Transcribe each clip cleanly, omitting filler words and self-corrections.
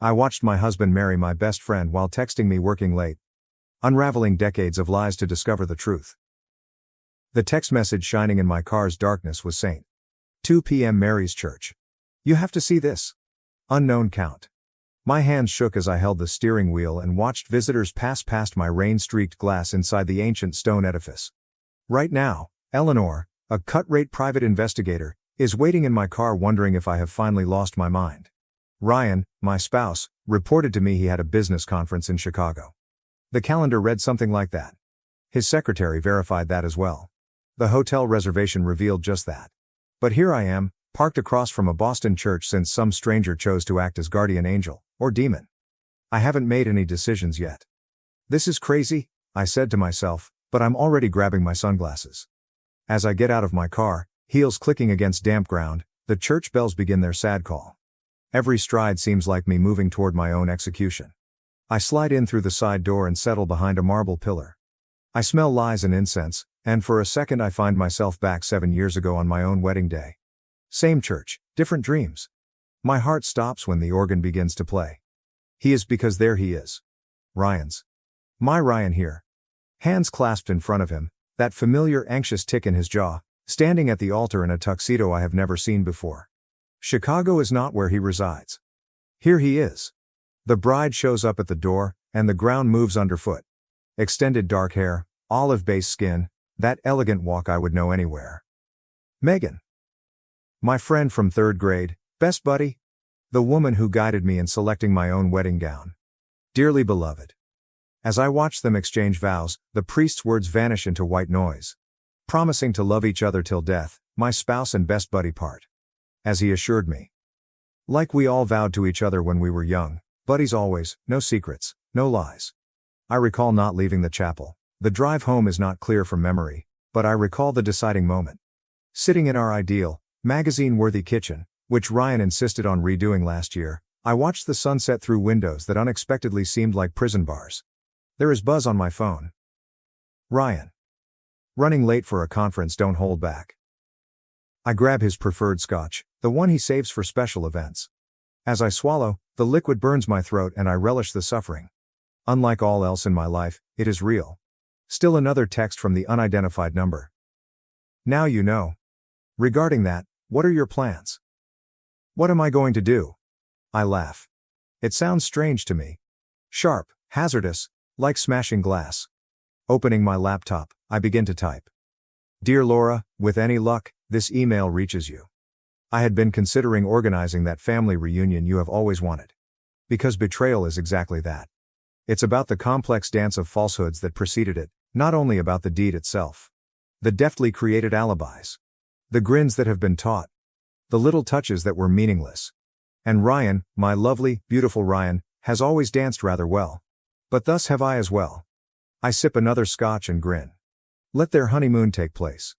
I watched my husband marry my best friend while texting me working late, unraveling decades of lies to discover the truth. The text message shining in my car's darkness was St. 2 p.m. Mary's Church. You have to see this. Unknown count. My hands shook as I held the steering wheel and watched visitors pass past my rain-streaked glass inside the ancient stone edifice. Right now, Eleanor, a cut-rate private investigator, is waiting in my car wondering if I have finally lost my mind. Ryan, my spouse, reported to me he had a business conference in Chicago. The calendar read something like that. His secretary verified that as well. The hotel reservation revealed just that. But here I am, parked across from a Boston church since some stranger chose to act as guardian angel, or demon. I haven't made any decisions yet. This is crazy, I said to myself, but I'm already grabbing my sunglasses. As I get out of my car, heels clicking against damp ground, the church bells begin their sad call. Every stride seems like me moving toward my own execution. I slide in through the side door and settle behind a marble pillar. I smell lies and incense, and for a second I find myself back 7 years ago on my own wedding day. Same church, different dreams. My heart stops when the organ begins to play. He is because there he is. Ryan's. My Ryan here. Hands clasped in front of him, that familiar anxious tick in his jaw, standing at the altar in a tuxedo I have never seen before. Chicago is not where he resides. Here he is. The bride shows up at the door, and the ground moves underfoot. Extended dark hair, olive-based skin, that elegant walk I would know anywhere. Megan. My friend from 3rd grade, best buddy. The woman who guided me in selecting my own wedding gown. Dearly beloved. As I watch them exchange vows, the priest's words vanish into white noise. Promising to love each other till death, my spouse and best buddy part. As he assured me. Like we all vowed to each other when we were young, buddies always, no secrets, no lies. I recall not leaving the chapel. The drive home is not clear from memory, but I recall the deciding moment. Sitting in our ideal, magazine-worthy kitchen, which Ryan insisted on redoing last year, I watched the sunset through windows that unexpectedly seemed like prison bars. There is buzz on my phone. Ryan. Running late for a conference, don't hold back. I grab his preferred scotch, the one he saves for special events. As I swallow, the liquid burns my throat and I relish the suffering. Unlike all else in my life, it is real. Still another text from the unidentified number. Now you know. Regarding that, what are your plans? What am I going to do? I laugh. It sounds strange to me. Sharp, hazardous, like smashing glass. Opening my laptop, I begin to type. Dear Laura, with any luck, this email reaches you. I had been considering organizing that family reunion you have always wanted. Because betrayal is exactly that. It's about the complex dance of falsehoods that preceded it, not only about the deed itself. The deftly created alibis. The grins that have been taught. The little touches that were meaningless. And Ryan, my lovely, beautiful Ryan, has always danced rather well. But thus have I as well. I sip another scotch and grin. Let their honeymoon take place.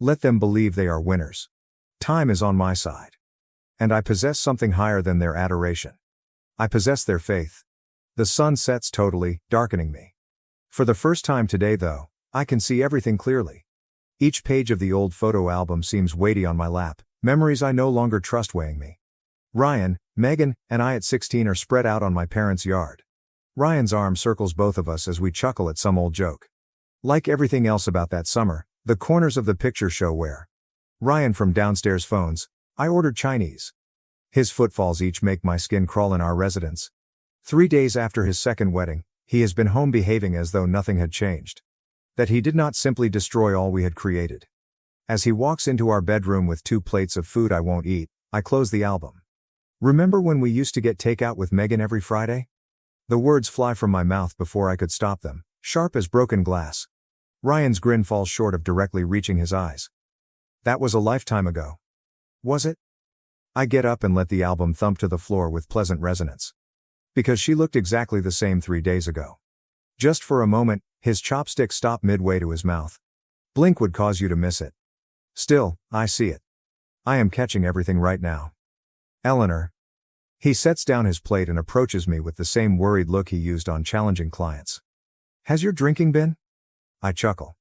Let them believe they are winners. Time is on my side. And I possess something higher than their adoration. I possess their faith. The sun sets totally, darkening me. For the first time today though, I can see everything clearly. Each page of the old photo album seems weighty on my lap, memories I no longer trust weighing me. Ryan, Megan, and I at 16 are spread out on my parents' yard. Ryan's arm circles both of us as we chuckle at some old joke. Like everything else about that summer, the corners of the picture show where. Ryan from downstairs phones, I ordered Chinese. His footfalls each make my skin crawl in our residence. 3 days after his second wedding, he has been home behaving as though nothing had changed. That he did not simply destroy all we had created. As he walks into our bedroom with 2 plates of food I won't eat, I close the album. Remember when we used to get takeout with Megan every Friday? The words fly from my mouth before I could stop them, sharp as broken glass. Ryan's grin falls short of directly reaching his eyes. That was a lifetime ago. Was it? I get up and let the album thump to the floor with pleasant resonance. Because she looked exactly the same 3 days ago. Just for a moment, his chopstick stopped midway to his mouth. Blink would cause you to miss it. Still, I see it. I am catching everything right now. Eleanor. He sets down his plate and approaches me with the same worried look he used on challenging clients. Has your drinking been? I chuckle.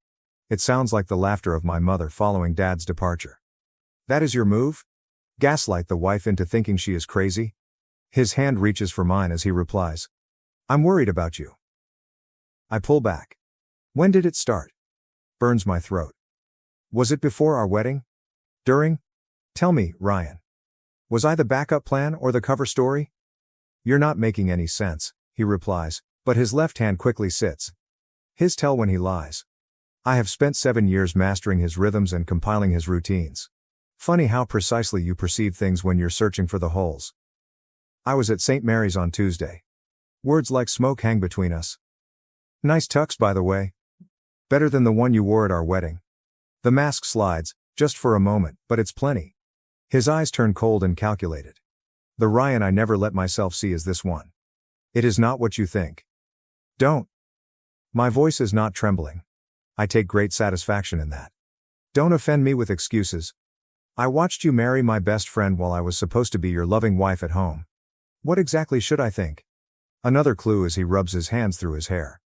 It sounds like the laughter of my mother following Dad's departure. That is your move? Gaslight the wife into thinking she is crazy? His hand reaches for mine as he replies, "I'm worried about you." I pull back. When did it start? Burns my throat. Was it before our wedding? During? Tell me, Ryan. Was I the backup plan or the cover story? You're not making any sense, he replies, but his left hand quickly sits. His tell when he lies. I have spent 7 years mastering his rhythms and compiling his routines. Funny how precisely you perceive things when you're searching for the holes. I was at St. Mary's on Tuesday. Words like smoke hang between us. Nice tux, by the way. Better than the one you wore at our wedding. The mask slides, just for a moment, but it's plenty. His eyes turn cold and calculated. The Ryan I never let myself see is this one. It is not what you think. Don't. My voice is not trembling. I take great satisfaction in that. Don't offend me with excuses. I watched you marry my best friend while I was supposed to be your loving wife at home. What exactly should I think? Another clue as he rubs his hands through his hair.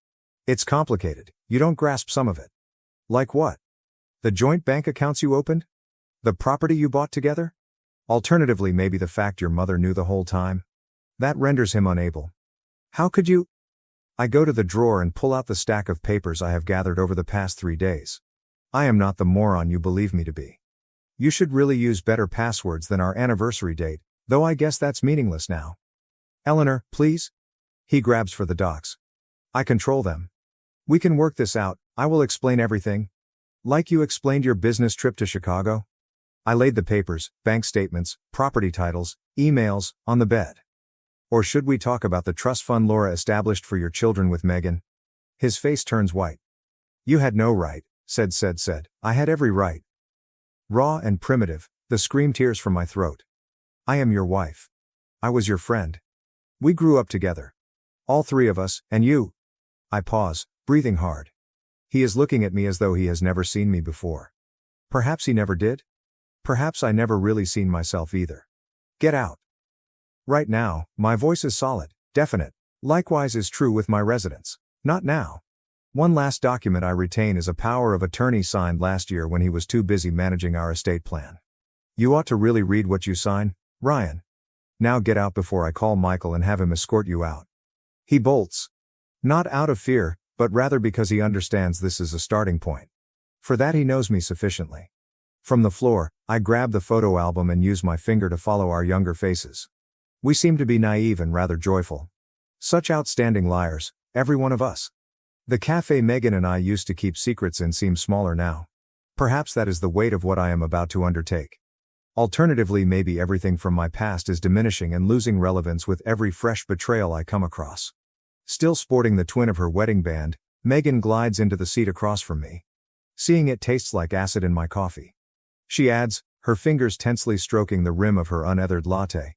It's complicated, you don't grasp some of it. Like what? The joint bank accounts you opened? The property you bought together? Alternatively, maybe the fact your mother knew the whole time? That renders him unable. How could you? I go to the drawer and pull out the stack of papers I have gathered over the past 3 days. I am not the moron you believe me to be. You should really use better passwords than our anniversary date, though I guess that's meaningless now. Eleanor, please? He grabs for the docs. I control them. We can work this out, I will explain everything. Like you explained your business trip to Chicago? I laid the papers, bank statements, property titles, emails, on the bed. Or should we talk about the trust fund Laura established for your children with Megan? His face turns white. You had no right, said. I had every right. Raw and primitive, the scream tears from my throat. I am your wife. I was your friend. We grew up together. All 3 of us, and you. I pause, breathing hard. He is looking at me as though he has never seen me before. Perhaps he never did? Perhaps I never really seen myself either. Get out. Right now, my voice is solid, definite. Likewise is true with my residence. Not now. One last document I retain is a power of attorney signed last year when he was too busy managing our estate plan. You ought to really read what you sign, Ryan. Now get out before I call Michael and have him escort you out. He bolts. Not out of fear, but rather because he understands this is a starting point. For that he knows me sufficiently. From the floor, I grab the photo album and use my finger to follow our younger faces. We seem to be naive and rather joyful. Such outstanding liars, every one of us. The cafe Megan and I used to keep secrets in seems smaller now. Perhaps that is the weight of what I am about to undertake. Alternatively, maybe everything from my past is diminishing and losing relevance with every fresh betrayal I come across. Still sporting the twin of her wedding band, Megan glides into the seat across from me. Seeing it tastes like acid in my coffee. She adds, her fingers tensely stroking the rim of her unethered latte.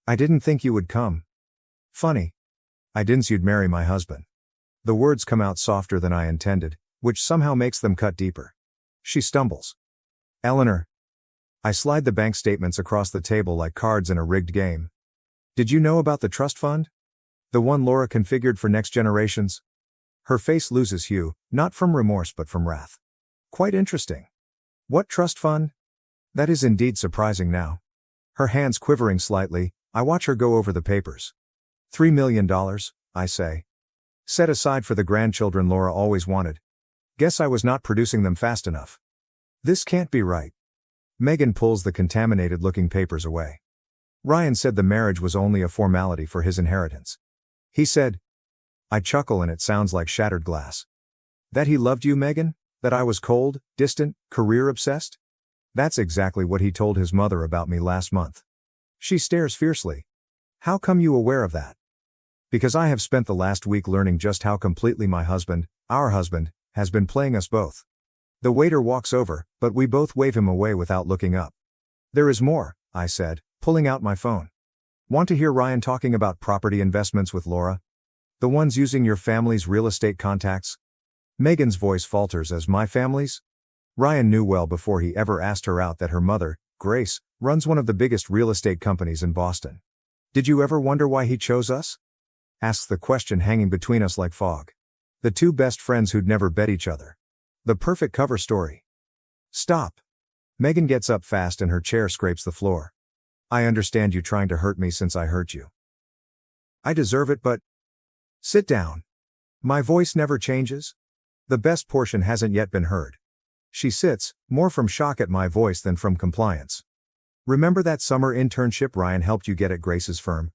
I didn't think you would come. Funny. I didn't you'd marry my husband. The words come out softer than I intended, which somehow makes them cut deeper. She stumbles. Eleanor. I slide the bank statements across the table like cards in a rigged game. Did you know about the trust fund? The one Laura configured for next generations? Her face loses hue, not from remorse but from wrath. Quite interesting. What trust fund? That is indeed surprising now. Her hands quivering slightly, I watch her go over the papers. $3 million, I say. Set aside for the grandchildren Laura always wanted. Guess I was not producing them fast enough. This can't be right. Megan pulls the contaminated-looking papers away. Ryan said the marriage was only a formality for his inheritance. He said. I chuckle and it sounds like shattered glass. That he loved you, Megan? That I was cold, distant, career-obsessed? That's exactly what he told his mother about me last month. She stares fiercely. How come you aware of that? Because I have spent the last week learning just how completely my husband, our husband, has been playing us both. The waiter walks over, but we both wave him away without looking up. There is more, I said, pulling out my phone. Want to hear Ryan talking about property investments with Laura? The ones using your family's real estate contacts? Megan's voice falters as my family's? Ryan knew well before he ever asked her out that her mother, Grace, runs one of the biggest real estate companies in Boston. Did you ever wonder why he chose us? Asks the question hanging between us like fog. The 2 best friends who'd never bet each other. The perfect cover story. Stop. Megan gets up fast and her chair scrapes the floor. I understand you trying to hurt me since I hurt you. I deserve it, but... Sit down. My voice never changes. The best portion hasn't yet been heard. She sits, more from shock at my voice than from compliance. Remember that summer internship Ryan helped you get at Grace's firm?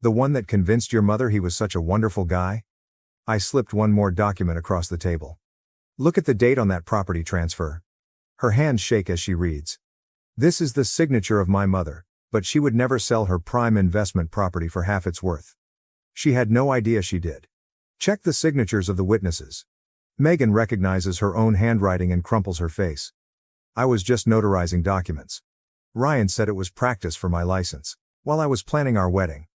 The one that convinced your mother he was such a wonderful guy? I slipped one more document across the table. Look at the date on that property transfer. Her hands shake as she reads. This is the signature of my mother, but she would never sell her prime investment property for half its worth. She had no idea she did. Check the signatures of the witnesses. Megan recognizes her own handwriting and crumples her face. I was just notarizing documents. Ryan said it was practice for my license, while I was planning our wedding.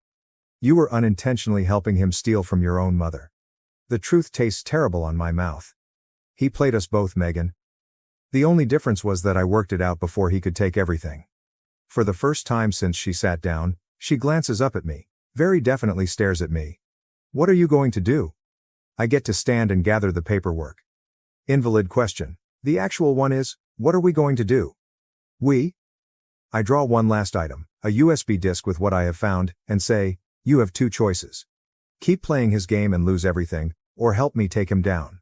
You were unintentionally helping him steal from your own mother. The truth tastes terrible on my mouth. He played us both, Megan. The only difference was that I worked it out before he could take everything. For the first time since she sat down, she glances up at me, very definitely stares at me. What are you going to do? I get to stand and gather the paperwork. Invalid question. The actual one is, what are we going to do? We? I draw one last item, a USB disk with what I have found, and say, you have two choices. Keep playing his game and lose everything, or help me take him down.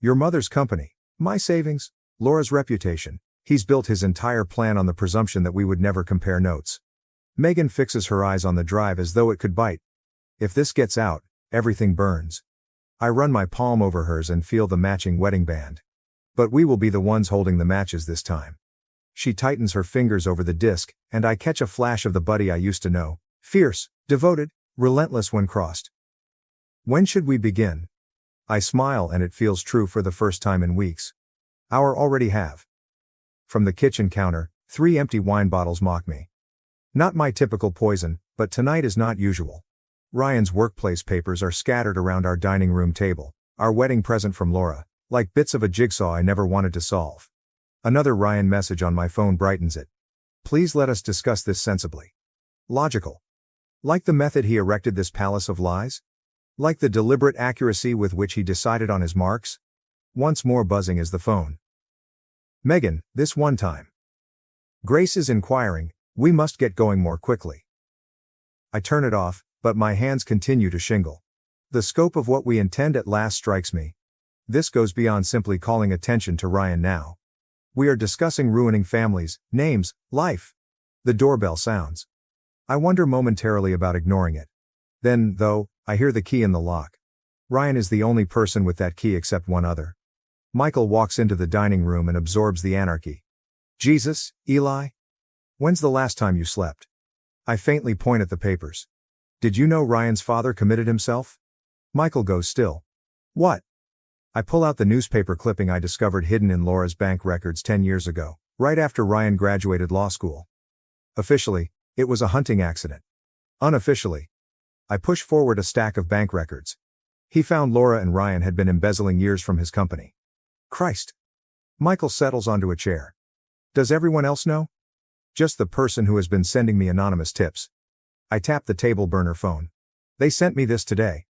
Your mother's company, my savings, Laura's reputation. He's built his entire plan on the presumption that we would never compare notes. Megan fixes her eyes on the drive as though it could bite. If this gets out, everything burns. I run my palm over hers and feel the matching wedding band. But we will be the ones holding the matches this time. She tightens her fingers over the disc, and I catch a flash of the buddy I used to know. Fierce, devoted, relentless when crossed. When should we begin? I smile and it feels true for the first time in weeks. Our already have. From the kitchen counter, 3 empty wine bottles mock me. Not my typical poison, but tonight is not usual. Ryan's workplace papers are scattered around our dining room table, our wedding present from Laura, like bits of a jigsaw I never wanted to solve. Another Ryan message on my phone brightens it. Please let us discuss this sensibly. Logical. Like the method he erected this palace of lies? Like the deliberate accuracy with which he decided on his marks? Once more buzzing is the phone. Megan, this one time. Grace is inquiring, we must get going more quickly. I turn it off, but my hands continue to shingle. The scope of what we intend at last strikes me. This goes beyond simply calling attention to Ryan now. We are discussing ruining families, names, life. The doorbell sounds. I wonder momentarily about ignoring it. Then, though, I hear the key in the lock. Ryan is the only person with that key except one other. Michael walks into the dining room and absorbs the anarchy. Jesus, Eli? When's the last time you slept? I faintly point at the papers. Did you know Ryan's father committed himself? Michael goes still. What? I pull out the newspaper clipping I discovered hidden in Laura's bank records 10 years ago, right after Ryan graduated law school. Officially, it was a hunting accident. Unofficially, I push forward a stack of bank records. He found Laura and Ryan had been embezzling years from his company. Christ. Michael settles onto a chair. Does everyone else know? Just the person who has been sending me anonymous tips. I tap the table burner phone. They sent me this today.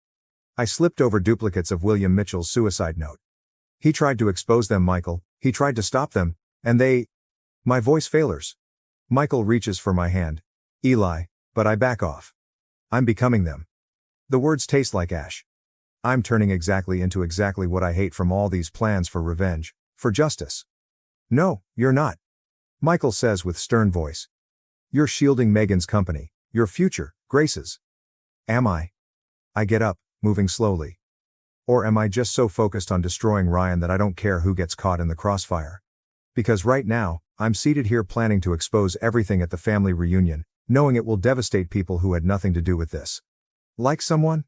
I slipped over duplicates of William Mitchell's suicide note. He tried to expose them, Michael. He tried to stop them, and they... My voice failures. Michael reaches for my hand. Eli, but I back off. I'm becoming them. The words taste like ash. I'm turning exactly into exactly what I hate from all these plans for revenge, for justice. No, you're not. Michael says with stern voice. You're shielding Megan's company, your future, Grace's. Am I? I get up, moving slowly. Or am I just so focused on destroying Ryan that I don't care who gets caught in the crossfire? Because right now, I'm seated here planning to expose everything at the family reunion, knowing it will devastate people who had nothing to do with this. Like someone?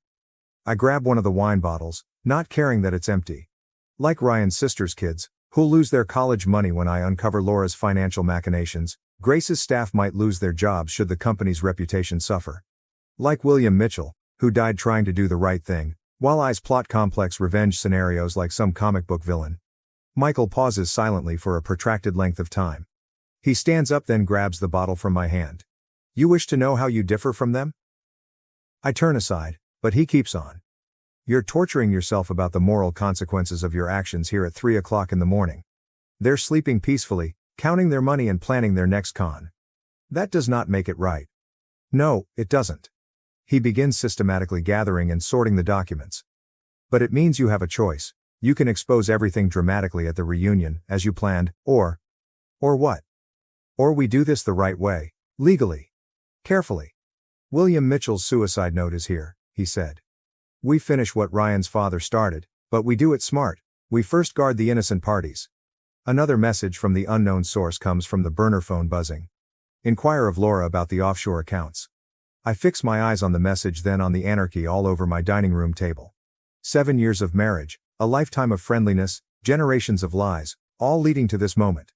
I grab one of the wine bottles, not caring that it's empty. Like Ryan's sister's kids, who'll lose their college money when I uncover Laura's financial machinations, Grace's staff might lose their jobs should the company's reputation suffer. Like William Mitchell, who died trying to do the right thing, while I plot complex revenge scenarios like some comic book villain. Michael pauses silently for a protracted length of time. He stands up, then grabs the bottle from my hand. You wish to know how you differ from them? I turn aside, but he keeps on. You're torturing yourself about the moral consequences of your actions here at 3 o'clock in the morning. They're sleeping peacefully, counting their money and planning their next con. That does not make it right. No, it doesn't. He begins systematically gathering and sorting the documents. But it means you have a choice. You can expose everything dramatically at the reunion, as you planned, or what? Or we do this the right way, legally. Carefully. William Mitchell's suicide note is here, he said. We finish what Ryan's father started, but we do it smart. We first guard the innocent parties. Another message from the unknown source comes from the burner phone buzzing. Inquire of Laura about the offshore accounts. I fix my eyes on the message, then on the anarchy all over my dining room table. 7 years of marriage, a lifetime of friendliness, generations of lies, all leading to this moment.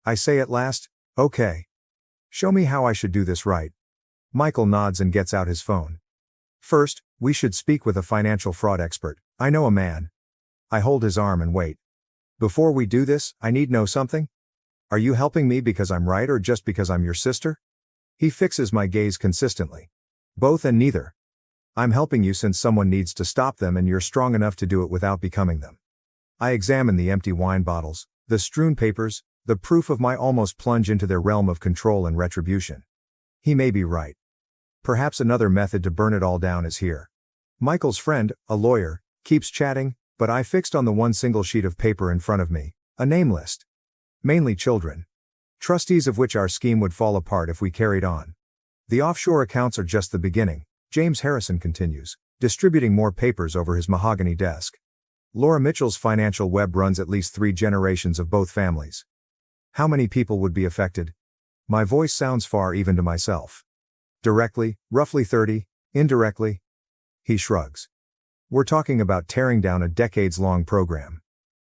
I say at last, okay. Show me how I should do this right. Michael nods and gets out his phone. First, we should speak with a financial fraud expert. I know a man. I hold his arm and wait. Before we do this, I need know something. Are you helping me because I'm right or just because I'm your sister? He fixes my gaze consistently. Both and neither. I'm helping you since someone needs to stop them and you're strong enough to do it without becoming them. I examine the empty wine bottles, the strewn papers, the proof of my almost plunge into their realm of control and retribution. He may be right. Perhaps another method to burn it all down is here. Michael's friend, a lawyer, keeps chatting, but I fixed on the one single sheet of paper in front of me, a name list. Mainly children. Trustees of which our scheme would fall apart if we carried on. The offshore accounts are just the beginning, James Harrison continues, distributing more papers over his mahogany desk. Laura Mitchell's financial web runs at least 3 generations of both families. How many people would be affected? My voice sounds far even to myself. Directly, roughly 30, indirectly. He shrugs. We're talking about tearing down a decades-long program.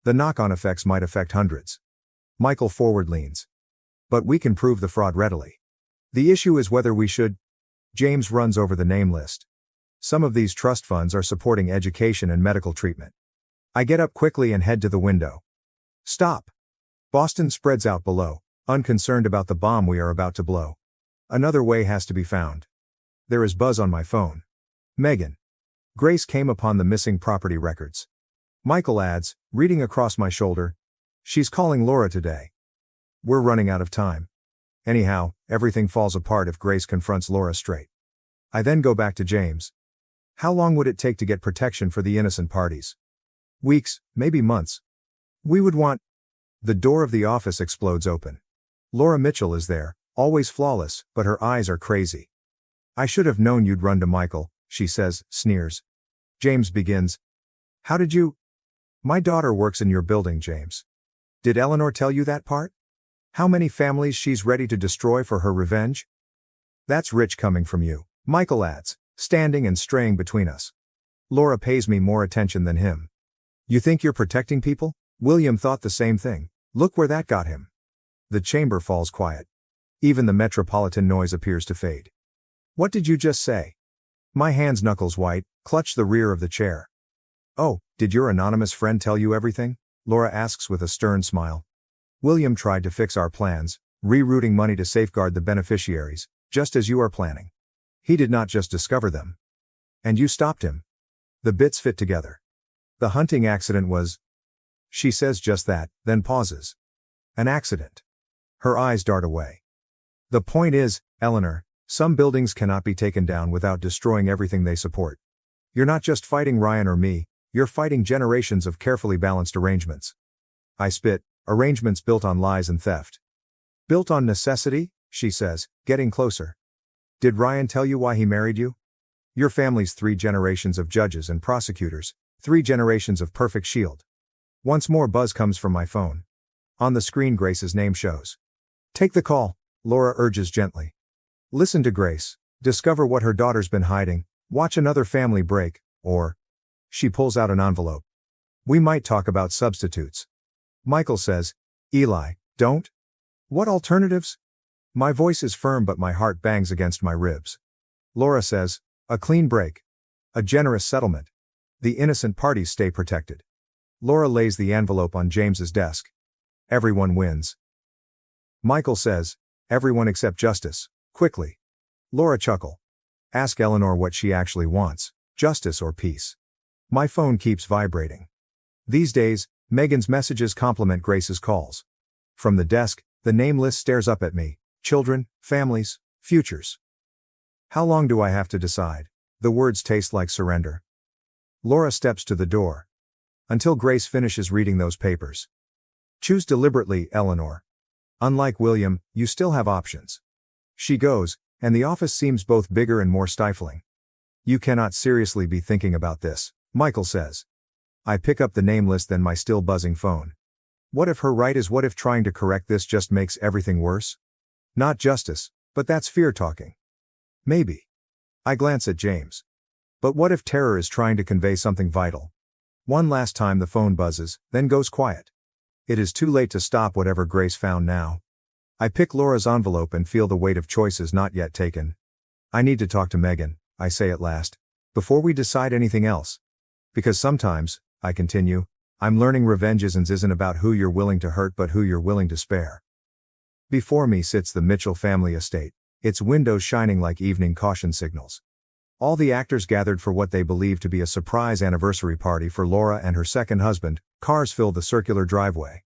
The knock-on effects might affect hundreds. Michael forward leans. But we can prove the fraud readily. The issue is whether we should. James runs over the name list. Some of these trust funds are supporting education and medical treatment. I get up quickly and head to the window. Stop. Boston spreads out below, unconcerned about the bomb we are about to blow. Another way has to be found. There is buzz on my phone. Megan. Grace came upon the missing property records. Michael adds, reading across my shoulder. She's calling Laura today. We're running out of time. Anyhow, everything falls apart if Grace confronts Laura straight. I then go back to James. How long would it take to get protection for the innocent parties? Weeks, maybe months. We would want. The door of the office explodes open. Laura Mitchell is there, always flawless, but her eyes are crazy. I should have known you'd run to Michael, she says, sneers. James begins. How did you? My daughter works in your building, James. Did Eleanor tell you that part? How many families she's ready to destroy for her revenge? That's rich coming from you, Michael adds, standing and straying between us. Laura pays me more attention than him. You think you're protecting people? William thought the same thing. Look where that got him. The chamber falls quiet. Even the metropolitan noise appears to fade. What did you just say? My hands, knuckles white, clutch the rear of the chair. Oh, did your anonymous friend tell you everything? Laura asks with a stern smile. William tried to fix our plans, rerouting money to safeguard the beneficiaries, just as you are planning. He did not just discover them. And you stopped him. The bits fit together. The hunting accident was. She says just that, then pauses. An accident. Her eyes dart away. The point is, Eleanor, some buildings cannot be taken down without destroying everything they support. You're not just fighting Ryan or me, you're fighting generations of carefully balanced arrangements. I spit, arrangements built on lies and theft. Built on necessity, she says, getting closer. Did Ryan tell you why he married you? Your family's 3 generations of judges and prosecutors, 3 generations of perfect shield. Once more buzz comes from my phone. On the screen Grace's name shows. Take the call, Laura urges gently. Listen to Grace, discover what her daughter's been hiding, watch another family break, or. She pulls out an envelope. We might talk about substitutes. Michael says, Eli, don't? What alternatives? My voice is firm but my heart bangs against my ribs. Laura says, a clean break. A generous settlement. The innocent parties stay protected. Laura lays the envelope on James's desk. Everyone wins. Michael says, everyone except justice, quickly. Laura chuckle. Ask Eleanor what she actually wants, justice or peace. My phone keeps vibrating. These days, Megan's messages complement Grace's calls. From the desk, the name list stares up at me, children, families, futures. How long do I have to decide? The words taste like surrender. Laura steps to the door. Until Grace finishes reading those papers. Choose deliberately, Eleanor. Unlike William, you still have options. She goes, and the office seems both bigger and more stifling. You cannot seriously be thinking about this, Michael says. I pick up the name list, then my still buzzing phone. What if her right is what if trying to correct this just makes everything worse? Not justice, but that's fear talking. Maybe. I glance at James. But what if terror is trying to convey something vital? One last time the phone buzzes, then goes quiet. It is too late to stop whatever Grace found now. I pick Laura's envelope and feel the weight of choices not yet taken. I need to talk to Megan, I say at last, before we decide anything else. Because sometimes, I continue, I'm learning revenge isn't about who you're willing to hurt but who you're willing to spare. Before me sits the Mitchell family estate, its windows shining like evening caution signals. All the actors gathered for what they believe to be a surprise anniversary party for Laura and her second husband. Cars fill the circular driveway.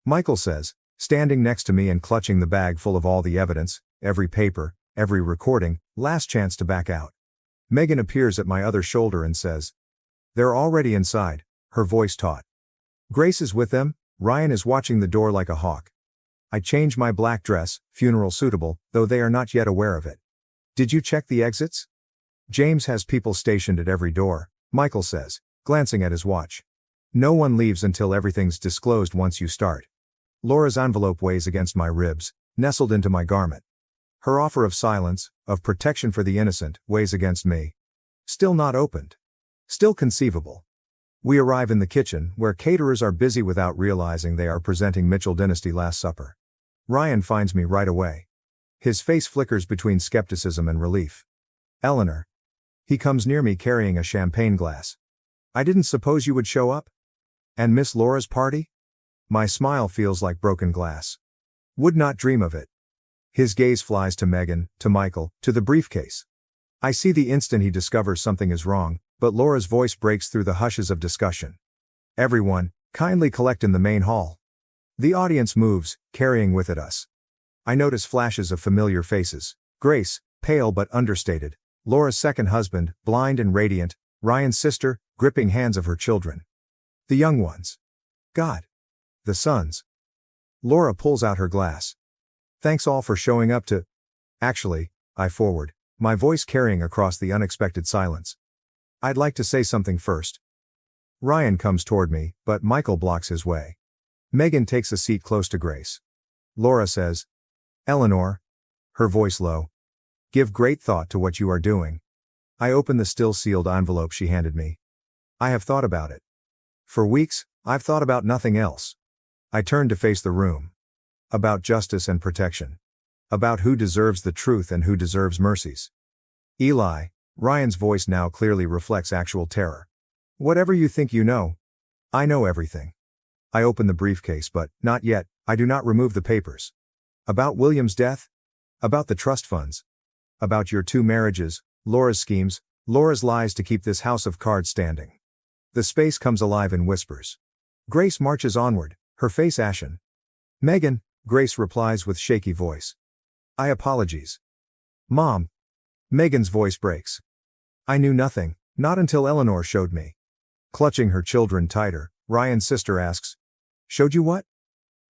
Michael says, standing next to me and clutching the bag full of all the evidence, every paper, every recording, last chance to back out. Megan appears at my other shoulder and says, "They're already inside," her voice taut. Grace is with them. Ryan is watching the door like a hawk. I change my black dress, funeral suitable, though they are not yet aware of it. Did you check the exits? James has people stationed at every door, Michael says, glancing at his watch. No one leaves until everything's disclosed once you start. Laura's envelope weighs against my ribs, nestled into my garment. Her offer of silence, of protection for the innocent, weighs against me. Still not opened. Still conceivable. We arrive in the kitchen, where caterers are busy without realizing they are presenting Mitchell Dynasty Last Supper. Ryan finds me right away. His face flickers between skepticism and relief. Eleanor. He comes near me carrying a champagne glass. I didn't suppose you would show up? And Miss Laura's party? My smile feels like broken glass. Would not dream of it. His gaze flies to Megan, to Michael, to the briefcase. I see the instant he discovers something is wrong, but Laura's voice breaks through the hushes of discussion. Everyone, kindly collect in the main hall. The audience moves, carrying with it us. I notice flashes of familiar faces. Grace, pale but understated. Laura's second husband, blind and radiant. Ryan's sister, gripping hands of her children. The young ones. God. The sons. Laura pulls out her glass. Thanks all for showing up to... Actually, I forward, my voice carrying across the unexpected silence. I'd like to say something first. Ryan comes toward me, but Michael blocks his way. Megan takes a seat close to Grace. Laura says, "Eleanor," her voice low, "give great thought to what you are doing." I open the still sealed envelope she handed me. I have thought about it. For weeks, I've thought about nothing else. I turn to face the room. About justice and protection. About who deserves the truth and who deserves mercies. Eli, Ryan's voice now clearly reflects actual terror. Whatever you think you know. I know everything. I open the briefcase but, not yet, I do not remove the papers. About William's death? About the trust funds? About your 2 marriages, Laura's schemes, Laura's lies to keep this house of cards standing. The space comes alive in whispers. Grace marches onward, her face ashen. "Megan," Grace replies with shaky voice. "I apologize." "Mom." Megan's voice breaks. "I knew nothing, not until Eleanor showed me." Clutching her children tighter, Ryan's sister asks, "Showed you what?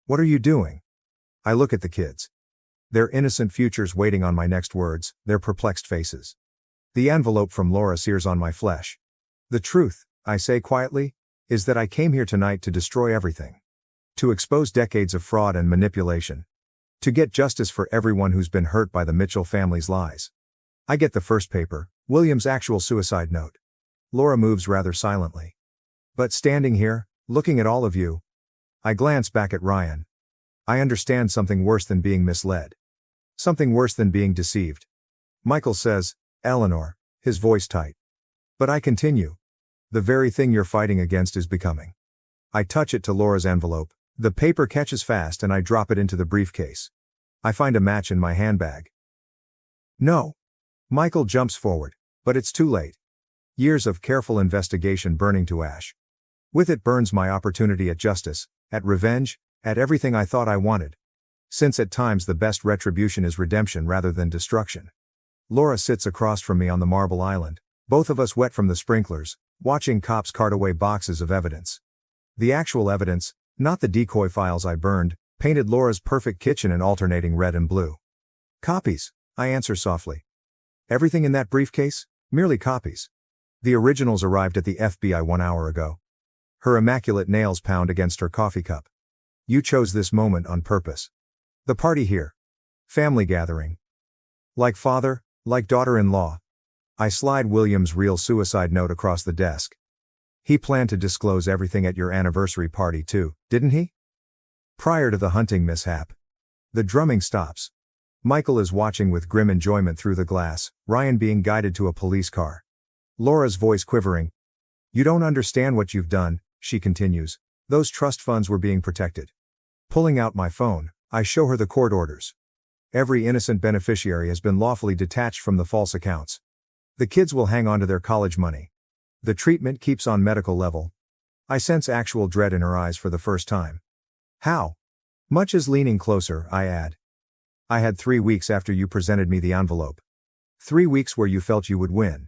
What are you doing?" I look at the kids. Their innocent futures waiting on my next words, their perplexed faces. The envelope from Laura sears on my flesh. "The truth," I say quietly, "is that I came here tonight to destroy everything. To expose decades of fraud and manipulation. To get justice for everyone who's been hurt by the Mitchell family's lies." I get the first paper, William's actual suicide note. Laura moves rather silently. But standing here, looking at all of you, I glance back at Ryan. I understand something worse than being misled. Something worse than being deceived. Michael says, "Eleanor," his voice tight. But I continue. The very thing you're fighting against is becoming. I touch it to Laura's envelope. The paper catches fast and I drop it into the briefcase. I find a match in my handbag. "No." Michael jumps forward, but it's too late. Years of careful investigation burning to ash. With it burns my opportunity at justice, at revenge, at everything I thought I wanted. Since at times the best retribution is redemption rather than destruction. Laura sits across from me on the marble island, Both of us wet from the sprinklers, watching cops cart away boxes of evidence. The actual evidence, not the decoy files I burned, painted Laura's perfect kitchen in alternating red and blue. Copies, I answer softly. Everything in that briefcase? Merely copies. The originals arrived at the FBI 1 hour ago. Her immaculate nails pound against her coffee cup. You chose this moment on purpose. The party here. Family gathering. Like father, like daughter-in-law. I slide William's real suicide note across the desk. He planned to disclose everything at your anniversary party too, didn't he? Prior to the hunting mishap. The drumming stops. Michael is watching with grim enjoyment through the glass, Ryan being guided to a police car. Laura's voice quivering. You don't understand what you've done, she continues. Those trust funds were being protected. Pulling out my phone, I show her the court orders. Every innocent beneficiary has been lawfully detached from the false accounts. The kids will hang on to their college money. The treatment keeps on medical level. I sense actual dread in her eyes for the first time. How? Much is leaning closer, I add. I had 3 weeks after you presented me the envelope. 3 weeks where you felt you would win.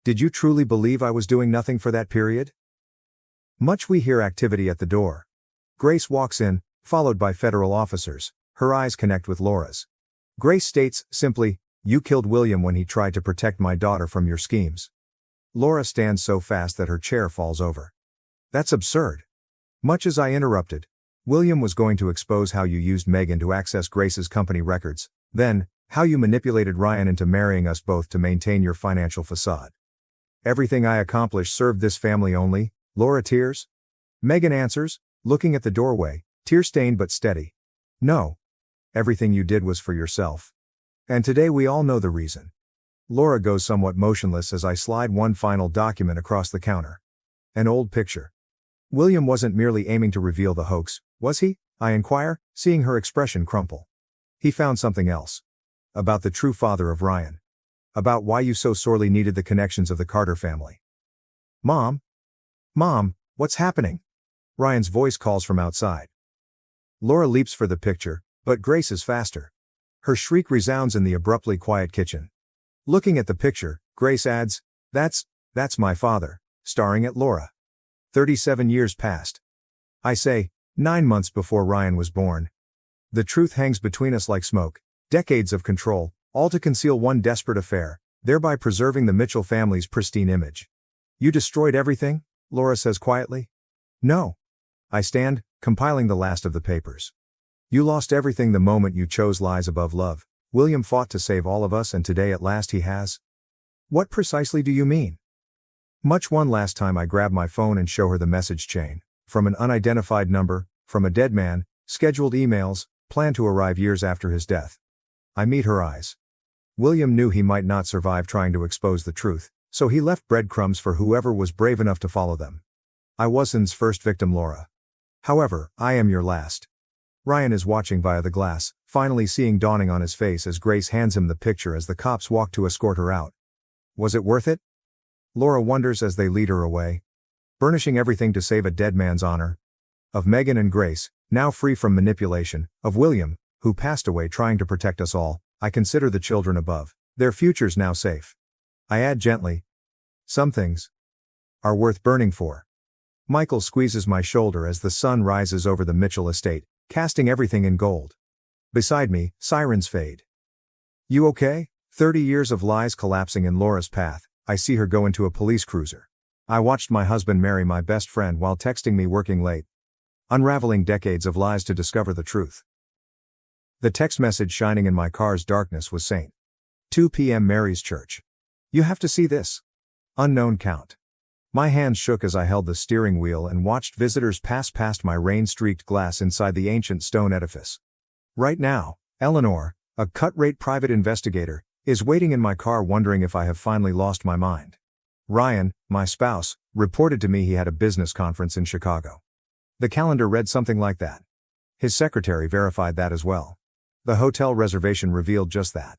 Did you truly believe I was doing nothing for that period? Much we hear activity at the door. Grace walks in, followed by federal officers, her eyes connect with Laura's. Grace states, simply, you killed William when he tried to protect my daughter from your schemes. Laura stands so fast that her chair falls over. That's absurd. Much as I interrupted, William was going to expose how you used Megan to access Grace's company records, then, how you manipulated Ryan into marrying us both to maintain your financial facade. Everything I accomplished served this family only, Laura tears. Megan answers, looking at the doorway, tear-stained but steady. No. Everything you did was for yourself. And today we all know the reason. Laura goes somewhat motionless as I slide one final document across the counter. An old picture. William wasn't merely aiming to reveal the hoax, was he? I inquire, seeing her expression crumple. He found something else. About the true father of Ryan. About why you so sorely needed the connections of the Carter family. Mom? Mom, what's happening? Ryan's voice calls from outside. Laura leaps for the picture, but Grace is faster. Her shriek resounds in the abruptly quiet kitchen. Looking at the picture, Grace adds, That's my father, staring at Laura. 37 years passed. I say, 9 months before Ryan was born. The truth hangs between us like smoke, decades of control, all to conceal one desperate affair, thereby preserving the Mitchell family's pristine image. You destroyed everything? Laura says quietly. No. I stand, compiling the last of the papers. You lost everything the moment you chose lies above love. William fought to save all of us and today at last he has. What precisely do you mean? Much one last time I grab my phone and show her the message chain. From an unidentified number, from a dead man, scheduled emails, planned to arrive years after his death. I meet her eyes. William knew he might not survive trying to expose the truth, so he left breadcrumbs for whoever was brave enough to follow them. I wasn't first victim, Laura. However, I am your last. Ryan is watching via the glass, finally seeing dawning on his face as Grace hands him the picture as the cops walk to escort her out. Was it worth it? Laura wonders as they lead her away. Burnishing everything to save a dead man's honor. Of Megan and Grace, now free from manipulation, of William, who passed away trying to protect us all, I consider the children above, their futures now safe. I add gently. Some things are worth burning for. Michael squeezes my shoulder as the sun rises over the Mitchell estate, casting everything in gold. Beside me, sirens fade. You okay? 30 years of lies collapsing in Laura's path, I see her go into a police cruiser. I watched my husband marry my best friend while texting me working late. Unraveling decades of lies to discover the truth. The text message shining in my car's darkness was St. 2 p.m. Mary's Church. You have to see this. Unknown count. My hands shook as I held the steering wheel and watched visitors pass past my rain-streaked glass inside the ancient stone edifice. Right now, Eleanor, a cut-rate private investigator, is waiting in my car wondering if I have finally lost my mind. Ryan, my spouse, reported to me he had a business conference in Chicago. The calendar read something like that. His secretary verified that as well. The hotel reservation revealed just that.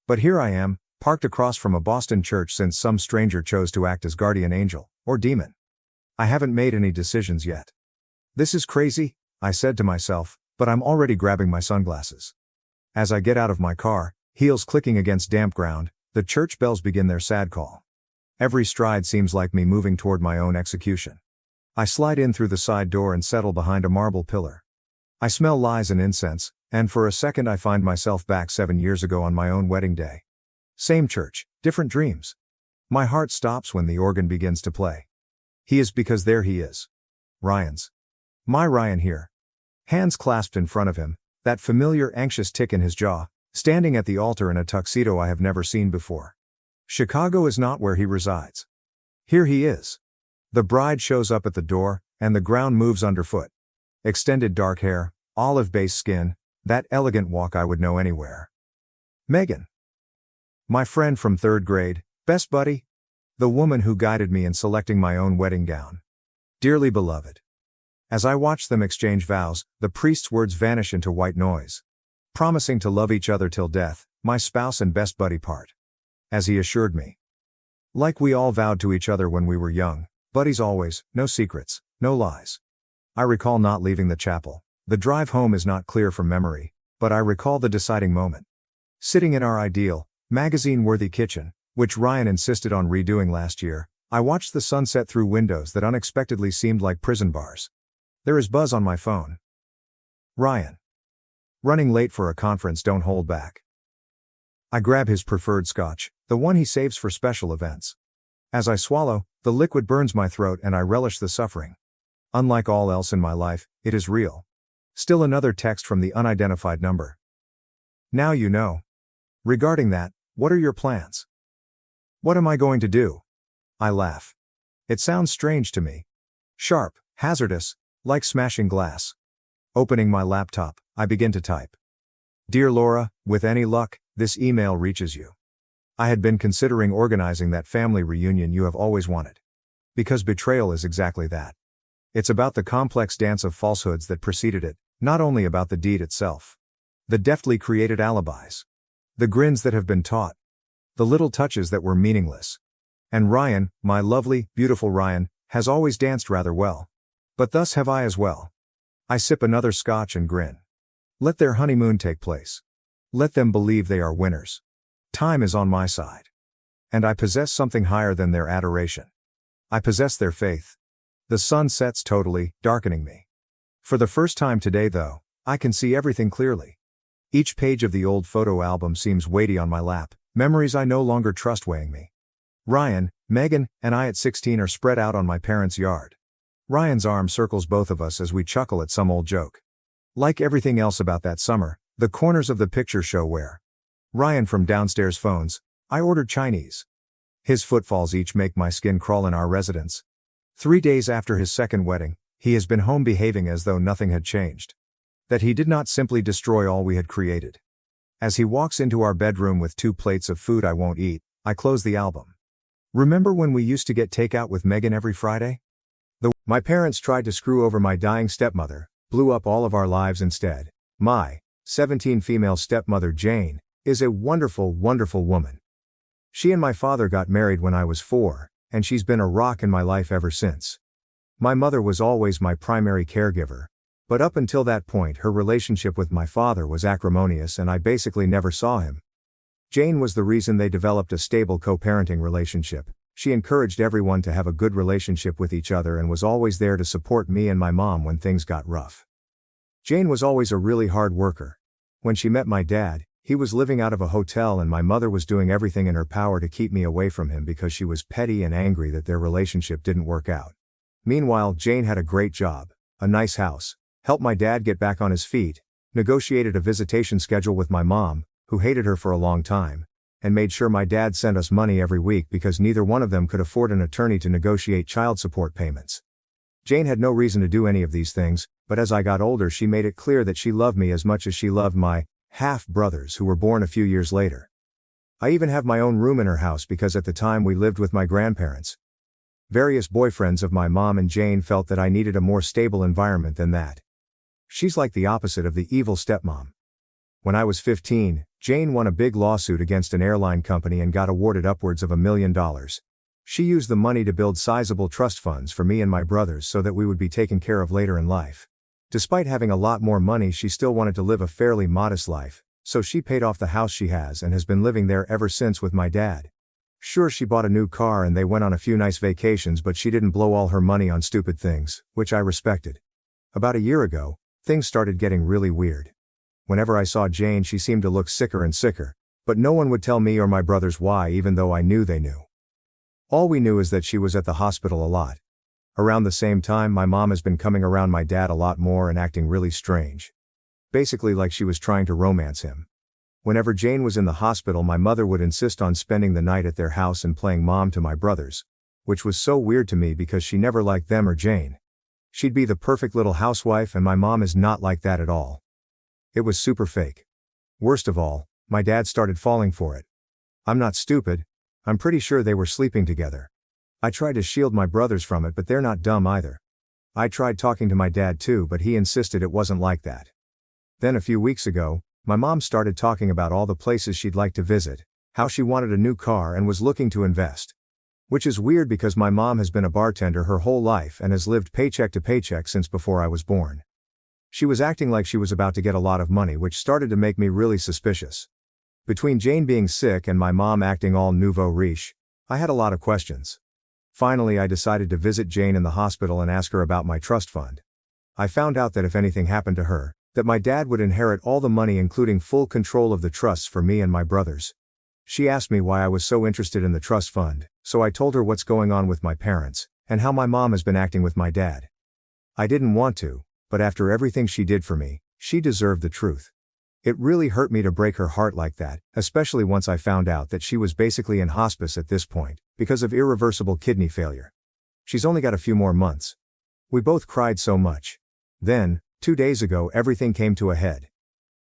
But here I am, parked across from a Boston church since some stranger chose to act as guardian angel, or demon. I haven't made any decisions yet. This is crazy, I said to myself, but I'm already grabbing my sunglasses. As I get out of my car, heels clicking against damp ground, the church bells begin their sad call. Every stride seems like me moving toward my own execution. I slide in through the side door and settle behind a marble pillar. I smell lies and incense, and for a second I find myself back 7 years ago on my own wedding day. Same church, different dreams. My heart stops when the organ begins to play. He is because there he is. Ryan's. My Ryan here. Hands clasped in front of him, that familiar anxious tick in his jaw, standing at the altar in a tuxedo I have never seen before. Chicago is not where he resides. Here he is. The bride shows up at the door, and the ground moves underfoot. Extended dark hair, olive-based skin, that elegant walk I would know anywhere. Megan. My friend from 3rd grade, best buddy. The woman who guided me in selecting my own wedding gown. Dearly beloved. As I watch them exchange vows, the priest's words vanish into white noise. Promising to love each other till death, my spouse and best buddy part. As he assured me. Like we all vowed to each other when we were young, buddies always, no secrets, no lies. I recall not leaving the chapel. The drive home is not clear from memory, but I recall the deciding moment. Sitting in our ideal, magazine-worthy kitchen, which Ryan insisted on redoing last year, I watched the sunset through windows that unexpectedly seemed like prison bars. There is buzz on my phone. Ryan. Running late for a conference, don't hold back. I grab his preferred scotch, the one he saves for special events. As I swallow, the liquid burns my throat and I relish the suffering. Unlike all else in my life, it is real. Still another text from the unidentified number. Now you know. Regarding that, what are your plans? What am I going to do? I laugh. It sounds strange to me. Sharp, hazardous, like smashing glass. Opening my laptop, I begin to type. Dear Laura, with any luck, this email reaches you. I had been considering organizing that family reunion you have always wanted. Because betrayal is exactly that. It's about the complex dance of falsehoods that preceded it, not only about the deed itself. The deftly created alibis. The grins that have been taught. The little touches that were meaningless. And Ryan, my lovely, beautiful Ryan, has always danced rather well. But thus have I as well. I sip another scotch and grin. Let their honeymoon take place. Let them believe they are winners. Time is on my side. And I possess something higher than their adoration. I possess their faith. The sun sets totally, darkening me. For the first time today though, I can see everything clearly. Each page of the old photo album seems weighty on my lap, memories I no longer trust weighing me. Ryan, Megan, and I at 16 are spread out on my parents' yard. Ryan's arm circles both of us as we chuckle at some old joke. Like everything else about that summer, the corners of the picture show where. Ryan from downstairs phones, I ordered Chinese. His footfalls each make my skin crawl in our residence. 3 days after his second wedding, he has been home behaving as though nothing had changed. That he did not simply destroy all we had created. As he walks into our bedroom with 2 plates of food I won't eat, I close the album. Remember when we used to get takeout with Megan every Friday? My parents tried to screw over my dying stepmother, blew up all of our lives instead. My 17 female stepmother Jane is a wonderful, wonderful woman. She and my father got married when I was 4, and she's been a rock in my life ever since. My mother was always my primary caregiver, but up until that point her relationship with my father was acrimonious and I basically never saw him. Jane was the reason they developed a stable co-parenting relationship. She encouraged everyone to have a good relationship with each other and was always there to support me and my mom when things got rough. Jane was always a really hard worker. When she met my dad, he was living out of a hotel and my mother was doing everything in her power to keep me away from him because she was petty and angry that their relationship didn't work out. Meanwhile, Jane had a great job, a nice house, helped my dad get back on his feet, negotiated a visitation schedule with my mom, who hated her for a long time, and made sure my dad sent us money every week because neither one of them could afford an attorney to negotiate child support payments. Jane had no reason to do any of these things, but as I got older she made it clear that she loved me as much as she loved my half-brothers who were born a few years later. I even have my own room in her house because at the time we lived with my grandparents. Various boyfriends of my mom and Jane felt that I needed a more stable environment than that. She's like the opposite of the evil stepmom. When I was 15, Jane won a big lawsuit against an airline company and got awarded upwards of $1 million. She used the money to build sizable trust funds for me and my brothers so that we would be taken care of later in life. Despite having a lot more money, she still wanted to live a fairly modest life, so she paid off the house she has and has been living there ever since with my dad. Sure, she bought a new car and they went on a few nice vacations, but she didn't blow all her money on stupid things, which I respected. About a year ago, things started getting really weird. Whenever I saw Jane, she seemed to look sicker and sicker, but no one would tell me or my brothers why, even though I knew they knew. All we knew is that she was at the hospital a lot. Around the same time, my mom has been coming around my dad a lot more and acting really strange. Basically like she was trying to romance him. Whenever Jane was in the hospital, my mother would insist on spending the night at their house and playing mom to my brothers, which was so weird to me because she never liked them or Jane. She'd be the perfect little housewife, and my mom is not like that at all. It was super fake. Worst of all, my dad started falling for it. I'm not stupid. I'm pretty sure they were sleeping together. I tried to shield my brothers from it, but they're not dumb either. I tried talking to my dad too, but he insisted it wasn't like that. Then a few weeks ago, my mom started talking about all the places she'd like to visit, how she wanted a new car and was looking to invest. Which is weird because my mom has been a bartender her whole life and has lived paycheck to paycheck since before I was born. She was acting like she was about to get a lot of money, which started to make me really suspicious. Between Jane being sick and my mom acting all nouveau riche, I had a lot of questions. Finally, I decided to visit Jane in the hospital and ask her about my trust fund. I found out that if anything happened to her, that my dad would inherit all the money, including full control of the trusts for me and my brothers. She asked me why I was so interested in the trust fund, so I told her what's going on with my parents, and how my mom has been acting with my dad. I didn't want to, but after everything she did for me, she deserved the truth. It really hurt me to break her heart like that, especially once I found out that she was basically in hospice at this point, because of irreversible kidney failure. She's only got a few more months. We both cried so much. Then, 2 days ago, everything came to a head.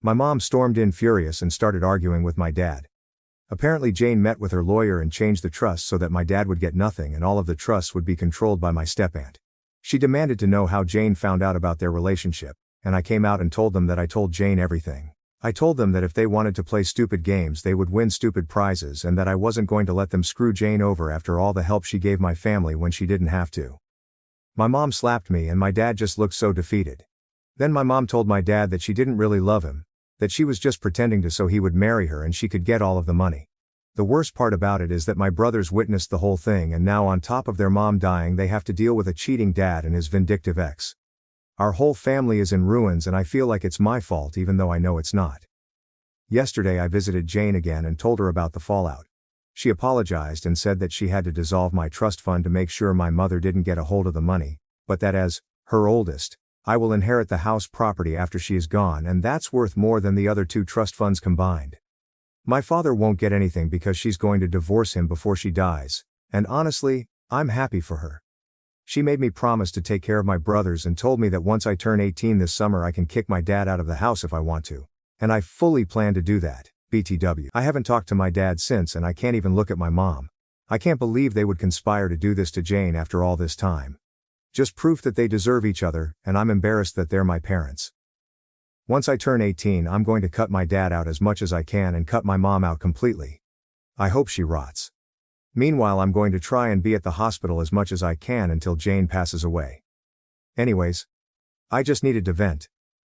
My mom stormed in furious and started arguing with my dad. Apparently Jane met with her lawyer and changed the trust so that my dad would get nothing and all of the trusts would be controlled by my step-aunt. She demanded to know how Jane found out about their relationship, and I came out and told them that I told Jane everything. I told them that if they wanted to play stupid games they would win stupid prizes, and that I wasn't going to let them screw Jane over after all the help she gave my family when she didn't have to. My mom slapped me and my dad just looked so defeated. Then my mom told my dad that she didn't really love him, that she was just pretending to so he would marry her and she could get all of the money. The worst part about it is that my brothers witnessed the whole thing, and now on top of their mom dying they have to deal with a cheating dad and his vindictive ex. Our whole family is in ruins and I feel like it's my fault even though I know it's not. Yesterday I visited Jane again and told her about the fallout. She apologized and said that she had to dissolve my trust fund to make sure my mother didn't get a hold of the money, but that as her oldest, I will inherit the house property after she is gone, and that's worth more than the other 2 trust funds combined. My father won't get anything because she's going to divorce him before she dies, and honestly, I'm happy for her. She made me promise to take care of my brothers and told me that once I turn 18 this summer I can kick my dad out of the house if I want to. And I fully plan to do that, BTW. I haven't talked to my dad since and I can't even look at my mom. I can't believe they would conspire to do this to Jane after all this time. Just proof that they deserve each other, and I'm embarrassed that they're my parents. Once I turn 18 I'm going to cut my dad out as much as I can and cut my mom out completely. I hope she rots. Meanwhile I'm going to try and be at the hospital as much as I can until Jane passes away. Anyways, I just needed to vent.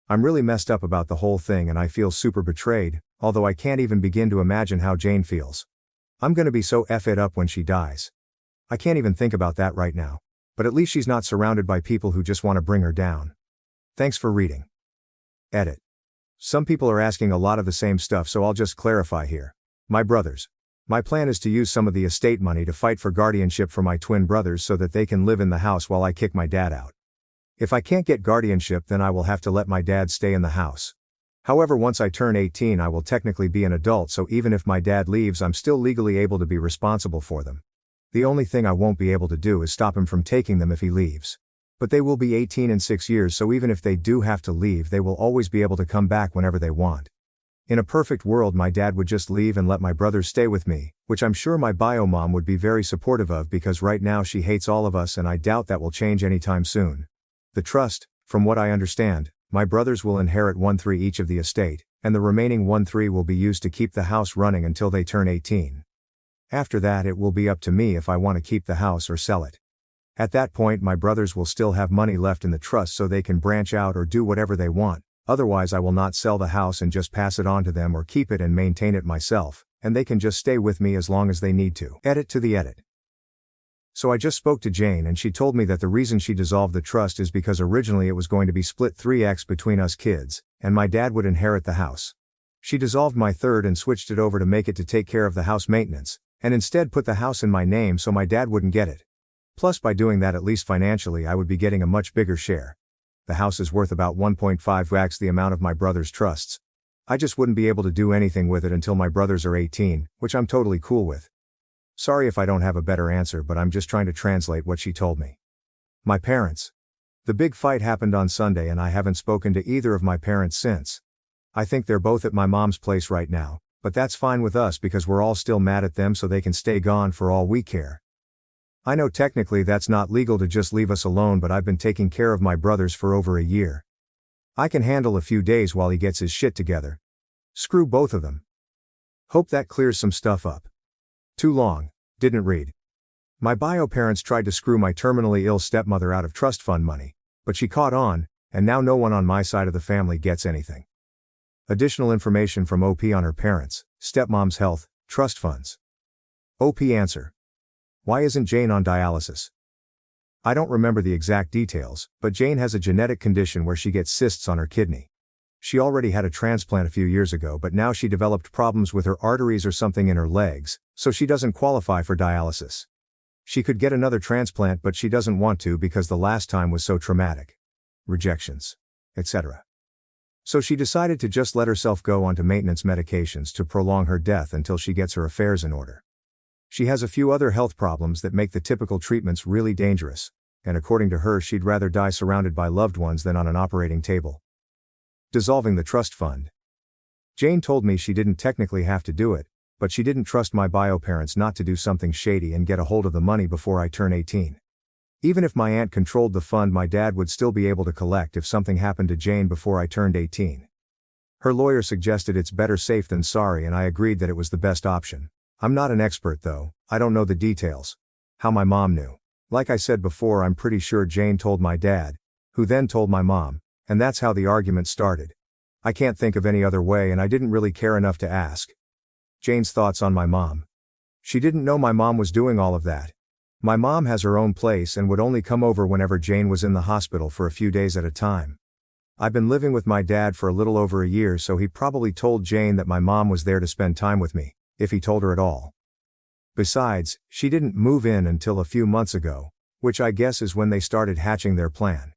I'm really messed up about the whole thing and I feel super betrayed, although I can't even begin to imagine how Jane feels. I'm gonna be so effed up when she dies. I can't even think about that right now. But at least she's not surrounded by people who just want to bring her down. Thanks for reading. Edit. Some people are asking a lot of the same stuff, so I'll just clarify here. My brothers. My plan is to use some of the estate money to fight for guardianship for my twin brothers so that they can live in the house while I kick my dad out. If I can't get guardianship then I will have to let my dad stay in the house. However, once I turn 18 I will technically be an adult, so even if my dad leaves I'm still legally able to be responsible for them. The only thing I won't be able to do is stop him from taking them if he leaves. But they will be 18 in 6 years, so even if they do have to leave they will always be able to come back whenever they want. In a perfect world my dad would just leave and let my brothers stay with me, which I'm sure my bio mom would be very supportive of because right now she hates all of us and I doubt that will change anytime soon. The trust, from what I understand, my brothers will inherit 1/3 each of the estate, and the remaining 1/3 will be used to keep the house running until they turn 18. After that it will be up to me if I want to keep the house or sell it. At that point my brothers will still have money left in the trust so they can branch out or do whatever they want, otherwise I will not sell the house and just pass it on to them or keep it and maintain it myself, and they can just stay with me as long as they need to. Edit to the edit. So I just spoke to Jane and she told me that the reason she dissolved the trust is because originally it was going to be split 3x between us kids, and my dad would inherit the house. She dissolved my third and switched it over to make it to take care of the house maintenance, and instead put the house in my name so my dad wouldn't get it. Plus by doing that, at least financially, I would be getting a much bigger share. The house is worth about 1.5x the amount of my brother's trusts. I just wouldn't be able to do anything with it until my brothers are 18, which I'm totally cool with. Sorry if I don't have a better answer, but I'm just trying to translate what she told me. My parents. The big fight happened on Sunday and I haven't spoken to either of my parents since. I think they're both at my mom's place right now, but that's fine with us because we're all still mad at them so they can stay gone for all we care. I know technically that's not legal to just leave us alone, but I've been taking care of my brothers for over a year. I can handle a few days while he gets his shit together. Screw both of them. Hope that clears some stuff up. Too long, didn't read. My bio parents tried to screw my terminally ill stepmother out of trust fund money, but she caught on, and now no one on my side of the family gets anything. Additional information from OP on her parents, stepmom's health, trust funds. OP answer. Why isn't Jane on dialysis? I don't remember the exact details, but Jane has a genetic condition where she gets cysts on her kidney. She already had a transplant a few years ago, but now she developed problems with her arteries or something in her legs, so she doesn't qualify for dialysis. She could get another transplant, but she doesn't want to because the last time was so traumatic. Rejections, etc. So she decided to just let herself go onto maintenance medications to prolong her death until she gets her affairs in order. She has a few other health problems that make the typical treatments really dangerous, and according to her, she'd rather die surrounded by loved ones than on an operating table. Dissolving the trust fund. Jane told me she didn't technically have to do it, but she didn't trust my bio parents not to do something shady and get a hold of the money before I turn 18. Even if my aunt controlled the fund, my dad would still be able to collect if something happened to Jane before I turned 18. Her lawyer suggested it's better safe than sorry, and I agreed that it was the best option. I'm not an expert though, I don't know the details. How my mom knew. Like I said before, I'm pretty sure Jane told my dad, who then told my mom, and that's how the argument started. I can't think of any other way, and I didn't really care enough to ask. Jane's thoughts on my mom. She didn't know my mom was doing all of that. My mom has her own place and would only come over whenever Jane was in the hospital for a few days at a time. I've been living with my dad for a little over a year, so he probably told Jane that my mom was there to spend time with me, if he told her at all. Besides, she didn't move in until a few months ago, which I guess is when they started hatching their plan.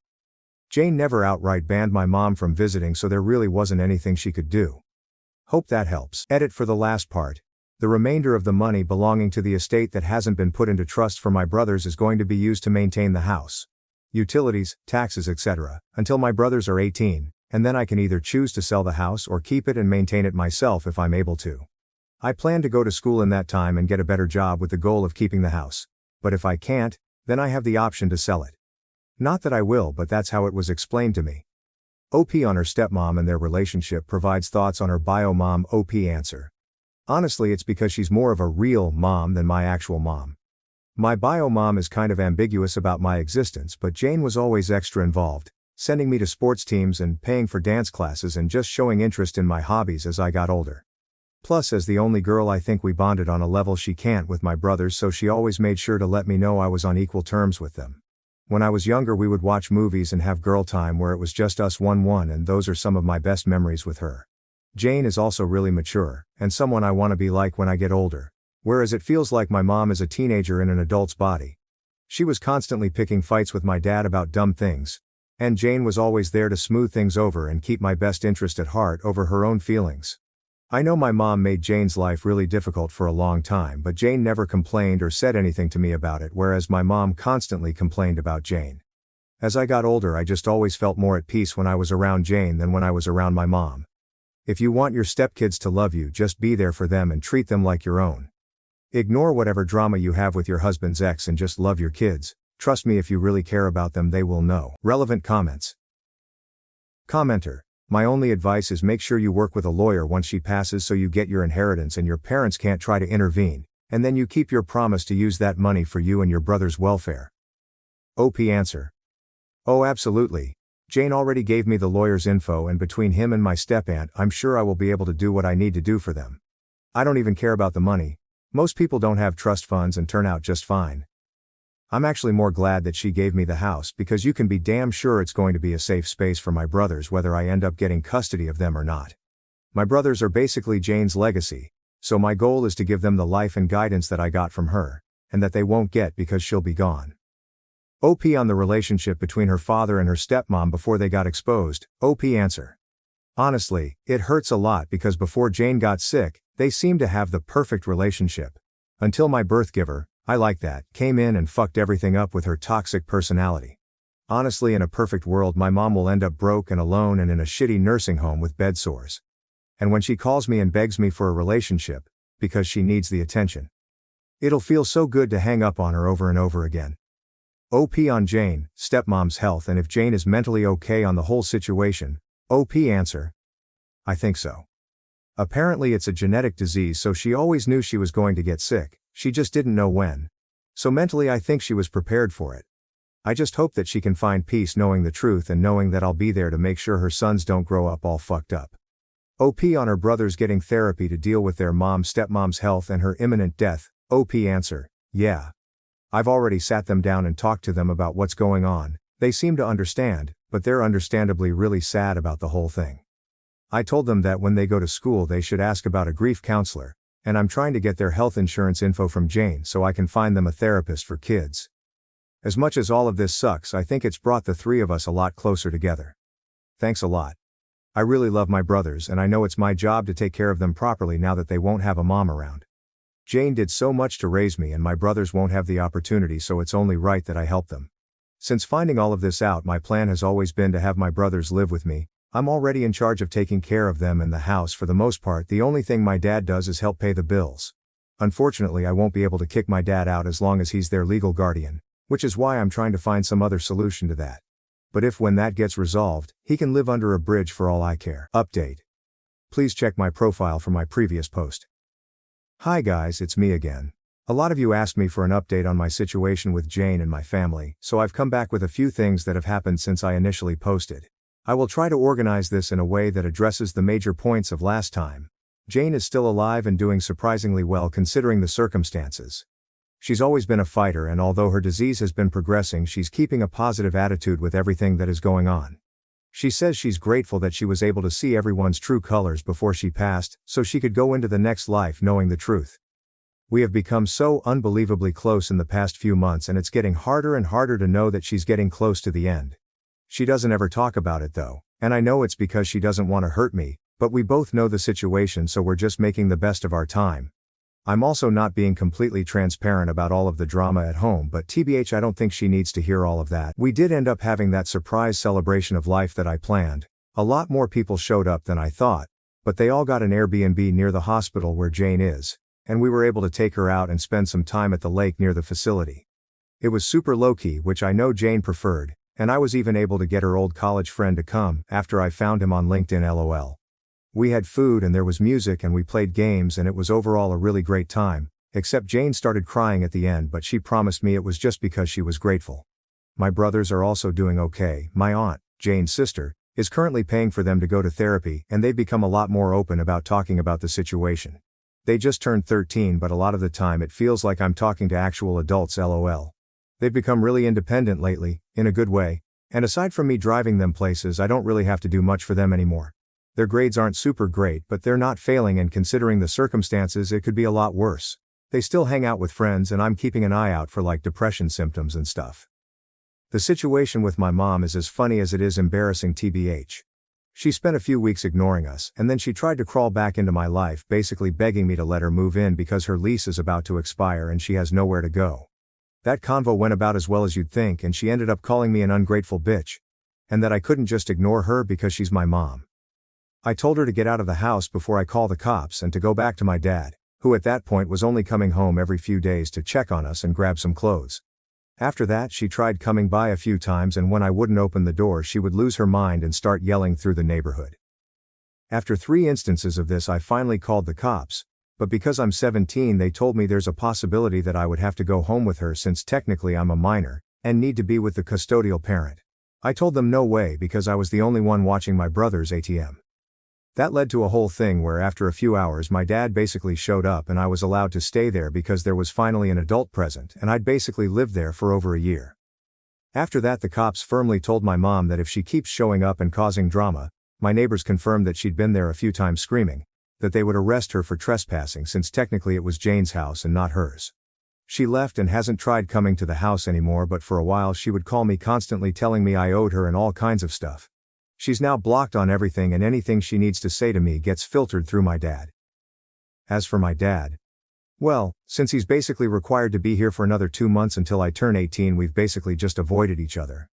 Jane never outright banned my mom from visiting, so there really wasn't anything she could do. Hope that helps. Edit for the last part. The remainder of the money belonging to the estate that hasn't been put into trust for my brothers is going to be used to maintain the house. Utilities, taxes, etc., until my brothers are 18, and then I can either choose to sell the house or keep it and maintain it myself if I'm able to. I plan to go to school in that time and get a better job with the goal of keeping the house. But if I can't, then I have the option to sell it. Not that I will, but that's how it was explained to me. OP on her stepmom and their relationship provides thoughts on her bio mom. OP answer. Honestly, it's because she's more of a real mom than my actual mom. My bio mom is kind of ambiguous about my existence, but Jane was always extra involved, sending me to sports teams and paying for dance classes and just showing interest in my hobbies as I got older. Plus, as the only girl, I think we bonded on a level she can't with my brothers, so she always made sure to let me know I was on equal terms with them. When I was younger, we would watch movies and have girl time where it was just us 1-1, and those are some of my best memories with her. Jane is also really mature, and someone I want to be like when I get older, whereas it feels like my mom is a teenager in an adult's body. She was constantly picking fights with my dad about dumb things, and Jane was always there to smooth things over and keep my best interest at heart over her own feelings. I know my mom made Jane's life really difficult for a long time, but Jane never complained or said anything to me about it, whereas my mom constantly complained about Jane. As I got older, I just always felt more at peace when I was around Jane than when I was around my mom. If you want your stepkids to love you, just be there for them and treat them like your own. Ignore whatever drama you have with your husband's ex and just love your kids. Trust me, if you really care about them, they will know. Relevant comments. Commenter. My only advice is make sure you work with a lawyer once she passes so you get your inheritance and your parents can't try to intervene, and then you keep your promise to use that money for you and your brother's welfare. OP answer. Oh, absolutely. Jane already gave me the lawyer's info, and between him and my step-aunt, I'm sure I will be able to do what I need to do for them. I don't even care about the money. Most people don't have trust funds and turn out just fine. I'm actually more glad that she gave me the house because you can be damn sure it's going to be a safe space for my brothers whether I end up getting custody of them or not. My brothers are basically Jane's legacy, so my goal is to give them the life and guidance that I got from her, and that they won't get because she'll be gone. OP on the relationship between her father and her stepmom before they got exposed. OP answer. Honestly, it hurts a lot because before Jane got sick, they seemed to have the perfect relationship. Until my birth giver, I like that, came in and fucked everything up with her toxic personality. Honestly, in a perfect world my mom will end up broke and alone and in a shitty nursing home with bed sores. And when she calls me and begs me for a relationship, because she needs the attention, it'll feel so good to hang up on her over and over again. OP on Jane, stepmom's health and if Jane is mentally okay on the whole situation. OP answer. I think so. Apparently it's a genetic disease so she always knew she was going to get sick, she just didn't know when. So mentally I think she was prepared for it. I just hope that she can find peace knowing the truth and knowing that I'll be there to make sure her sons don't grow up all fucked up. OP on her brothers getting therapy to deal with their stepmom's health and her imminent death. OP answer. Yeah. I've already sat them down and talked to them about what's going on. They seem to understand, but they're understandably really sad about the whole thing. I told them that when they go to school they should ask about a grief counselor, and I'm trying to get their health insurance info from Jane so I can find them a therapist for kids. As much as all of this sucks, I think it's brought the three of us a lot closer together. Thanks a lot. I really love my brothers and I know it's my job to take care of them properly now that they won't have a mom around. Jane did so much to raise me and my brothers won't have the opportunity, so it's only right that I help them. Since finding all of this out, my plan has always been to have my brothers live with me. I'm already in charge of taking care of them and the house for the most part. The only thing my dad does is help pay the bills. Unfortunately I won't be able to kick my dad out as long as he's their legal guardian, which is why I'm trying to find some other solution to that. But if when that gets resolved, he can live under a bridge for all I care. Update. Please check my profile for my previous post. Hi guys, it's me again. A lot of you asked me for an update on my situation with Jane and my family, so I've come back with a few things that have happened since I initially posted. I will try to organize this in a way that addresses the major points of last time. Jane is still alive and doing surprisingly well considering the circumstances. She's always been a fighter and although her disease has been progressing, she's keeping a positive attitude with everything that is going on. She says she's grateful that she was able to see everyone's true colors before she passed, so she could go into the next life knowing the truth. We have become so unbelievably close in the past few months and it's getting harder and harder to know that she's getting close to the end. She doesn't ever talk about it though, and I know it's because she doesn't want to hurt me, but we both know the situation so we're just making the best of our time. I'm also not being completely transparent about all of the drama at home, but TBH I don't think she needs to hear all of that. We did end up having that surprise celebration of life that I planned. A lot more people showed up than I thought, but they all got an Airbnb near the hospital where Jane is, and we were able to take her out and spend some time at the lake near the facility. It was super low-key, which I know Jane preferred, and I was even able to get her old college friend to come after I found him on LinkedIn LOL. We had food and there was music and we played games and it was overall a really great time, except Jane started crying at the end, but she promised me it was just because she was grateful. My brothers are also doing okay. My aunt, Jane's sister, is currently paying for them to go to therapy and they've become a lot more open about talking about the situation. They just turned 13 but a lot of the time it feels like I'm talking to actual adults LOL. They've become really independent lately, in a good way, and aside from me driving them places I don't really have to do much for them anymore. Their grades aren't super great but they're not failing and considering the circumstances it could be a lot worse. They still hang out with friends and I'm keeping an eye out for like depression symptoms and stuff. The situation with my mom is as funny as it is embarrassing TBH. She spent a few weeks ignoring us and then she tried to crawl back into my life basically begging me to let her move in because her lease is about to expire and she has nowhere to go. That convo went about as well as you'd think and she ended up calling me an ungrateful bitch. And that I couldn't just ignore her because she's my mom. I told her to get out of the house before I call the cops and to go back to my dad, who at that point was only coming home every few days to check on us and grab some clothes. After that she tried coming by a few times and when I wouldn't open the door she would lose her mind and start yelling through the neighborhood. After 3 instances of this I finally called the cops, but because I'm 17 they told me there's a possibility that I would have to go home with her since technically I'm a minor, and need to be with the custodial parent. I told them no way because I was the only one watching my brother's ATM. That led to a whole thing where after a few hours my dad basically showed up and I was allowed to stay there because there was finally an adult present and I'd basically lived there for over a year. After that the cops firmly told my mom that if she keeps showing up and causing drama, my neighbors confirmed that she'd been there a few times screaming, that they would arrest her for trespassing since technically it was Jane's house and not hers. She left and hasn't tried coming to the house anymore, but for a while she would call me constantly telling me I owed her and all kinds of stuff. She's now blocked on everything and anything she needs to say to me gets filtered through my dad. As for my dad, well, since he's basically required to be here for another 2 months until I turn 18, we've basically just avoided each other.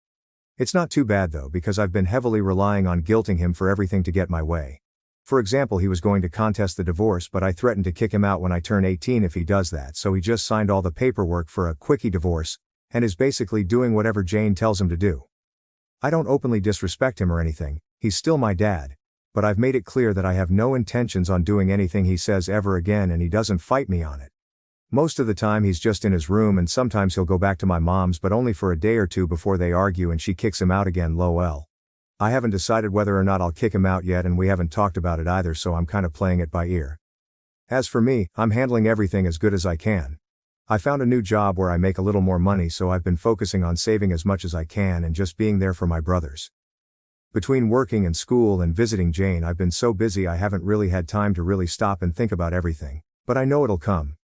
It's not too bad though, because I've been heavily relying on guilting him for everything to get my way. For example, he was going to contest the divorce, but I threatened to kick him out when I turn 18 if he does that, so he just signed all the paperwork for a quickie divorce, and is basically doing whatever Jane tells him to do. I don't openly disrespect him or anything, he's still my dad, but I've made it clear that I have no intentions on doing anything he says ever again, and he doesn't fight me on it. Most of the time he's just in his room, and sometimes he'll go back to my mom's, but only for a day or two before they argue and she kicks him out again. Lol. I haven't decided whether or not I'll kick him out yet, and we haven't talked about it either, so I'm kinda playing it by ear. As for me, I'm handling everything as good as I can. I found a new job where I make a little more money, so I've been focusing on saving as much as I can and just being there for my brothers. Between working and school and visiting Jane, I've been so busy I haven't really had time to really stop and think about everything, but I know it'll come.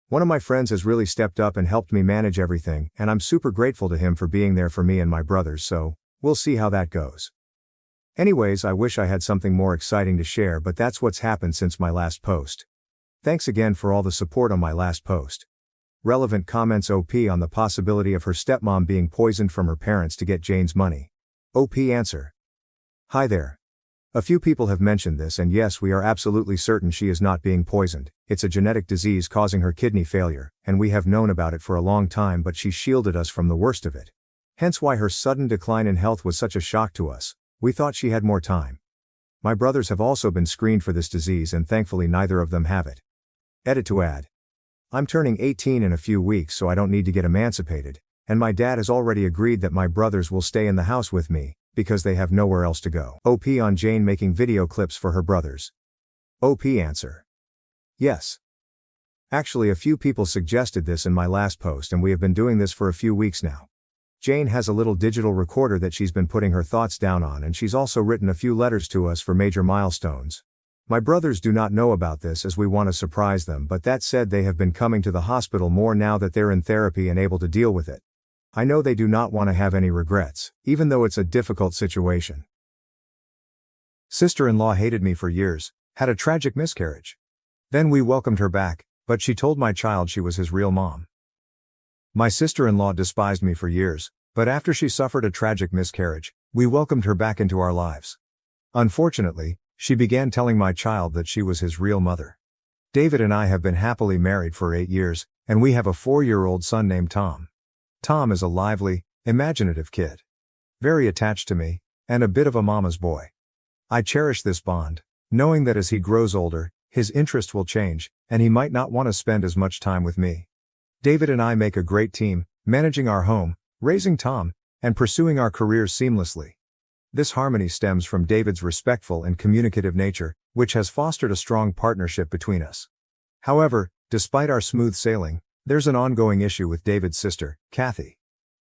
One of my friends has really stepped up and helped me manage everything, and I'm super grateful to him for being there for me and my brothers, so we'll see how that goes. Anyways, I wish I had something more exciting to share, but that's what's happened since my last post. Thanks again for all the support on my last post. Relevant comments. OP on the possibility of her stepmom being poisoned from her parents to get Jane's money. OP answer. Hi there. A few people have mentioned this, and yes, we are absolutely certain she is not being poisoned. It's a genetic disease causing her kidney failure, and we have known about it for a long time, but she shielded us from the worst of it. Hence why her sudden decline in health was such a shock to us. We thought she had more time. My brothers have also been screened for this disease, and thankfully neither of them have it. Edit to add. I'm turning 18 in a few weeks, so I don't need to get emancipated, and my dad has already agreed that my brothers will stay in the house with me, because they have nowhere else to go. OP on Jane making video clips for her brothers. OP answer. Yes. Actually, a few people suggested this in my last post, and we have been doing this for a few weeks now. Jane has a little digital recorder that she's been putting her thoughts down on, and she's also written a few letters to us for major milestones. My brothers do not know about this as we want to surprise them, but that said, they have been coming to the hospital more now that they're in therapy and able to deal with it. I know they do not want to have any regrets, even though it's a difficult situation. Sister-in-law hated me for years, had a tragic miscarriage. Then we welcomed her back, but she told my child she was his real mom. My sister-in-law despised me for years, but after she suffered a tragic miscarriage, we welcomed her back into our lives. Unfortunately, she began telling my child that she was his real mother. David and I have been happily married for 8 years, and we have a 4-year-old son named Tom. Tom is a lively, imaginative kid. Very attached to me, and a bit of a mama's boy. I cherish this bond, knowing that as he grows older, his interests will change, and he might not want to spend as much time with me. David and I make a great team, managing our home, raising Tom, and pursuing our careers seamlessly. This harmony stems from David's respectful and communicative nature, which has fostered a strong partnership between us. However, despite our smooth sailing, there's an ongoing issue with David's sister, Kathy.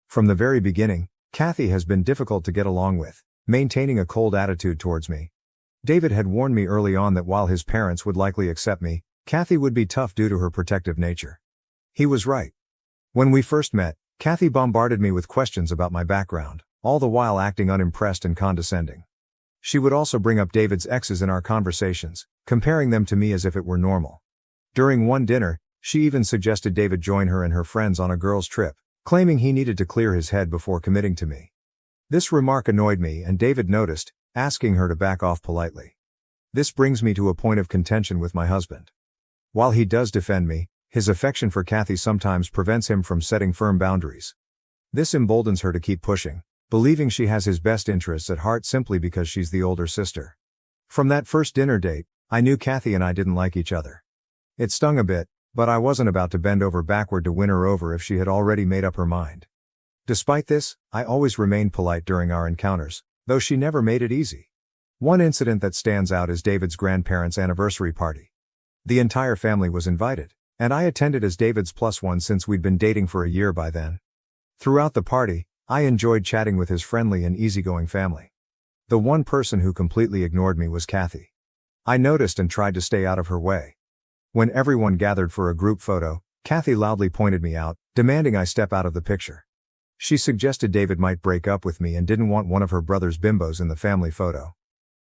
From the very beginning, Kathy has been difficult to get along with, maintaining a cold attitude towards me. David had warned me early on that while his parents would likely accept me, Kathy would be tough due to her protective nature. He was right. When we first met, Kathy bombarded me with questions about my background, all the while acting unimpressed and condescending. She would also bring up David's exes in our conversations, comparing them to me as if it were normal. During one dinner, she even suggested David join her and her friends on a girls' trip, claiming he needed to clear his head before committing to me. This remark annoyed me, and David noticed, asking her to back off politely. This brings me to a point of contention with my husband. While he does defend me, his affection for Kathy sometimes prevents him from setting firm boundaries. This emboldens her to keep pushing, believing she has his best interests at heart simply because she's the older sister. From that first dinner date, I knew Kathy and I didn't like each other. It stung a bit, but I wasn't about to bend over backward to win her over if she had already made up her mind. Despite this, I always remained polite during our encounters, though she never made it easy. One incident that stands out is David's grandparents' anniversary party. The entire family was invited, and I attended as David's plus one since we'd been dating for a year by then. Throughout the party, I enjoyed chatting with his friendly and easygoing family. The one person who completely ignored me was Kathy. I noticed and tried to stay out of her way. When everyone gathered for a group photo, Kathy loudly pointed me out, demanding I step out of the picture. She suggested David might break up with me and didn't want one of her brother's bimbos in the family photo.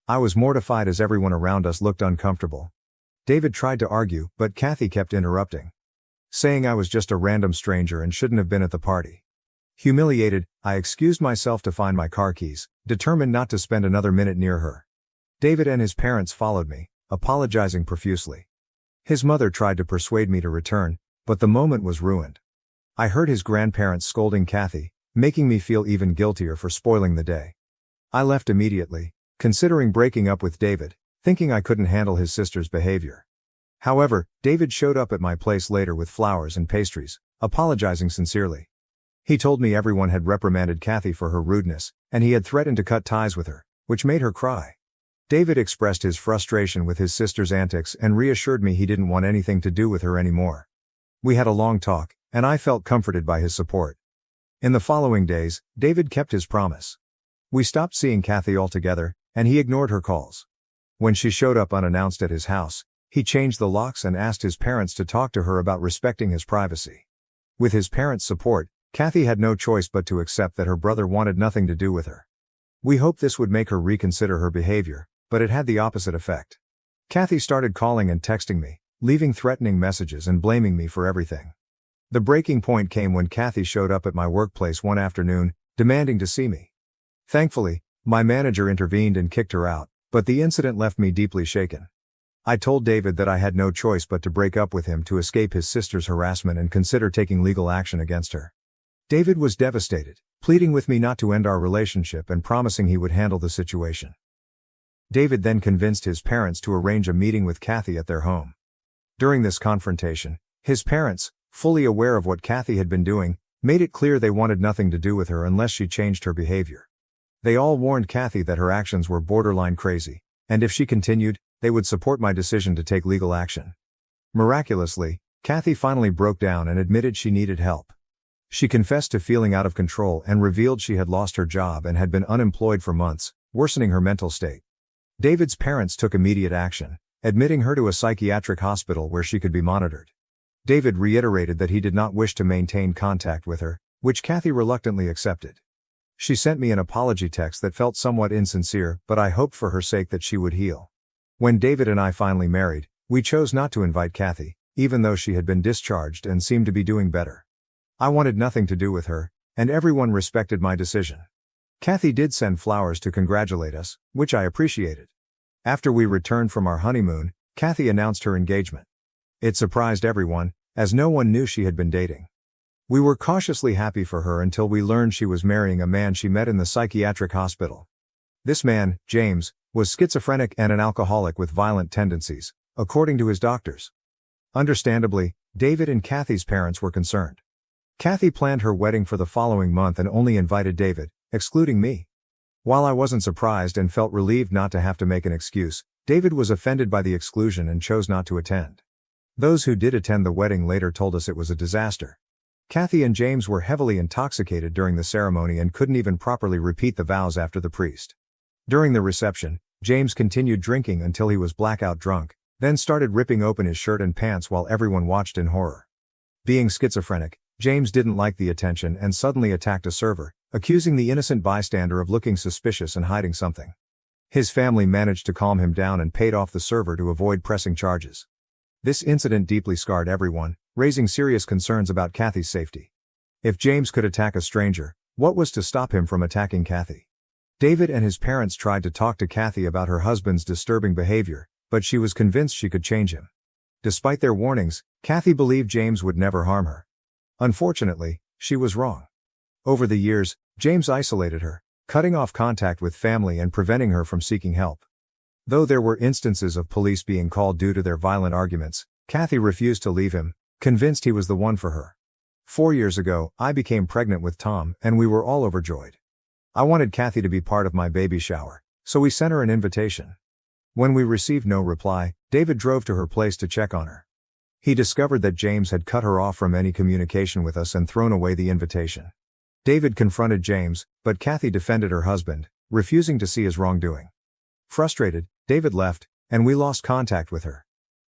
I was mortified as everyone around us looked uncomfortable. David tried to argue, but Kathy kept interrupting, saying I was just a random stranger and shouldn't have been at the party. Humiliated, I excused myself to find my car keys, determined not to spend another minute near her. David and his parents followed me, apologizing profusely. His mother tried to persuade me to return, but the moment was ruined. I heard his grandparents scolding Kathy, making me feel even guiltier for spoiling the day. I left immediately, considering breaking up with David, thinking I couldn't handle his sister's behavior. However, David showed up at my place later with flowers and pastries, apologizing sincerely. He told me everyone had reprimanded Kathy for her rudeness, and he had threatened to cut ties with her, which made her cry. David expressed his frustration with his sister's antics and reassured me he didn't want anything to do with her anymore. We had a long talk, and I felt comforted by his support. In the following days, David kept his promise. We stopped seeing Kathy altogether, and he ignored her calls. When she showed up unannounced at his house, he changed the locks and asked his parents to talk to her about respecting his privacy. With his parents' support, Kathy had no choice but to accept that her brother wanted nothing to do with her. We hoped this would make her reconsider her behavior, but it had the opposite effect. Kathy started calling and texting me, leaving threatening messages and blaming me for everything. The breaking point came when Kathy showed up at my workplace one afternoon, demanding to see me. Thankfully, my manager intervened and kicked her out, but the incident left me deeply shaken. I told David that I had no choice but to break up with him to escape his sister's harassment and consider taking legal action against her. David was devastated, pleading with me not to end our relationship and promising he would handle the situation. David then convinced his parents to arrange a meeting with Kathy at their home. During this confrontation, his parents, fully aware of what Kathy had been doing, made it clear they wanted nothing to do with her unless she changed her behavior. They all warned Kathy that her actions were borderline crazy, and if she continued, they would support my decision to take legal action. Miraculously, Kathy finally broke down and admitted she needed help. She confessed to feeling out of control and revealed she had lost her job and had been unemployed for months, worsening her mental state. David's parents took immediate action, admitting her to a psychiatric hospital where she could be monitored. David reiterated that he did not wish to maintain contact with her, which Kathy reluctantly accepted. She sent me an apology text that felt somewhat insincere, but I hoped for her sake that she would heal. When David and I finally married, we chose not to invite Kathy, even though she had been discharged and seemed to be doing better. I wanted nothing to do with her, and everyone respected my decision. Kathy did send flowers to congratulate us, which I appreciated. After we returned from our honeymoon, Kathy announced her engagement. It surprised everyone, as no one knew she had been dating. We were cautiously happy for her until we learned she was marrying a man she met in the psychiatric hospital. This man, James, was schizophrenic and an alcoholic with violent tendencies, according to his doctors. Understandably, David and Kathy's parents were concerned. Kathy planned her wedding for the following month and only invited David, excluding me. While I wasn't surprised and felt relieved not to have to make an excuse, David was offended by the exclusion and chose not to attend. Those who did attend the wedding later told us it was a disaster. Kathy and James were heavily intoxicated during the ceremony and couldn't even properly repeat the vows after the priest. During the reception, James continued drinking until he was blackout drunk, then started ripping open his shirt and pants while everyone watched in horror. Being schizophrenic, James didn't like the attention and suddenly attacked a server, accusing the innocent bystander of looking suspicious and hiding something. His family managed to calm him down and paid off the server to avoid pressing charges. This incident deeply scarred everyone, raising serious concerns about Kathy's safety. If James could attack a stranger, what was to stop him from attacking Kathy? David and his parents tried to talk to Kathy about her husband's disturbing behavior, but she was convinced she could change him. Despite their warnings, Kathy believed James would never harm her. Unfortunately, she was wrong. Over the years, James isolated her, cutting off contact with family and preventing her from seeking help. Though there were instances of police being called due to their violent arguments, Kathy refused to leave him, convinced he was the one for her. 4 years ago, I became pregnant with Tom, and we were all overjoyed. I wanted Kathy to be part of my baby shower, so we sent her an invitation. When we received no reply, David drove to her place to check on her. He discovered that James had cut her off from any communication with us and thrown away the invitation. David confronted James, but Kathy defended her husband, refusing to see his wrongdoing. Frustrated, David left, and we lost contact with her.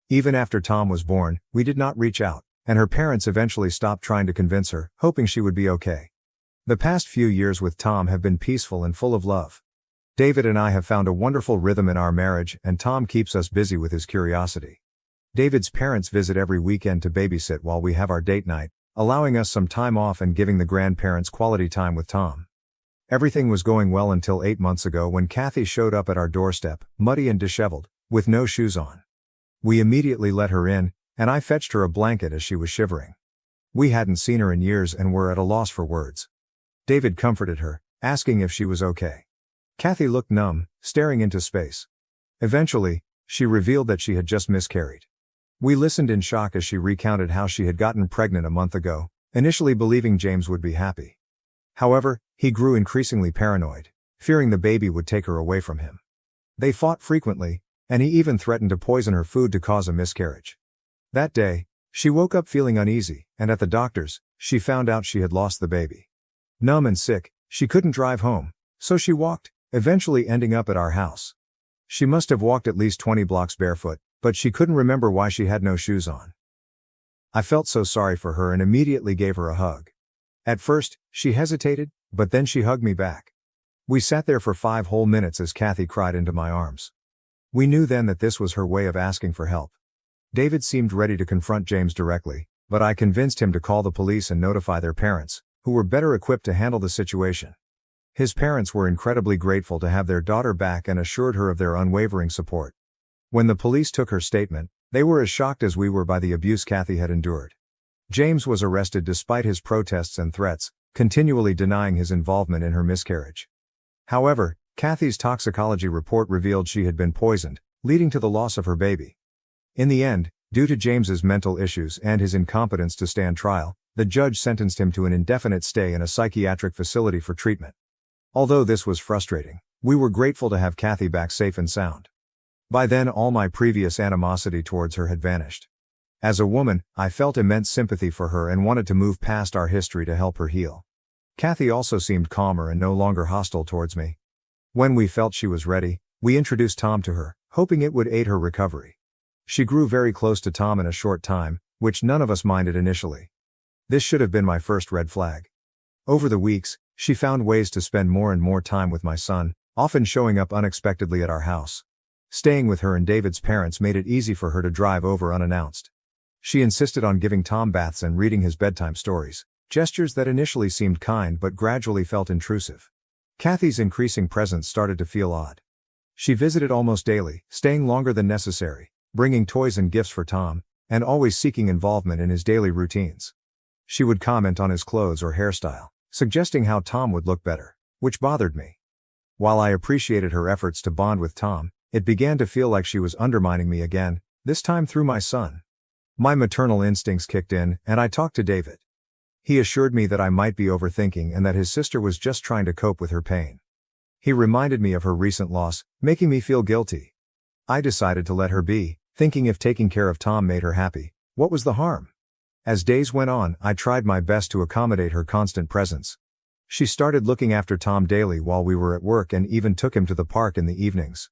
Even after Tom was born, we did not reach out, and her parents eventually stopped trying to convince her, hoping she would be okay. The past few years with Tom have been peaceful and full of love. David and I have found a wonderful rhythm in our marriage, and Tom keeps us busy with his curiosity. David's parents visit every weekend to babysit while we have our date night, allowing us some time off and giving the grandparents quality time with Tom. Everything was going well until 8 months ago when Kathy showed up at our doorstep, muddy and disheveled, with no shoes on. We immediately let her in, and I fetched her a blanket as she was shivering. We hadn't seen her in years and were at a loss for words. David comforted her, asking if she was okay. Kathy looked numb, staring into space. Eventually, she revealed that she had just miscarried. We listened in shock as she recounted how she had gotten pregnant a month ago, initially believing James would be happy. However, he grew increasingly paranoid, fearing the baby would take her away from him. They fought frequently, and he even threatened to poison her food to cause a miscarriage. That day, she woke up feeling uneasy, and at the doctor's, she found out she had lost the baby. Numb and sick, she couldn't drive home, so she walked, eventually ending up at our house. She must have walked at least 20 blocks barefoot, but she couldn't remember why she had no shoes on. I felt so sorry for her and immediately gave her a hug. At first, she hesitated, but then she hugged me back. We sat there for 5 whole minutes as Kathy cried into my arms. We knew then that this was her way of asking for help. David seemed ready to confront James directly, but I convinced him to call the police and notify their parents, who were better equipped to handle the situation. His parents were incredibly grateful to have their daughter back and assured her of their unwavering support. When the police took her statement, they were as shocked as we were by the abuse Kathy had endured. James was arrested despite his protests and threats, continually denying his involvement in her miscarriage. However, Kathy's toxicology report revealed she had been poisoned, leading to the loss of her baby. In the end, due to James's mental issues and his incompetence to stand trial, the judge sentenced him to an indefinite stay in a psychiatric facility for treatment. Although this was frustrating, we were grateful to have Kathy back safe and sound. By then all my previous animosity towards her had vanished. As a woman, I felt immense sympathy for her and wanted to move past our history to help her heal. Kathy also seemed calmer and no longer hostile towards me. When we felt she was ready, we introduced Tom to her, hoping it would aid her recovery. She grew very close to Tom in a short time, which none of us minded initially. This should have been my first red flag. Over the weeks, she found ways to spend more and more time with my son, often showing up unexpectedly at our house. Staying with her and David's parents made it easy for her to drive over unannounced. She insisted on giving Tom baths and reading his bedtime stories, gestures that initially seemed kind but gradually felt intrusive. Kathy's increasing presence started to feel odd. She visited almost daily, staying longer than necessary, bringing toys and gifts for Tom, and always seeking involvement in his daily routines. She would comment on his clothes or hairstyle, suggesting how Tom would look better, which bothered me. While I appreciated her efforts to bond with Tom, it began to feel like she was undermining me again, this time through my son. My maternal instincts kicked in, and I talked to David. He assured me that I might be overthinking and that his sister was just trying to cope with her pain. He reminded me of her recent loss, making me feel guilty. I decided to let her be, thinking if taking care of Tom made her happy, what was the harm? As days went on, I tried my best to accommodate her constant presence. She started looking after Tom daily while we were at work and even took him to the park in the evenings.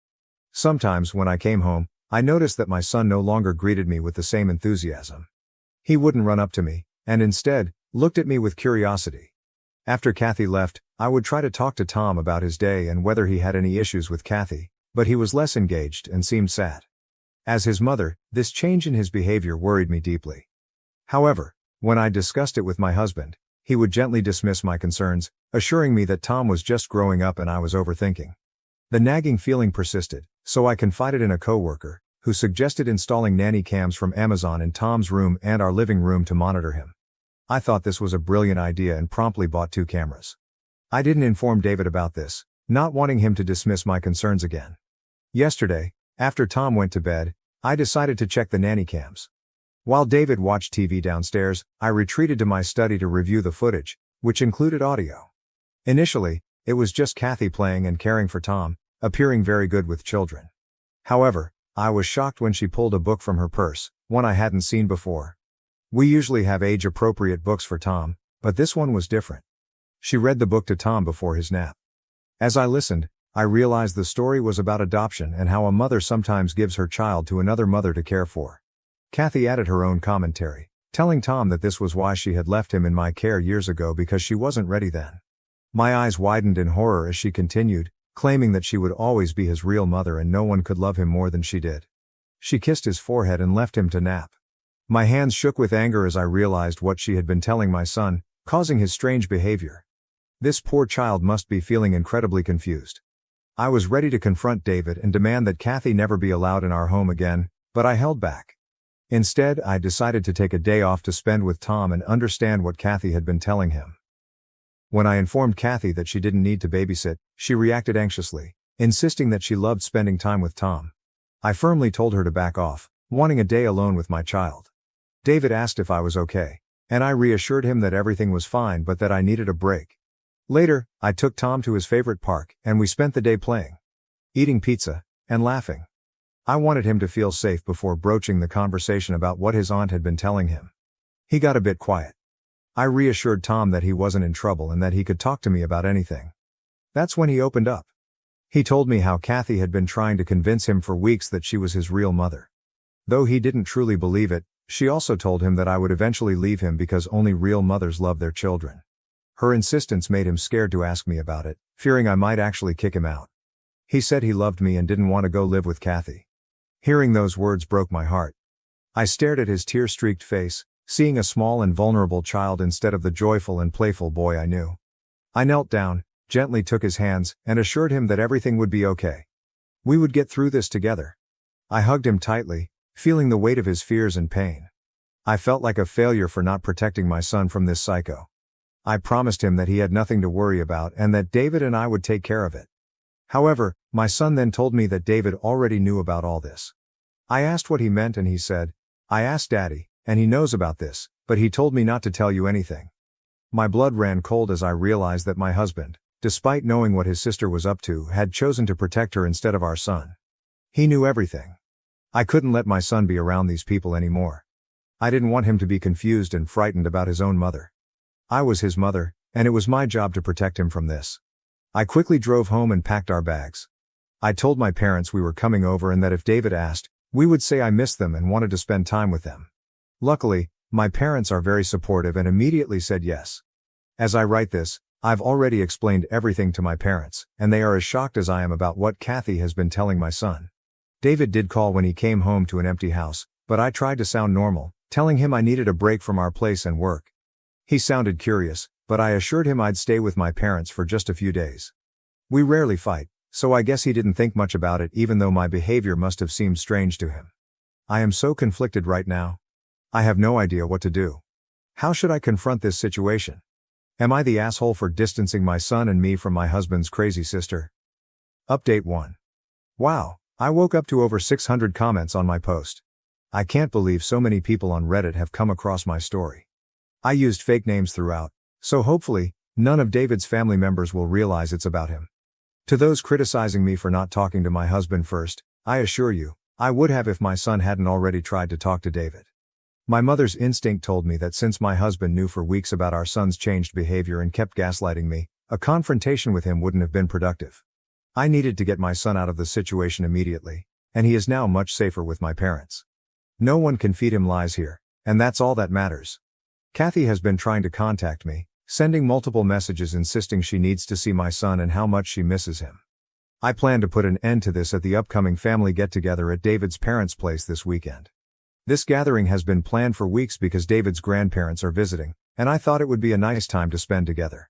Sometimes when I came home, I noticed that my son no longer greeted me with the same enthusiasm. He wouldn't run up to me, and instead, looked at me with curiosity. After Kathy left, I would try to talk to Tom about his day and whether he had any issues with Kathy, but he was less engaged and seemed sad. As his mother, this change in his behavior worried me deeply. However, when I discussed it with my husband, he would gently dismiss my concerns, assuring me that Tom was just growing up and I was overthinking. The nagging feeling persisted, so I confided in a coworker, who suggested installing nanny cams from Amazon in Tom's room and our living room to monitor him. I thought this was a brilliant idea and promptly bought 2 cameras. I didn't inform David about this, not wanting him to dismiss my concerns again. Yesterday, after Tom went to bed, I decided to check the nanny cams. While David watched TV downstairs, I retreated to my study to review the footage, which included audio. Initially, it was just Kathy playing and caring for Tom, appearing very good with children. However, I was shocked when she pulled a book from her purse, one I hadn't seen before. We usually have age-appropriate books for Tom, but this one was different. She read the book to Tom before his nap. As I listened, I realized the story was about adoption and how a mother sometimes gives her child to another mother to care for. Kathy added her own commentary, telling Tom that this was why she had left him in my care years ago because she wasn't ready then. My eyes widened in horror as she continued, claiming that she would always be his real mother and no one could love him more than she did. She kissed his forehead and left him to nap. My hands shook with anger as I realized what she had been telling my son, causing his strange behavior. This poor child must be feeling incredibly confused. I was ready to confront David and demand that Kathy never be allowed in our home again, but I held back. Instead, I decided to take a day off to spend with Tom and understand what Kathy had been telling him. When I informed Kathy that she didn't need to babysit, she reacted anxiously, insisting that she loved spending time with Tom. I firmly told her to back off, wanting a day alone with my child. David asked if I was okay, and I reassured him that everything was fine but that I needed a break. Later, I took Tom to his favorite park, and we spent the day playing, eating pizza, and laughing. I wanted him to feel safe before broaching the conversation about what his aunt had been telling him. He got a bit quiet. I reassured Tom that he wasn't in trouble and that he could talk to me about anything. That's when he opened up. He told me how Kathy had been trying to convince him for weeks that she was his real mother. Though he didn't truly believe it, she also told him that I would eventually leave him because only real mothers love their children. Her insistence made him scared to ask me about it, fearing I might actually kick him out. He said he loved me and didn't want to go live with Kathy. Hearing those words broke my heart. I stared at his tear-streaked face, seeing a small and vulnerable child instead of the joyful and playful boy I knew. I knelt down, gently took his hands, and assured him that everything would be okay. We would get through this together. I hugged him tightly, feeling the weight of his fears and pain. I felt like a failure for not protecting my son from this psycho. I promised him that he had nothing to worry about and that David and I would take care of it. However, my son then told me that David already knew about all this. I asked what he meant and he said, "I asked Daddy, and he knows about this, but he told me not to tell you anything." My blood ran cold as I realized that my husband, despite knowing what his sister was up to, had chosen to protect her instead of our son. He knew everything. I couldn't let my son be around these people anymore. I didn't want him to be confused and frightened about his own mother. I was his mother, and it was my job to protect him from this. I quickly drove home and packed our bags. I told my parents we were coming over and that if David asked, we would say I missed them and wanted to spend time with them. Luckily, my parents are very supportive and immediately said yes. As I write this, I've already explained everything to my parents, and they are as shocked as I am about what Kathy has been telling my son. David did call when he came home to an empty house, but I tried to sound normal, telling him I needed a break from our place and work. He sounded curious, but I assured him I'd stay with my parents for just a few days. We rarely fight, so I guess he didn't think much about it even though my behavior must have seemed strange to him. I am so conflicted right now. I have no idea what to do. How should I confront this situation? Am I the asshole for distancing my son and me from my husband's crazy sister? Update 1. Wow, I woke up to over 600 comments on my post. I can't believe so many people on Reddit have come across my story. I used fake names throughout, so hopefully, none of David's family members will realize it's about him. To those criticizing me for not talking to my husband first, I assure you, I would have if my son hadn't already tried to talk to David. My mother's instinct told me that since my husband knew for weeks about our son's changed behavior and kept gaslighting me, a confrontation with him wouldn't have been productive. I needed to get my son out of the situation immediately, and he is now much safer with my parents. No one can feed him lies here, and that's all that matters. Kathy has been trying to contact me, sending multiple messages insisting she needs to see my son and how much she misses him. I plan to put an end to this at the upcoming family get-together at David's parents' place this weekend. This gathering has been planned for weeks because David's grandparents are visiting, and I thought it would be a nice time to spend together.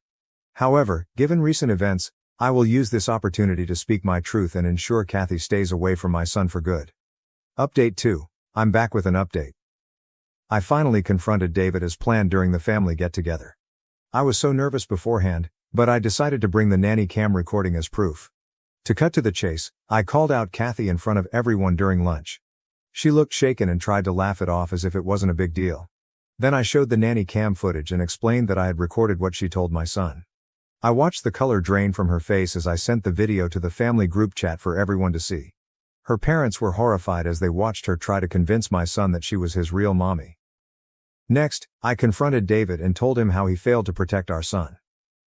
However, given recent events, I will use this opportunity to speak my truth and ensure Kathy stays away from my son for good. Update 2. I'm back with an update. I finally confronted David as planned during the family get-together. I was so nervous beforehand, but I decided to bring the nanny cam recording as proof. To cut to the chase, I called out Kathy in front of everyone during lunch. She looked shaken and tried to laugh it off as if it wasn't a big deal. Then I showed the nanny cam footage and explained that I had recorded what she told my son. I watched the color drain from her face as I sent the video to the family group chat for everyone to see. Her parents were horrified as they watched her try to convince my son that she was his real mommy. Next, I confronted David and told him how he failed to protect our son.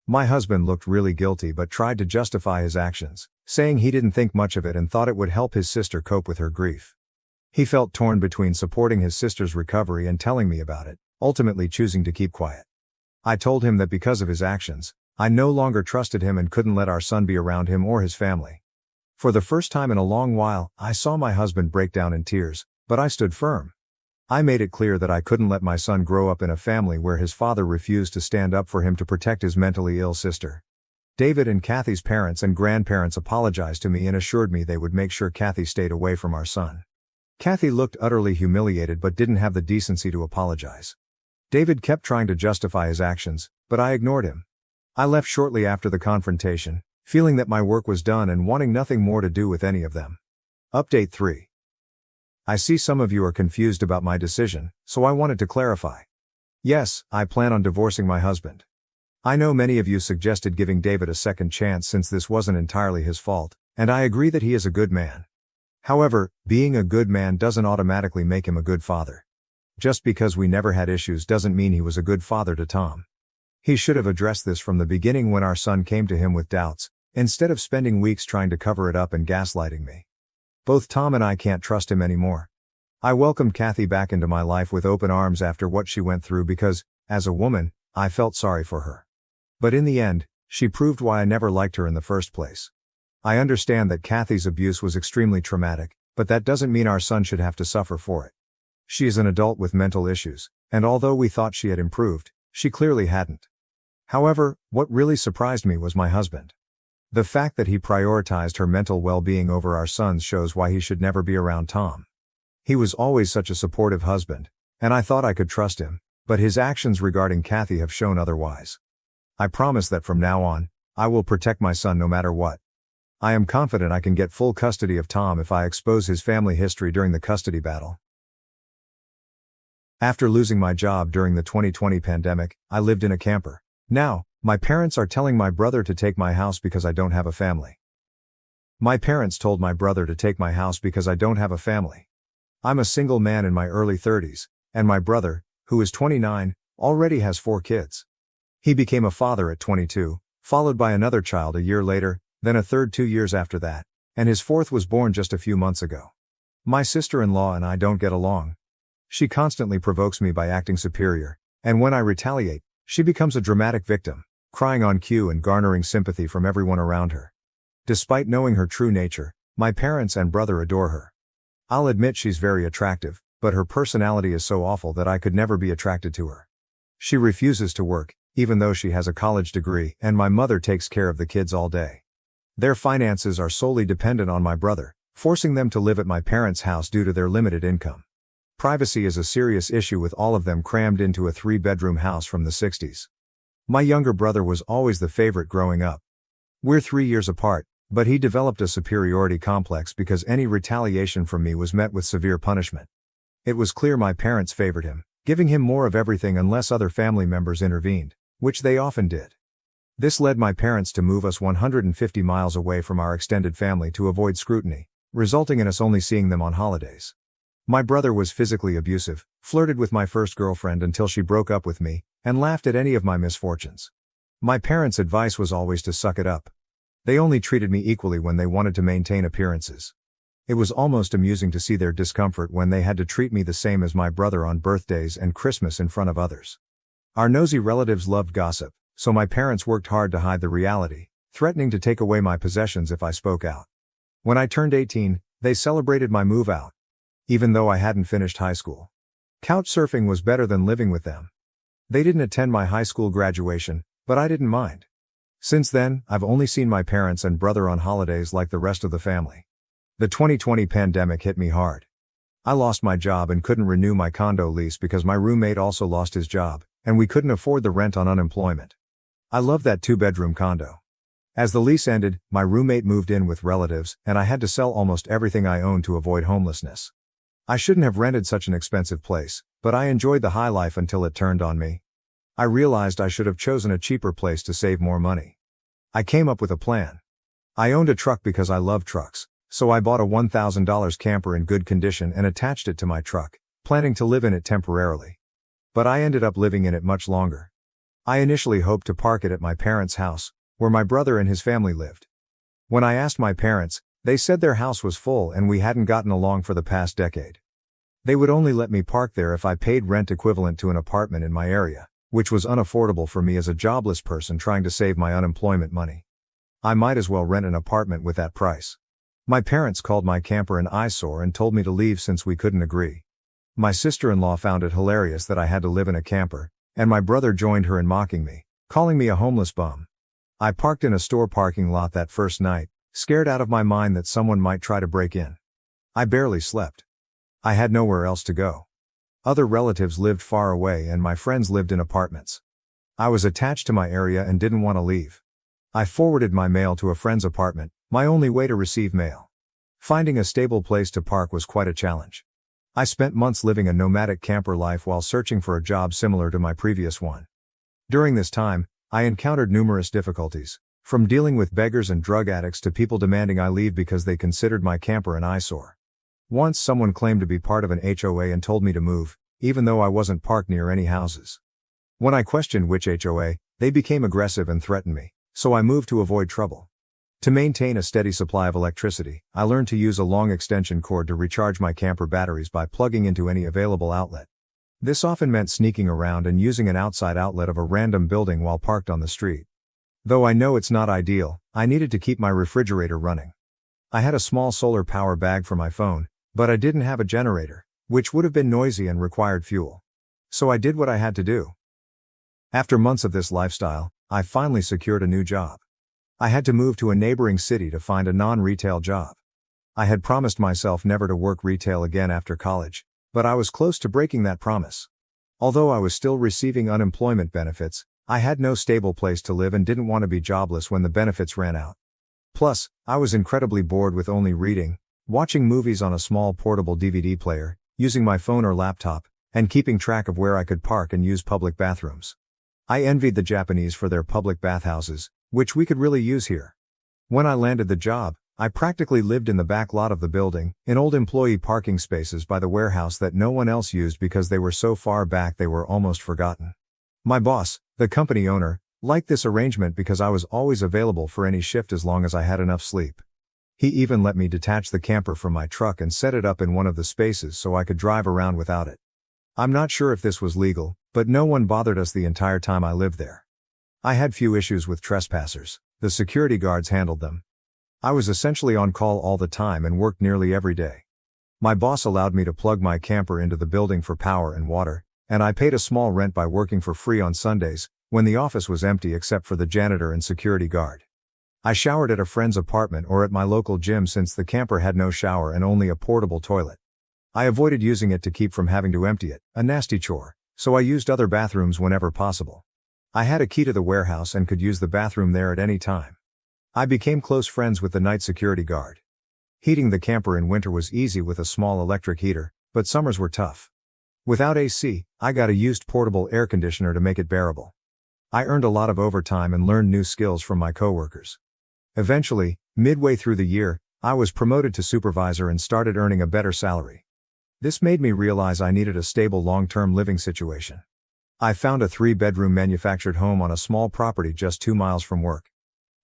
My husband looked really guilty but tried to justify his actions, saying he didn't think much of it and thought it would help his sister cope with her grief. He felt torn between supporting his sister's recovery and telling me about it, ultimately choosing to keep quiet. I told him that because of his actions, I no longer trusted him and couldn't let our son be around him or his family. For the first time in a long while, I saw my husband break down in tears, but I stood firm. I made it clear that I couldn't let my son grow up in a family where his father refused to stand up for him to protect his mentally ill sister. David and Kathy's parents and grandparents apologized to me and assured me they would make sure Kathy stayed away from our son. Kathy looked utterly humiliated but didn't have the decency to apologize. David kept trying to justify his actions, but I ignored him. I left shortly after the confrontation, feeling that my work was done and wanting nothing more to do with any of them. Update 3. I see some of you are confused about my decision, so I wanted to clarify. Yes, I plan on divorcing my husband. I know many of you suggested giving David a second chance since this wasn't entirely his fault, and I agree that he is a good man. However, being a good man doesn't automatically make him a good father. Just because we never had issues doesn't mean he was a good father to Tom. He should have addressed this from the beginning when our son came to him with doubts, instead of spending weeks trying to cover it up and gaslighting me. Both Tom and I can't trust him anymore. I welcomed Kathy back into my life with open arms after what she went through because, as a woman, I felt sorry for her. But in the end, she proved why I never liked her in the first place. I understand that Kathy's abuse was extremely traumatic, but that doesn't mean our son should have to suffer for it. She is an adult with mental issues, and although we thought she had improved, she clearly hadn't. However, what really surprised me was my husband. The fact that he prioritized her mental well-being over our son's shows why he should never be around Tom. He was always such a supportive husband, and I thought I could trust him, but his actions regarding Kathy have shown otherwise. I promise that from now on, I will protect my son no matter what. I am confident I can get full custody of Tom if I expose his family history during the custody battle. After losing my job during the 2020 pandemic, I lived in a camper. Now, my parents are telling my brother to take my house because I don't have a family. My parents told my brother to take my house because I don't have a family. I'm a single man in my early 30s, and my brother, who is 29, already has 4 kids. He became a father at 22, followed by another child a year later, then a third 2 years after that, and his 4th was born just a few months ago. My sister-in-law and I don't get along. She constantly provokes me by acting superior, and when I retaliate, she becomes a dramatic victim, crying on cue and garnering sympathy from everyone around her. Despite knowing her true nature, my parents and brother adore her. I'll admit she's very attractive, but her personality is so awful that I could never be attracted to her. She refuses to work, even though she has a college degree, and my mother takes care of the kids all day. Their finances are solely dependent on my brother, forcing them to live at my parents' house due to their limited income. Privacy is a serious issue with all of them crammed into a 3-bedroom house from the 60s. My younger brother was always the favorite growing up. We're 3 years apart, but he developed a superiority complex because any retaliation from me was met with severe punishment. It was clear my parents favored him, giving him more of everything unless other family members intervened, which they often did. This led my parents to move us 150 miles away from our extended family to avoid scrutiny, resulting in us only seeing them on holidays. My brother was physically abusive, flirted with my first girlfriend until she broke up with me, and laughed at any of my misfortunes. My parents' advice was always to suck it up. They only treated me equally when they wanted to maintain appearances. It was almost amusing to see their discomfort when they had to treat me the same as my brother on birthdays and Christmas in front of others. Our nosy relatives loved gossip, so my parents worked hard to hide the reality, threatening to take away my possessions if I spoke out. When I turned 18, they celebrated my move out, even though I hadn't finished high school. Couch surfing was better than living with them. They didn't attend my high school graduation, but I didn't mind. Since then, I've only seen my parents and brother on holidays like the rest of the family. The 2020 pandemic hit me hard. I lost my job and couldn't renew my condo lease because my roommate also lost his job, and we couldn't afford the rent on unemployment. I love that 2-bedroom condo. As the lease ended, my roommate moved in with relatives, and I had to sell almost everything I owned to avoid homelessness. I shouldn't have rented such an expensive place, but I enjoyed the high life until it turned on me. I realized I should have chosen a cheaper place to save more money. I came up with a plan. I owned a truck because I love trucks, so I bought a $1,000 camper in good condition and attached it to my truck, planning to live in it temporarily. But I ended up living in it much longer. I initially hoped to park it at my parents' house, where my brother and his family lived. When I asked my parents, they said their house was full and we hadn't gotten along for the past decade. They would only let me park there if I paid rent equivalent to an apartment in my area, which was unaffordable for me as a jobless person trying to save my unemployment money. I might as well rent an apartment with that price. My parents called my camper an eyesore and told me to leave since we couldn't agree. My sister-in-law found it hilarious that I had to live in a camper, and my brother joined her in mocking me, calling me a homeless bum. I parked in a store parking lot that first night, scared out of my mind that someone might try to break in. I barely slept. I had nowhere else to go. Other relatives lived far away and my friends lived in apartments. I was attached to my area and didn't want to leave. I forwarded my mail to a friend's apartment, my only way to receive mail. Finding a stable place to park was quite a challenge. I spent months living a nomadic camper life while searching for a job similar to my previous one. During this time, I encountered numerous difficulties, from dealing with beggars and drug addicts to people demanding I leave because they considered my camper an eyesore. Once someone claimed to be part of an HOA and told me to move, even though I wasn't parked near any houses. When I questioned which HOA, they became aggressive and threatened me, so I moved to avoid trouble. To maintain a steady supply of electricity, I learned to use a long extension cord to recharge my camper batteries by plugging into any available outlet. This often meant sneaking around and using an outside outlet of a random building while parked on the street. Though I know it's not ideal, I needed to keep my refrigerator running. I had a small solar power bag for my phone, but I didn't have a generator, which would have been noisy and required fuel. So I did what I had to do. After months of this lifestyle, I finally secured a new job. I had to move to a neighboring city to find a non-retail job. I had promised myself never to work retail again after college, but I was close to breaking that promise. Although I was still receiving unemployment benefits, I had no stable place to live and didn't want to be jobless when the benefits ran out. Plus, I was incredibly bored with only reading, watching movies on a small portable DVD player, using my phone or laptop, and keeping track of where I could park and use public bathrooms. I envied the Japanese for their public bathhouses, which we could really use here. When I landed the job, I practically lived in the back lot of the building, in old employee parking spaces by the warehouse that no one else used because they were so far back they were almost forgotten. My boss, the company owner, liked this arrangement because I was always available for any shift as long as I had enough sleep. He even let me detach the camper from my truck and set it up in one of the spaces so I could drive around without it. I'm not sure if this was legal, but no one bothered us the entire time I lived there. I had few issues with trespassers. The security guards handled them. I was essentially on call all the time and worked nearly every day. My boss allowed me to plug my camper into the building for power and water, and I paid a small rent by working for free on Sundays, when the office was empty except for the janitor and security guard. I showered at a friend's apartment or at my local gym since the camper had no shower and only a portable toilet. I avoided using it to keep from having to empty it, a nasty chore, so I used other bathrooms whenever possible. I had a key to the warehouse and could use the bathroom there at any time. I became close friends with the night security guard. Heating the camper in winter was easy with a small electric heater, but summers were tough. Without AC, I got a used portable air conditioner to make it bearable. I earned a lot of overtime and learned new skills from my coworkers. Eventually, midway through the year, I was promoted to supervisor and started earning a better salary. This made me realize I needed a stable long-term living situation. I found a 3-bedroom manufactured home on a small property just 2 miles from work.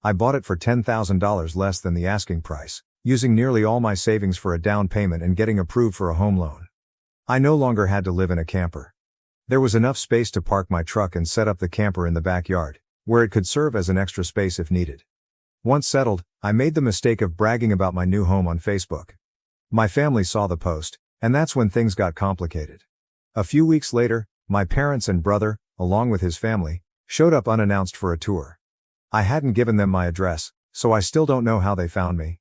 I bought it for $10,000 less than the asking price, using nearly all my savings for a down payment and getting approved for a home loan. I no longer had to live in a camper. There was enough space to park my truck and set up the camper in the backyard, where it could serve as an extra space if needed. Once settled, I made the mistake of bragging about my new home on Facebook. My family saw the post, and that's when things got complicated. A few weeks later, my parents and brother, along with his family, showed up unannounced for a tour. I hadn't given them my address, so I still don't know how they found me.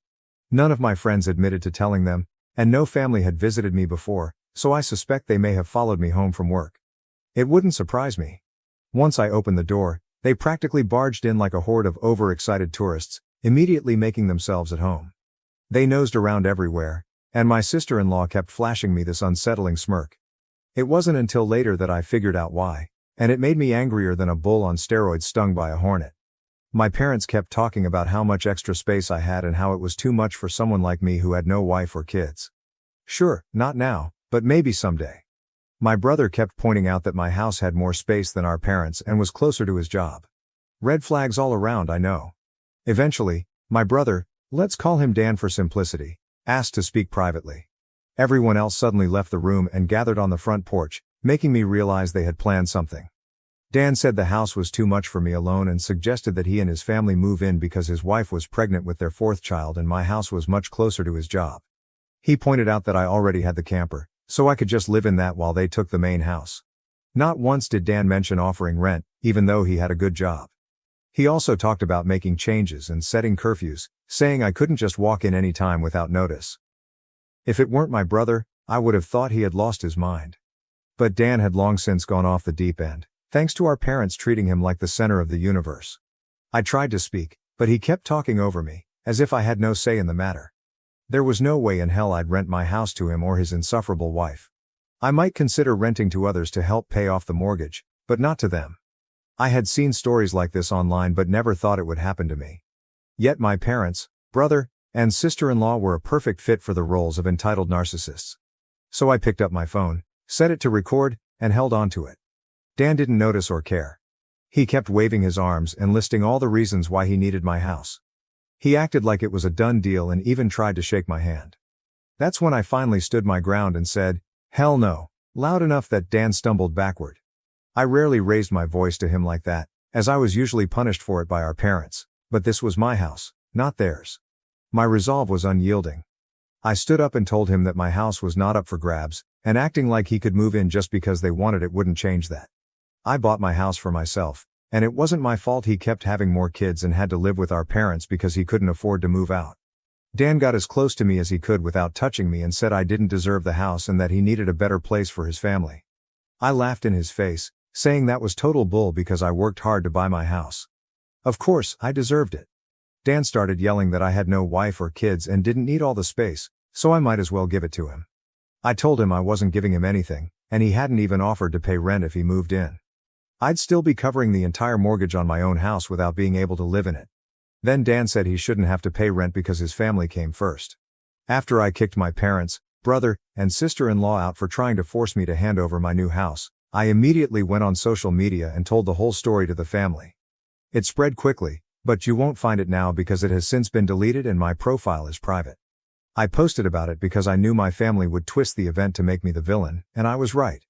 None of my friends admitted to telling them, and no family had visited me before, so I suspect they may have followed me home from work. It wouldn't surprise me. Once I opened the door, they practically barged in like a horde of overexcited tourists, immediately making themselves at home. They nosed around everywhere, and my sister-in-law kept flashing me this unsettling smirk. It wasn't until later that I figured out why, and it made me angrier than a bull on steroids stung by a hornet. My parents kept talking about how much extra space I had and how it was too much for someone like me who had no wife or kids. Sure, not now, but maybe someday. My brother kept pointing out that my house had more space than our parents and was closer to his job. Red flags all around, I know. Eventually, my brother, let's call him Dan for simplicity, asked to speak privately. Everyone else suddenly left the room and gathered on the front porch, making me realize they had planned something. Dan said the house was too much for me alone and suggested that he and his family move in because his wife was pregnant with their fourth child and my house was much closer to his job. He pointed out that I already had the camper, so I could just live in that while they took the main house. Not once did Dan mention offering rent, even though he had a good job. He also talked about making changes and setting curfews, saying I couldn't just walk in any time without notice. If it weren't my brother, I would have thought he had lost his mind. But Dan had long since gone off the deep end, thanks to our parents treating him like the center of the universe. I tried to speak, but he kept talking over me, as if I had no say in the matter. There was no way in hell I'd rent my house to him or his insufferable wife. I might consider renting to others to help pay off the mortgage, but not to them. I had seen stories like this online but never thought it would happen to me. Yet my parents, brother, and sister-in-law were a perfect fit for the roles of entitled narcissists. So I picked up my phone, set it to record, and held on to it. Dan didn't notice or care. He kept waving his arms and listing all the reasons why he needed my house. He acted like it was a done deal and even tried to shake my hand. That's when I finally stood my ground and said, "Hell no," loud enough that Dan stumbled backward. I rarely raised my voice to him like that, as I was usually punished for it by our parents, but this was my house, not theirs. My resolve was unyielding. I stood up and told him that my house was not up for grabs, and acting like he could move in just because they wanted it wouldn't change that. I bought my house for myself, and it wasn't my fault he kept having more kids and had to live with our parents because he couldn't afford to move out. Dan got as close to me as he could without touching me and said I didn't deserve the house and that he needed a better place for his family. I laughed in his face, saying that was total bull because I worked hard to buy my house. Of course, I deserved it. Dan started yelling that I had no wife or kids and didn't need all the space, so I might as well give it to him. I told him I wasn't giving him anything, and he hadn't even offered to pay rent if he moved in. I'd still be covering the entire mortgage on my own house without being able to live in it. Then Dan said he shouldn't have to pay rent because his family came first. After I kicked my parents, brother, and sister-in-law out for trying to force me to hand over my new house, I immediately went on social media and told the whole story to the family. It spread quickly, but you won't find it now because it has since been deleted and my profile is private. I posted about it because I knew my family would twist the event to make me the villain, and I was right.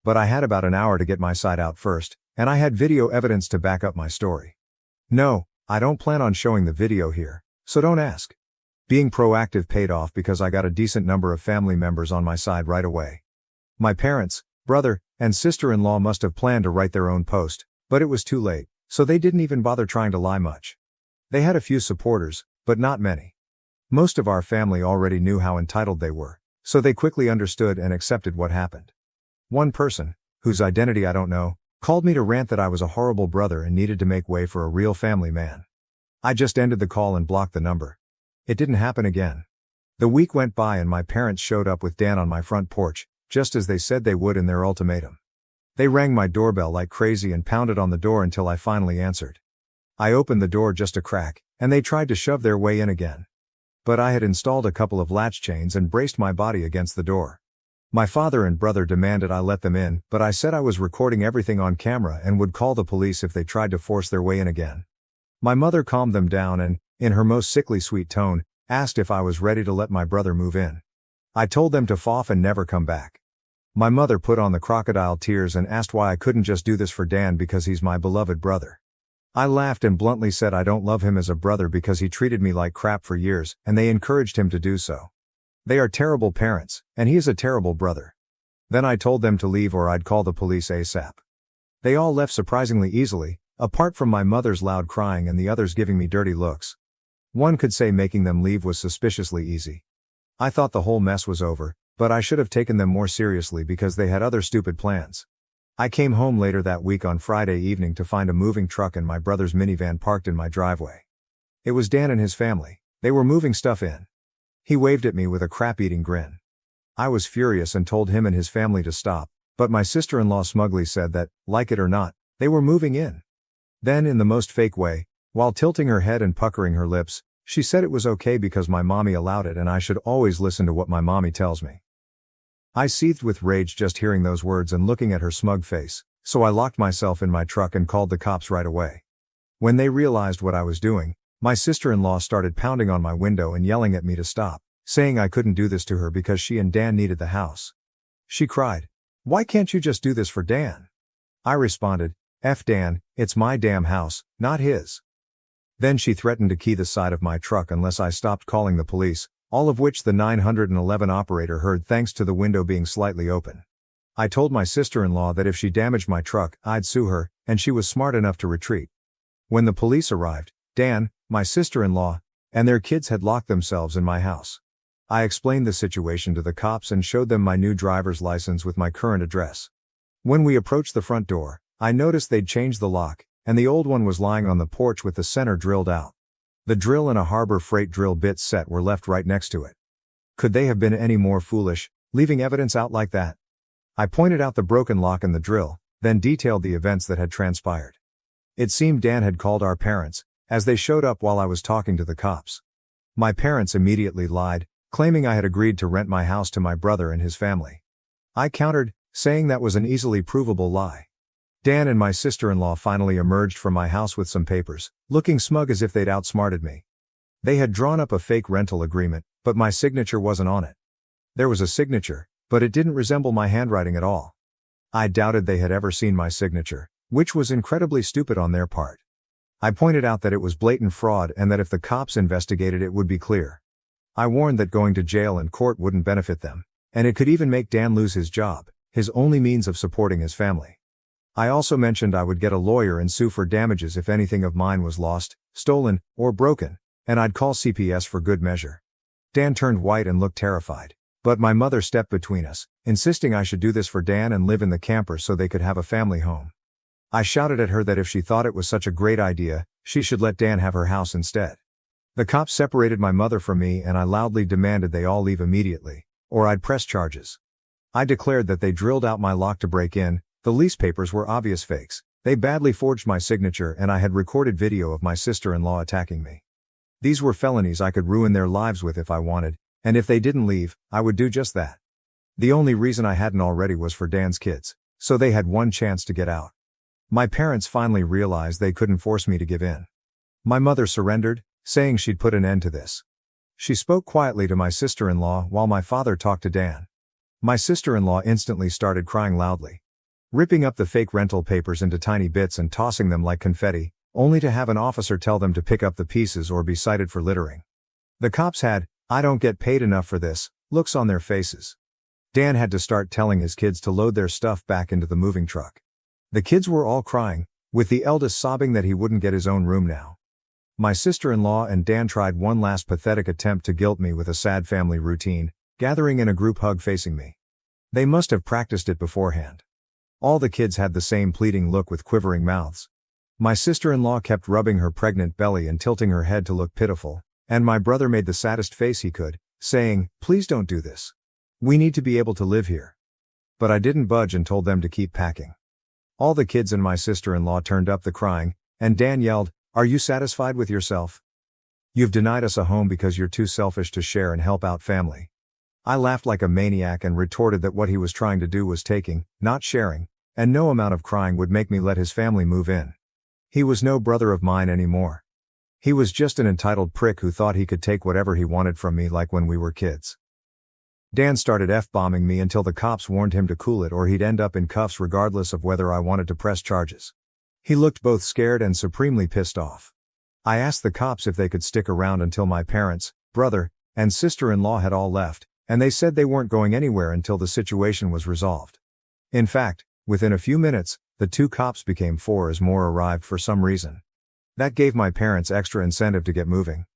But I had about an hour to get my side out first, and I had video evidence to back up my story. No, I don't plan on showing the video here, so don't ask. Being proactive paid off because I got a decent number of family members on my side right away. My parents, brother, and sister-in-law must have planned to write their own post, but it was too late, so they didn't even bother trying to lie much. They had a few supporters, but not many. Most of our family already knew how entitled they were, so they quickly understood and accepted what happened. One person, whose identity I don't know, called me to rant that I was a horrible brother and needed to make way for a real family man. I just ended the call and blocked the number. It didn't happen again. The week went by and my parents showed up with Dan on my front porch, just as they said they would in their ultimatum. They rang my doorbell like crazy and pounded on the door until I finally answered. I opened the door just a crack, and they tried to shove their way in again. But I had installed a couple of latch chains and braced my body against the door. My father and brother demanded I let them in, but I said I was recording everything on camera and would call the police if they tried to force their way in again. My mother calmed them down and, in her most sickly sweet tone, asked if I was ready to let my brother move in. I told them to f off and never come back. My mother put on the crocodile tears and asked why I couldn't just do this for Dan because he's my beloved brother. I laughed and bluntly said I don't love him as a brother because he treated me like crap for years, and they encouraged him to do so. They are terrible parents, and he is a terrible brother. Then I told them to leave or I'd call the police ASAP. They all left surprisingly easily, apart from my mother's loud crying and the others giving me dirty looks. One could say making them leave was suspiciously easy. I thought the whole mess was over, but I should have taken them more seriously because they had other stupid plans. I came home later that week on Friday evening to find a moving truck and my brother's minivan parked in my driveway. It was Dan and his family. They were moving stuff in. He waved at me with a crap-eating grin. I was furious and told him and his family to stop, but my sister-in-law smugly said that, like it or not, they were moving in. Then in the most fake way, While tilting her head and puckering her lips, she said it was okay because my mommy allowed it and I should always listen to what my mommy tells me. I seethed with rage just hearing those words and looking at her smug face, so I locked myself in my truck and called the cops right away. When they realized what I was doing, my sister-in-law started pounding on my window and yelling at me to stop, saying I couldn't do this to her because she and Dan needed the house. She cried, "Why can't you just do this for Dan?" I responded, "F Dan, it's my damn house, not his." Then she threatened to key the side of my truck unless I stopped calling the police, all of which the 911 operator heard thanks to the window being slightly open. I told my sister-in-law that if she damaged my truck, I'd sue her, and she was smart enough to retreat. When the police arrived, Dan, my sister-in-law, and their kids had locked themselves in my house. I explained the situation to the cops and showed them my new driver's license with my current address. When we approached the front door, I noticed they'd changed the lock, and the old one was lying on the porch with the center drilled out. The drill and a Harbor Freight drill bit set were left right next to it. Could they have been any more foolish, leaving evidence out like that? I pointed out the broken lock and the drill, then detailed the events that had transpired. It seemed Dan had called our parents, as they showed up while I was talking to the cops. My parents immediately lied, claiming I had agreed to rent my house to my brother and his family. I countered, saying that was an easily provable lie. Dan and my sister-in-law finally emerged from my house with some papers, looking smug as if they'd outsmarted me. They had drawn up a fake rental agreement, but my signature wasn't on it. There was a signature, but it didn't resemble my handwriting at all. I doubted they had ever seen my signature, which was incredibly stupid on their part. I pointed out that it was blatant fraud and that if the cops investigated it would be clear. I warned that going to jail and court wouldn't benefit them, and it could even make Dan lose his job, his only means of supporting his family. I also mentioned I would get a lawyer and sue for damages if anything of mine was lost, stolen, or broken, and I'd call CPS for good measure. Dan turned white and looked terrified, but my mother stepped between us, insisting I should do this for Dan and live in the camper so they could have a family home. I shouted at her that if she thought it was such a great idea, she should let Dan have her house instead. The cops separated my mother from me and I loudly demanded they all leave immediately, or I'd press charges. I declared that they drilled out my lock to break in. The lease papers were obvious fakes, they badly forged my signature and I had recorded video of my sister-in-law attacking me. These were felonies I could ruin their lives with if I wanted, and if they didn't leave, I would do just that. The only reason I hadn't already was for Dan's kids, so they had one chance to get out. My parents finally realized they couldn't force me to give in. My mother surrendered, saying she'd put an end to this. She spoke quietly to my sister-in-law while my father talked to Dan. My sister-in-law instantly started crying loudly, ripping up the fake rental papers into tiny bits and tossing them like confetti, only to have an officer tell them to pick up the pieces or be cited for littering. The cops had, "I don't get paid enough for this," looks on their faces. Dan had to start telling his kids to load their stuff back into the moving truck. The kids were all crying, with the eldest sobbing that he wouldn't get his own room now. My sister-in-law and Dan tried one last pathetic attempt to guilt me with a sad family routine, gathering in a group hug facing me. They must have practiced it beforehand. All the kids had the same pleading look with quivering mouths. My sister-in-law kept rubbing her pregnant belly and tilting her head to look pitiful, and my brother made the saddest face he could, saying, "Please don't do this. We need to be able to live here." But I didn't budge and told them to keep packing. All the kids and my sister-in-law turned up the crying, and Dan yelled, "Are you satisfied with yourself? You've denied us a home because you're too selfish to share and help out family." I laughed like a maniac and retorted that what he was trying to do was taking, not sharing, and no amount of crying would make me let his family move in. He was no brother of mine anymore. He was just an entitled prick who thought he could take whatever he wanted from me like when we were kids. Dan started F-bombing me until the cops warned him to cool it or he'd end up in cuffs regardless of whether I wanted to press charges. He looked both scared and supremely pissed off. I asked the cops if they could stick around until my parents, brother, and sister-in-law had all left, and they said they weren't going anywhere until the situation was resolved. In fact, within a few minutes, the two cops became four as more arrived for some reason. That gave my parents extra incentive to get moving.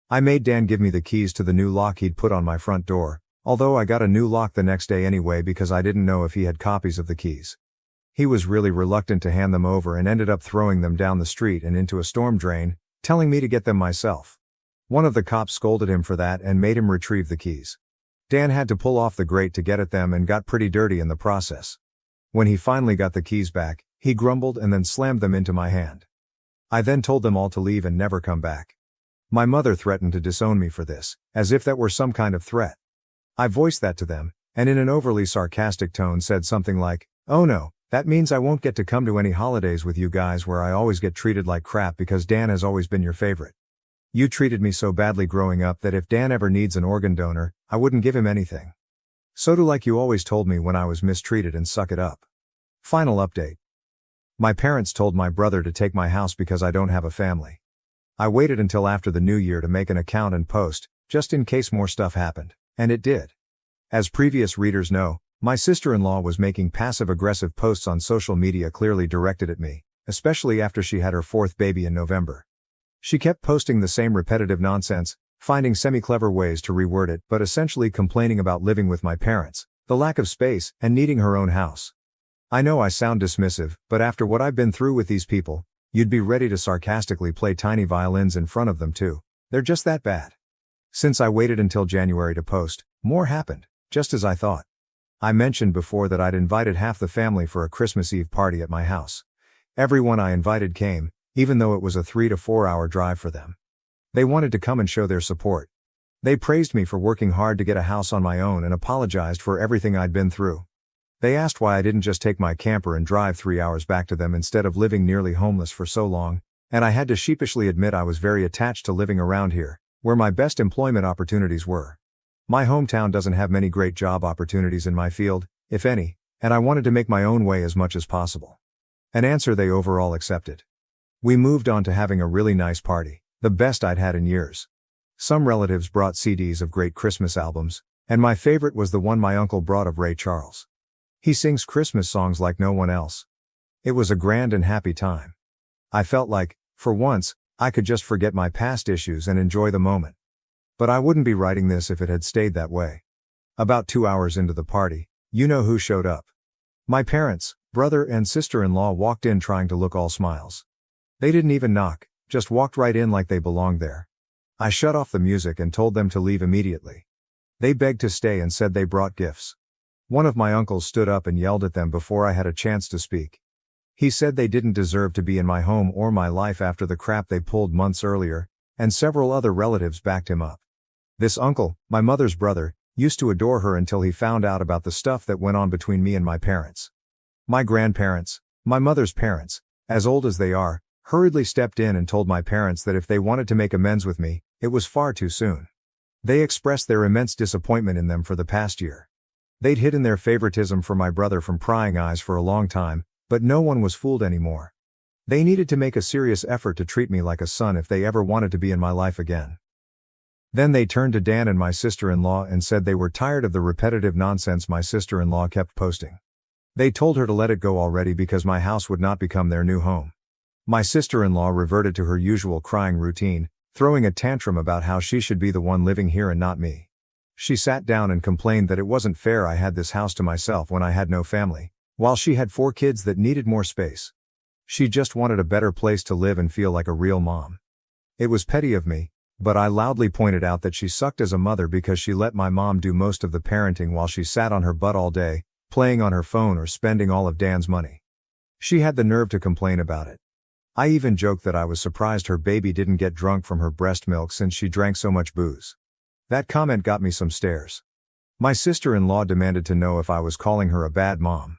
I made Dan give me the keys to the new lock he'd put on my front door, although I got a new lock the next day anyway because I didn't know if he had copies of the keys. He was really reluctant to hand them over and ended up throwing them down the street and into a storm drain, telling me to get them myself. One of the cops scolded him for that and made him retrieve the keys. Dan had to pull off the grate to get at them and got pretty dirty in the process. When he finally got the keys back, he grumbled and then slammed them into my hand. I then told them all to leave and never come back. My mother threatened to disown me for this, as if that were some kind of threat. I voiced that to them, and in an overly sarcastic tone said something like, "Oh no, that means I won't get to come to any holidays with you guys where I always get treated like crap because Dan has always been your favorite. You treated me so badly growing up that if Dan ever needs an organ donor, I wouldn't give him anything. So do like you always told me when I was mistreated and suck it up." Final update. My parents told my brother to take my house because I don't have a family. I waited until after the new year to make an account and post, just in case more stuff happened, and it did. As previous readers know, my sister-in-law was making passive-aggressive posts on social media clearly directed at me, especially after she had her fourth baby in November. She kept posting the same repetitive nonsense, finding semi-clever ways to reword it but essentially complaining about living with my parents, the lack of space, and needing her own house. I know I sound dismissive, but after what I've been through with these people, you'd be ready to sarcastically play tiny violins in front of them too. They're just that bad. Since I waited until January to post, more happened, just as I thought. I mentioned before that I'd invited half the family for a Christmas Eve party at my house. Everyone I invited came, even though it was a 3 to 4 hour drive for them. They wanted to come and show their support. They praised me for working hard to get a house on my own and apologized for everything I'd been through. They asked why I didn't just take my camper and drive 3 hours back to them instead of living nearly homeless for so long, and I had to sheepishly admit I was very attached to living around here, where my best employment opportunities were. My hometown doesn't have many great job opportunities in my field, if any, and I wanted to make my own way as much as possible. An answer they overall accepted. We moved on to having a really nice party, the best I'd had in years. Some relatives brought CDs of great Christmas albums, and my favorite was the one my uncle brought of Ray Charles. He sings Christmas songs like no one else. It was a grand and happy time. I felt like, for once, I could just forget my past issues and enjoy the moment. But I wouldn't be writing this if it had stayed that way. About 2 hours into the party, you know who showed up. My parents, brother and sister-in-law walked in trying to look all smiles. They didn't even knock, just walked right in like they belonged there. I shut off the music and told them to leave immediately. They begged to stay and said they brought gifts. One of my uncles stood up and yelled at them before I had a chance to speak. He said they didn't deserve to be in my home or my life after the crap they pulled months earlier, and several other relatives backed him up. This uncle, my mother's brother, used to adore her until he found out about the stuff that went on between me and my parents. My grandparents, my mother's parents, as old as they are, hurriedly stepped in and told my parents that if they wanted to make amends with me, it was far too soon. They expressed their immense disappointment in them for the past year. They'd hidden their favoritism for my brother from prying eyes for a long time, but no one was fooled anymore. They needed to make a serious effort to treat me like a son if they ever wanted to be in my life again. Then they turned to Dan and my sister-in-law and said they were tired of the repetitive nonsense my sister-in-law kept posting. They told her to let it go already because my house would not become their new home. My sister-in-law reverted to her usual crying routine, throwing a tantrum about how she should be the one living here and not me. She sat down and complained that it wasn't fair I had this house to myself when I had no family, while she had 4 kids that needed more space. She just wanted a better place to live and feel like a real mom. It was petty of me, but I loudly pointed out that she sucked as a mother because she let my mom do most of the parenting while she sat on her butt all day, playing on her phone or spending all of Dan's money. She had the nerve to complain about it. I even joked that I was surprised her baby didn't get drunk from her breast milk since she drank so much booze. That comment got me some stares. My sister-in-law demanded to know if I was calling her a bad mom.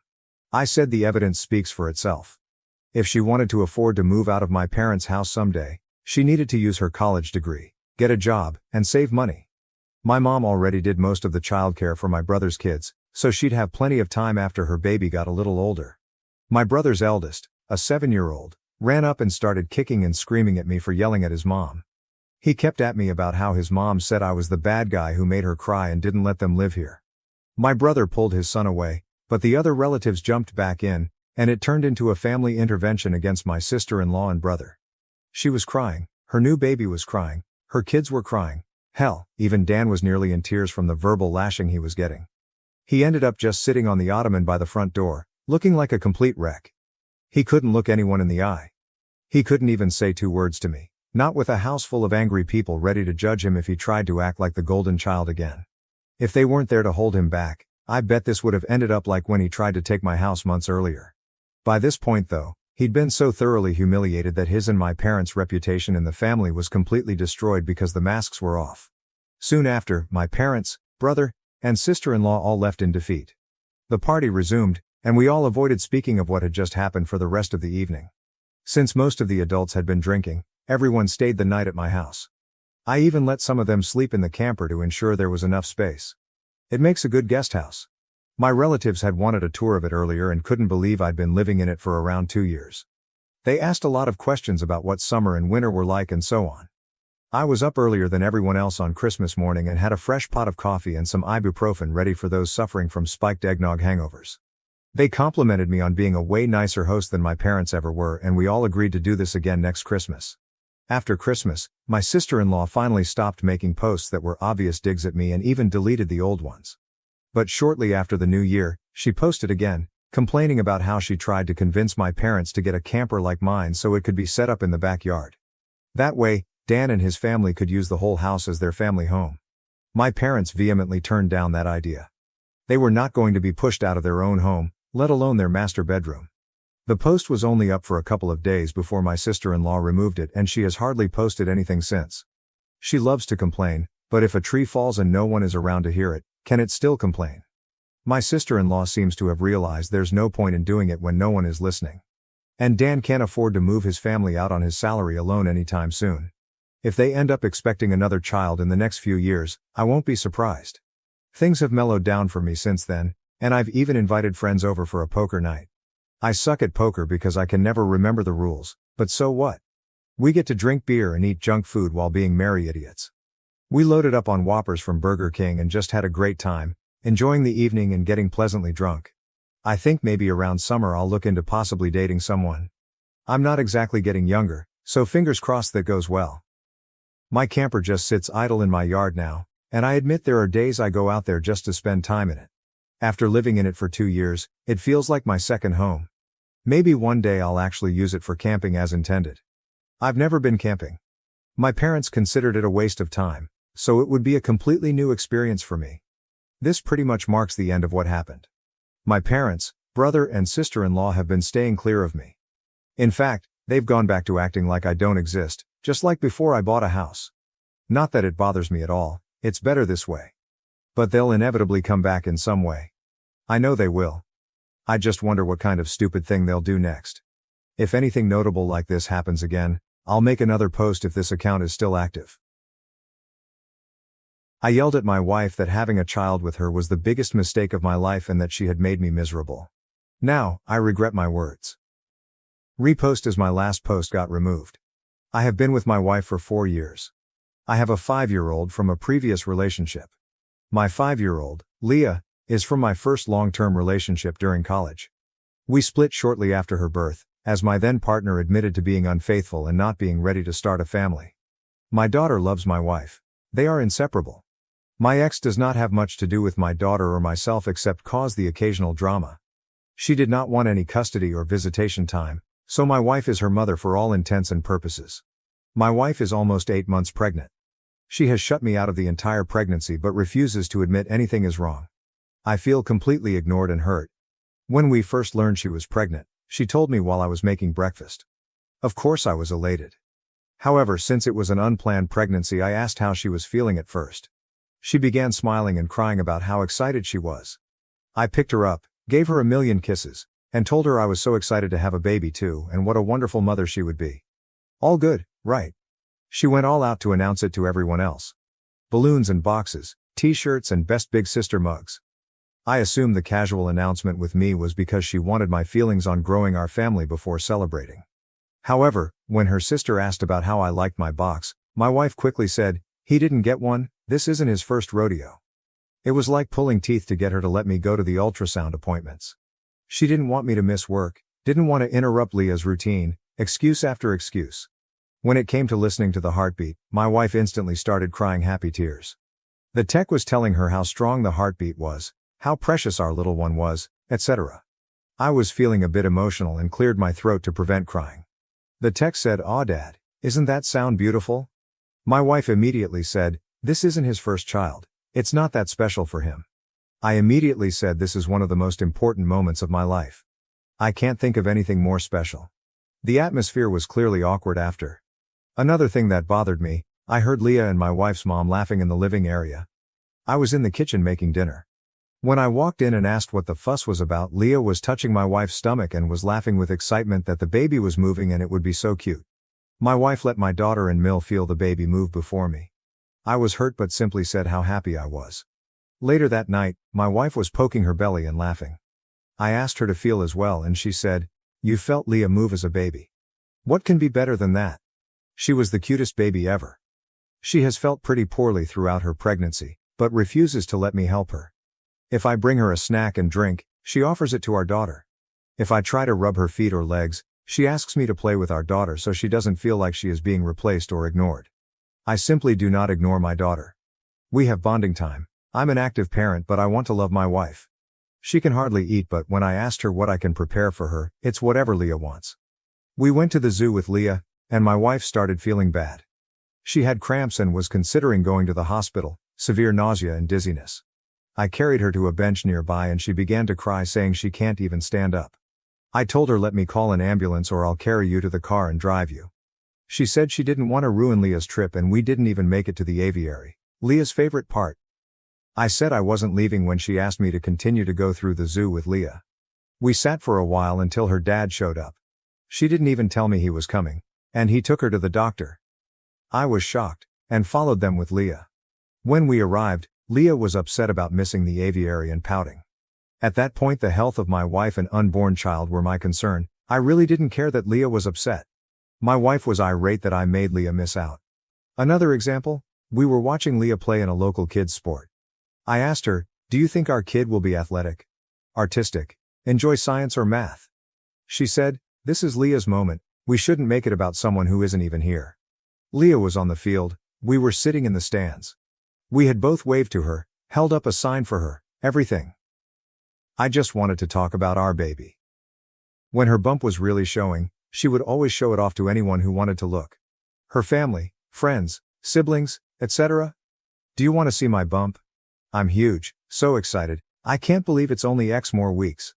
I said the evidence speaks for itself. If she wanted to afford to move out of my parents' house someday, she needed to use her college degree, get a job, and save money. My mom already did most of the childcare for my brother's kids, so she'd have plenty of time after her baby got a little older. My brother's eldest, a 7-year-old, ran up and started kicking and screaming at me for yelling at his mom. He kept at me about how his mom said I was the bad guy who made her cry and didn't let them live here. My brother pulled his son away, but the other relatives jumped back in, and it turned into a family intervention against my sister-in-law and brother. She was crying, her new baby was crying, her kids were crying, hell, even Dan was nearly in tears from the verbal lashing he was getting. He ended up just sitting on the ottoman by the front door, looking like a complete wreck. He couldn't look anyone in the eye. He couldn't even say 2 words to me. Not with a house full of angry people ready to judge him if he tried to act like the golden child again. If they weren't there to hold him back, I bet this would have ended up like when he tried to take my house months earlier. By this point though, He'd been so thoroughly humiliated that his and my parents' reputation in the family was completely destroyed because the masks were off. Soon after, my parents, brother, and sister-in-law all left in defeat. The party resumed, and we all avoided speaking of what had just happened for the rest of the evening. Since most of the adults had been drinking, everyone stayed the night at my house. I even let some of them sleep in the camper to ensure there was enough space. It makes a good guest house. My relatives had wanted a tour of it earlier and couldn't believe I'd been living in it for around 2 years. They asked a lot of questions about what summer and winter were like and so on. I was up earlier than everyone else on Christmas morning and had a fresh pot of coffee and some ibuprofen ready for those suffering from spiked eggnog hangovers. They complimented me on being a way nicer host than my parents ever were, and we all agreed to do this again next Christmas. After Christmas, my sister-in-law finally stopped making posts that were obvious digs at me and even deleted the old ones. But shortly after the new year, she posted again, complaining about how she tried to convince my parents to get a camper like mine so it could be set up in the backyard. That way, Dan and his family could use the whole house as their family home. My parents vehemently turned down that idea. They were not going to be pushed out of their own home, let alone their master bedroom. The post was only up for a couple of days before my sister-in-law removed it, and she has hardly posted anything since. She loves to complain, but if a tree falls and no one is around to hear it, can it still complain? My sister-in-law seems to have realized there's no point in doing it when no one is listening. And Dan can't afford to move his family out on his salary alone anytime soon. If they end up expecting another child in the next few years, I won't be surprised. Things have mellowed down for me since then, and I've even invited friends over for a poker night. I suck at poker because I can never remember the rules, but so what? We get to drink beer and eat junk food while being merry idiots. We loaded up on Whoppers from Burger King and just had a great time, enjoying the evening and getting pleasantly drunk. I think maybe around summer I'll look into possibly dating someone. I'm not exactly getting younger, so fingers crossed that goes well. My camper just sits idle in my yard now, and I admit there are days I go out there just to spend time in it. After living in it for 2 years, it feels like my second home. Maybe one day I'll actually use it for camping as intended. I've never been camping. My parents considered it a waste of time, so it would be a completely new experience for me. This pretty much marks the end of what happened. My parents, brother and sister-in-law have been staying clear of me. In fact, they've gone back to acting like I don't exist, just like before I bought a house. Not that it bothers me at all, it's better this way. But they'll inevitably come back in some way. I know they will. I just wonder what kind of stupid thing they'll do next. If anything notable like this happens again, I'll make another post if this account is still active. I yelled at my wife that having a child with her was the biggest mistake of my life and that she had made me miserable. Now, I regret my words. Repost as my last post got removed. I have been with my wife for 4 years. I have a 5-year-old from a previous relationship. My 5-year-old, Leah, is from my first long-term relationship during college. We split shortly after her birth, as my then partner admitted to being unfaithful and not being ready to start a family. My daughter loves my wife. They are inseparable. My ex does not have much to do with my daughter or myself except cause the occasional drama. She did not want any custody or visitation time, so my wife is her mother for all intents and purposes. My wife is almost 8 months pregnant. She has shut me out of the entire pregnancy but refuses to admit anything is wrong. I feel completely ignored and hurt. When we first learned she was pregnant, she told me while I was making breakfast. Of course I was elated. However, since it was an unplanned pregnancy, I asked how she was feeling at first. She began smiling and crying about how excited she was. I picked her up, gave her a million kisses, and told her I was so excited to have a baby too and what a wonderful mother she would be. All good, right? She went all out to announce it to everyone else. Balloons and boxes, t-shirts and best big sister mugs. I assumed the casual announcement with me was because she wanted my feelings on growing our family before celebrating. However, when her sister asked about how I liked my box, my wife quickly said, "He didn't get one, this isn't his first rodeo." It was like pulling teeth to get her to let me go to the ultrasound appointments. She didn't want me to miss work, didn't want to interrupt Leah's routine, excuse after excuse. When it came to listening to the heartbeat, my wife instantly started crying happy tears. The tech was telling her how strong the heartbeat was, how precious our little one was, etc. I was feeling a bit emotional and cleared my throat to prevent crying. The tech said, "Aw Dad, isn't that sound beautiful?" My wife immediately said, "This isn't his first child. It's not that special for him." I immediately said this is one of the most important moments of my life. I can't think of anything more special. The atmosphere was clearly awkward after. Another thing that bothered me, I heard Leah and my wife's mom laughing in the living area. I was in the kitchen making dinner. When I walked in and asked what the fuss was about, Leah was touching my wife's stomach and was laughing with excitement that the baby was moving and it would be so cute. My wife let my daughter and Mill feel the baby move before me. I was hurt but simply said how happy I was. Later that night, my wife was poking her belly and laughing. I asked her to feel as well and she said, "You felt Leah move as a baby. What can be better than that? She was the cutest baby ever." She has felt pretty poorly throughout her pregnancy, but refuses to let me help her. If I bring her a snack and drink, she offers it to our daughter. If I try to rub her feet or legs, she asks me to play with our daughter so she doesn't feel like she is being replaced or ignored. I simply do not ignore my daughter. We have bonding time. I'm an active parent but I want to love my wife. She can hardly eat but when I asked her what I can prepare for her, it's whatever Leah wants. We went to the zoo with Leah, and my wife started feeling bad. She had cramps and was considering going to the hospital, severe nausea and dizziness. I carried her to a bench nearby and she began to cry saying she can't even stand up. I told her let me call an ambulance or I'll carry you to the car and drive you. She said she didn't want to ruin Leah's trip and we didn't even make it to the aviary, Leah's favorite part. I said I wasn't leaving when she asked me to continue to go through the zoo with Leah. We sat for a while until her dad showed up. She didn't even tell me he was coming, and he took her to the doctor. I was shocked, and followed them with Leah. When we arrived, Leah was upset about missing the aviary and pouting. At that point the health of my wife and unborn child were my concern. I really didn't care that Leah was upset. My wife was irate that I made Leah miss out. Another example, we were watching Leah play in a local kids' sport. I asked her, "Do you think our kid will be athletic, artistic, enjoy science or math?" She said, "This is Leah's moment, we shouldn't make it about someone who isn't even here." Leah was on the field, we were sitting in the stands. We had both waved to her, held up a sign for her, everything. I just wanted to talk about our baby. When her bump was really showing, she would always show it off to anyone who wanted to look. Her family, friends, siblings, etc. "Do you want to see my bump? I'm huge, so excited, I can't believe it's only X more weeks."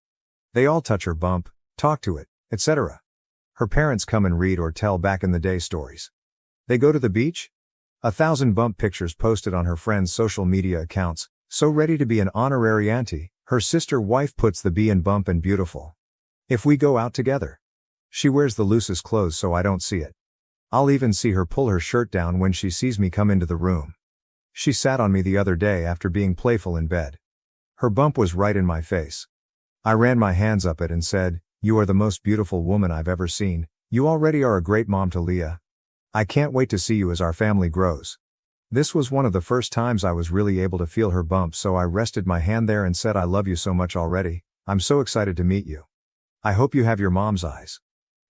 They all touch her bump, talk to it, etc. Her parents come and read or tell back in the day stories. They go to the beach? 1,000 bump pictures posted on her friends' social media accounts, so ready to be an honorary auntie. Her sister wife puts the B in bump and beautiful. If we go out together, she wears the loosest clothes so I don't see it. I'll even see her pull her shirt down when she sees me come into the room. She sat on me the other day after being playful in bed. Her bump was right in my face. I ran my hands up it and said, "You are the most beautiful woman I've ever seen. You already are a great mom to Leah. I can't wait to see you as our family grows." This was one of the first times I was really able to feel her bump, so I rested my hand there and said, "I love you so much already. I'm so excited to meet you. I hope you have your mom's eyes."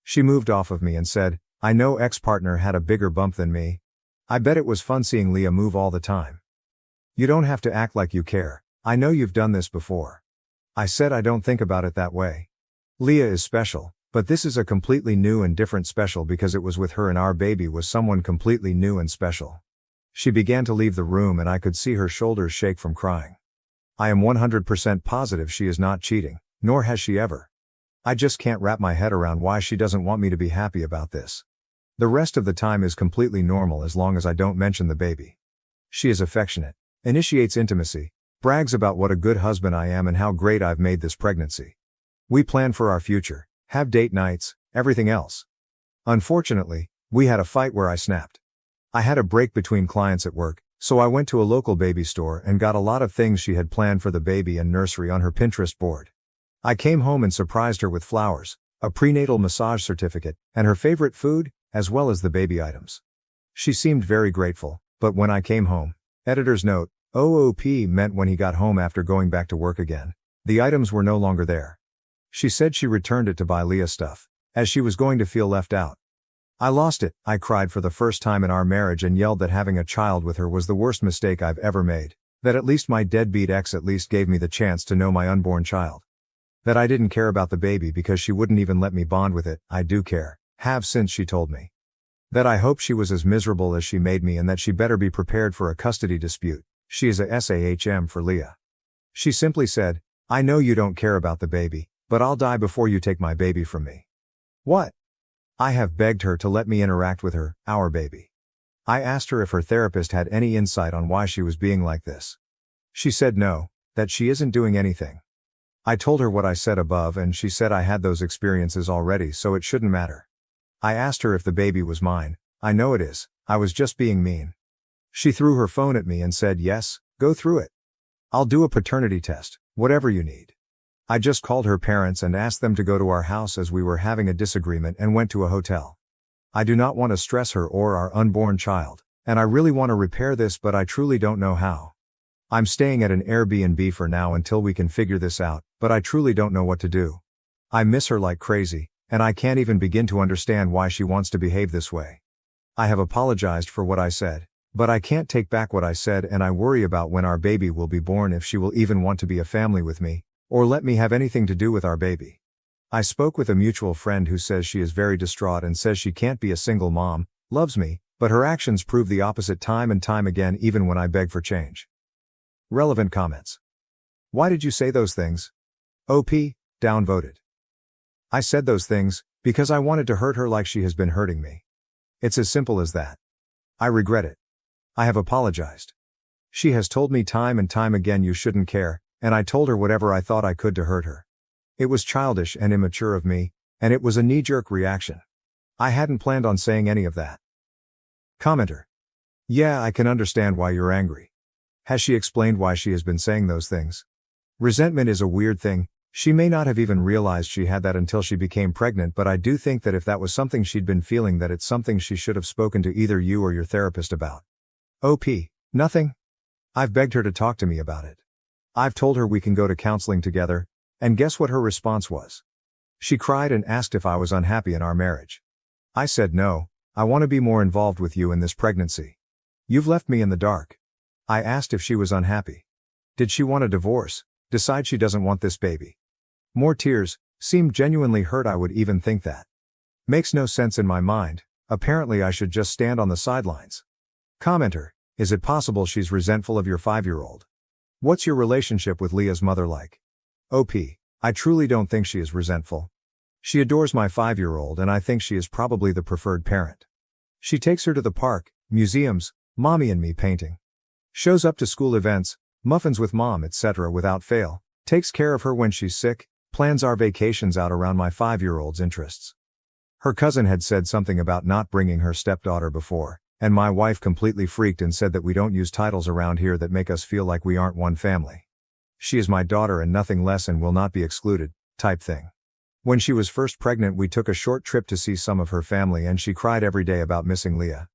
She moved off of me and said, "I know ex-partner had a bigger bump than me. I bet it was fun seeing Leah move all the time. You don't have to act like you care. I know you've done this before." I said I don't think about it that way. Leah is special, but this is a completely new and different special because it was with her and our baby was someone completely new and special. She began to leave the room and I could see her shoulders shake from crying. I am 100% positive she is not cheating, nor has she ever. I just can't wrap my head around why she doesn't want me to be happy about this. The rest of the time is completely normal as long as I don't mention the baby. She is affectionate, initiates intimacy, brags about what a good husband I am and how great I've made this pregnancy. We plan for our future, have date nights, everything else. Unfortunately, we had a fight where I snapped. I had a break between clients at work, so I went to a local baby store and got a lot of things she had planned for the baby and nursery on her Pinterest board. I came home and surprised her with flowers, a prenatal massage certificate, and her favorite food, as well as the baby items. She seemed very grateful, but when I came home, editor's note, OOP meant when he got home after going back to work again, the items were no longer there. She said she returned it to buy Leah stuff, as she was going to feel left out. I lost it. I cried for the first time in our marriage and yelled that having a child with her was the worst mistake I've ever made, that at least my deadbeat ex at least gave me the chance to know my unborn child. That I didn't care about the baby because she wouldn't even let me bond with it. I do care, have since she told me. That I hope she was as miserable as she made me and that she better be prepared for a custody dispute. She is a SAHM for Leah. She simply said, "I know you don't care about the baby, but I'll die before you take my baby from me." What? I have begged her to let me interact with her, our baby. I asked her if her therapist had any insight on why she was being like this. She said no, that she isn't doing anything. I told her what I said above and she said I had those experiences already so it shouldn't matter. I asked her if the baby was mine. I know it is, I was just being mean. She threw her phone at me and said yes, go through it. I'll do a paternity test, whatever you need. I just called her parents and asked them to go to our house as we were having a disagreement and went to a hotel. I do not want to stress her or our unborn child, and I really want to repair this but I truly don't know how. I'm staying at an Airbnb for now until we can figure this out, but I truly don't know what to do. I miss her like crazy, and I can't even begin to understand why she wants to behave this way. I have apologized for what I said, but I can't take back what I said and I worry about when our baby will be born if she will even want to be a family with me, or let me have anything to do with our baby. I spoke with a mutual friend who says she is very distraught and says she can't be a single mom, loves me, but her actions prove the opposite time and time again even when I beg for change. Relevant comments. Why did you say those things? OP, downvoted. I said those things because I wanted to hurt her like she has been hurting me. It's as simple as that. I regret it. I have apologized. She has told me time and time again you shouldn't care, and I told her whatever I thought I could to hurt her. It was childish and immature of me, and it was a knee-jerk reaction. I hadn't planned on saying any of that. Commenter. Yeah, I can understand why you're angry. Has she explained why she has been saying those things? Resentment is a weird thing. She may not have even realized she had that until she became pregnant, but I do think that if that was something she'd been feeling, that it's something she should have spoken to either you or your therapist about. OP. Nothing. I've begged her to talk to me about it. I've told her we can go to counseling together, and guess what her response was? She cried and asked if I was unhappy in our marriage. I said no, I want to be more involved with you in this pregnancy. You've left me in the dark. I asked if she was unhappy. Did she want a divorce? Decide she doesn't want this baby? More tears, seemed genuinely hurt. I would even think that. Makes no sense in my mind, apparently I should just stand on the sidelines. Commenter, is it possible she's resentful of your 5-year-old? What's your relationship with Leah's mother like? OP, I truly don't think she is resentful. She adores my 5-year-old and I think she is probably the preferred parent. She takes her to the park, museums, mommy and me painting. Shows up to school events, muffins with mom etc. without fail, takes care of her when she's sick, plans our vacations out around my 5-year-old's interests. Her cousin had said something about not bringing her stepdaughter before, and my wife completely freaked and said that we don't use titles around here that make us feel like we aren't one family. She is my daughter and nothing less and will not be excluded, type thing. When she was first pregnant we took a short trip to see some of her family and she cried every day about missing Leah.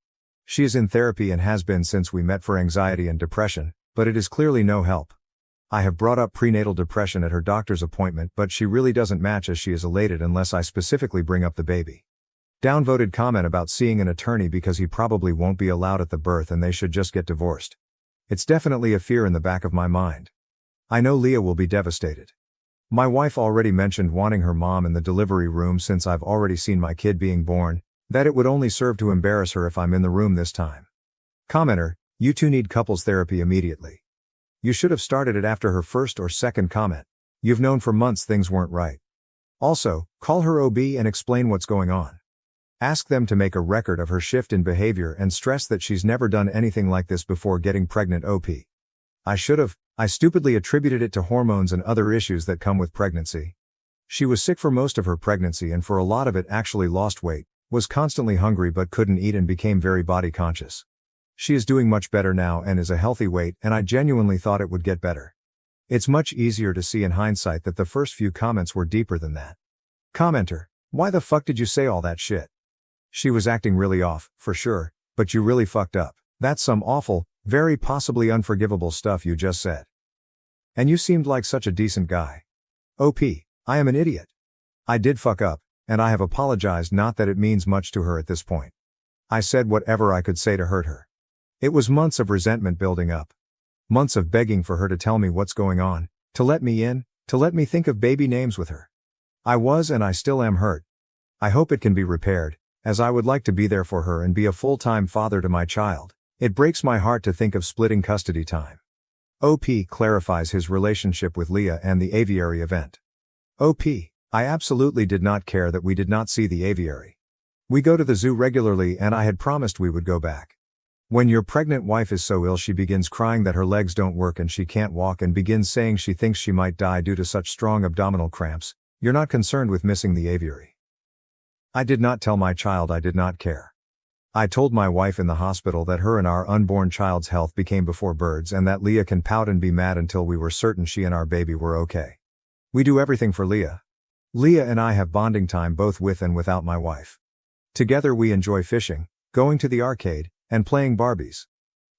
She is in therapy and has been since we met for anxiety and depression, but it is clearly no help. I have brought up prenatal depression at her doctor's appointment but she really doesn't match as she is elated unless I specifically bring up the baby. Downvoted comment about seeing an attorney because he probably won't be allowed at the birth and they should just get divorced. It's definitely a fear in the back of my mind. I know Leah will be devastated. My wife already mentioned wanting her mom in the delivery room since I've already seen my kid being born, that it would only serve to embarrass her if I'm in the room this time. Commenter, you two need couples therapy immediately. You should have started it after her first or second comment. You've known for months things weren't right. Also, call her OB and explain what's going on. Ask them to make a record of her shift in behavior and stress that she's never done anything like this before getting pregnant. OP. I stupidly attributed it to hormones and other issues that come with pregnancy. She was sick for most of her pregnancy and for a lot of it actually lost weight, was constantly hungry but couldn't eat and became very body conscious. She is doing much better now and is a healthy weight and I genuinely thought it would get better. It's much easier to see in hindsight that the first few comments were deeper than that. Commenter, why the fuck did you say all that shit? She was acting really off, for sure, but you really fucked up. That's some awful, very possibly unforgivable stuff you just said. And you seemed like such a decent guy. OP, I am an idiot. I did fuck up, and I have apologized, not that it means much to her at this point. I said whatever I could say to hurt her. It was months of resentment building up. Months of begging for her to tell me what's going on, to let me in, to let me think of baby names with her. I was and I still am hurt. I hope it can be repaired, as I would like to be there for her and be a full-time father to my child. It breaks my heart to think of splitting custody time. OP clarifies his relationship with Leah and the aviary event. OP, I absolutely did not care that we did not see the aviary. We go to the zoo regularly and I had promised we would go back. When your pregnant wife is so ill she begins crying that her legs don't work and she can't walk and begins saying she thinks she might die due to such strong abdominal cramps, you're not concerned with missing the aviary. I did not tell my child I did not care. I told my wife in the hospital that her and our unborn child's health became before birds and that Leah can pout and be mad until we were certain she and our baby were okay. We do everything for Leah. Leah and I have bonding time both with and without my wife. Together we enjoy fishing, going to the arcade, and playing Barbies.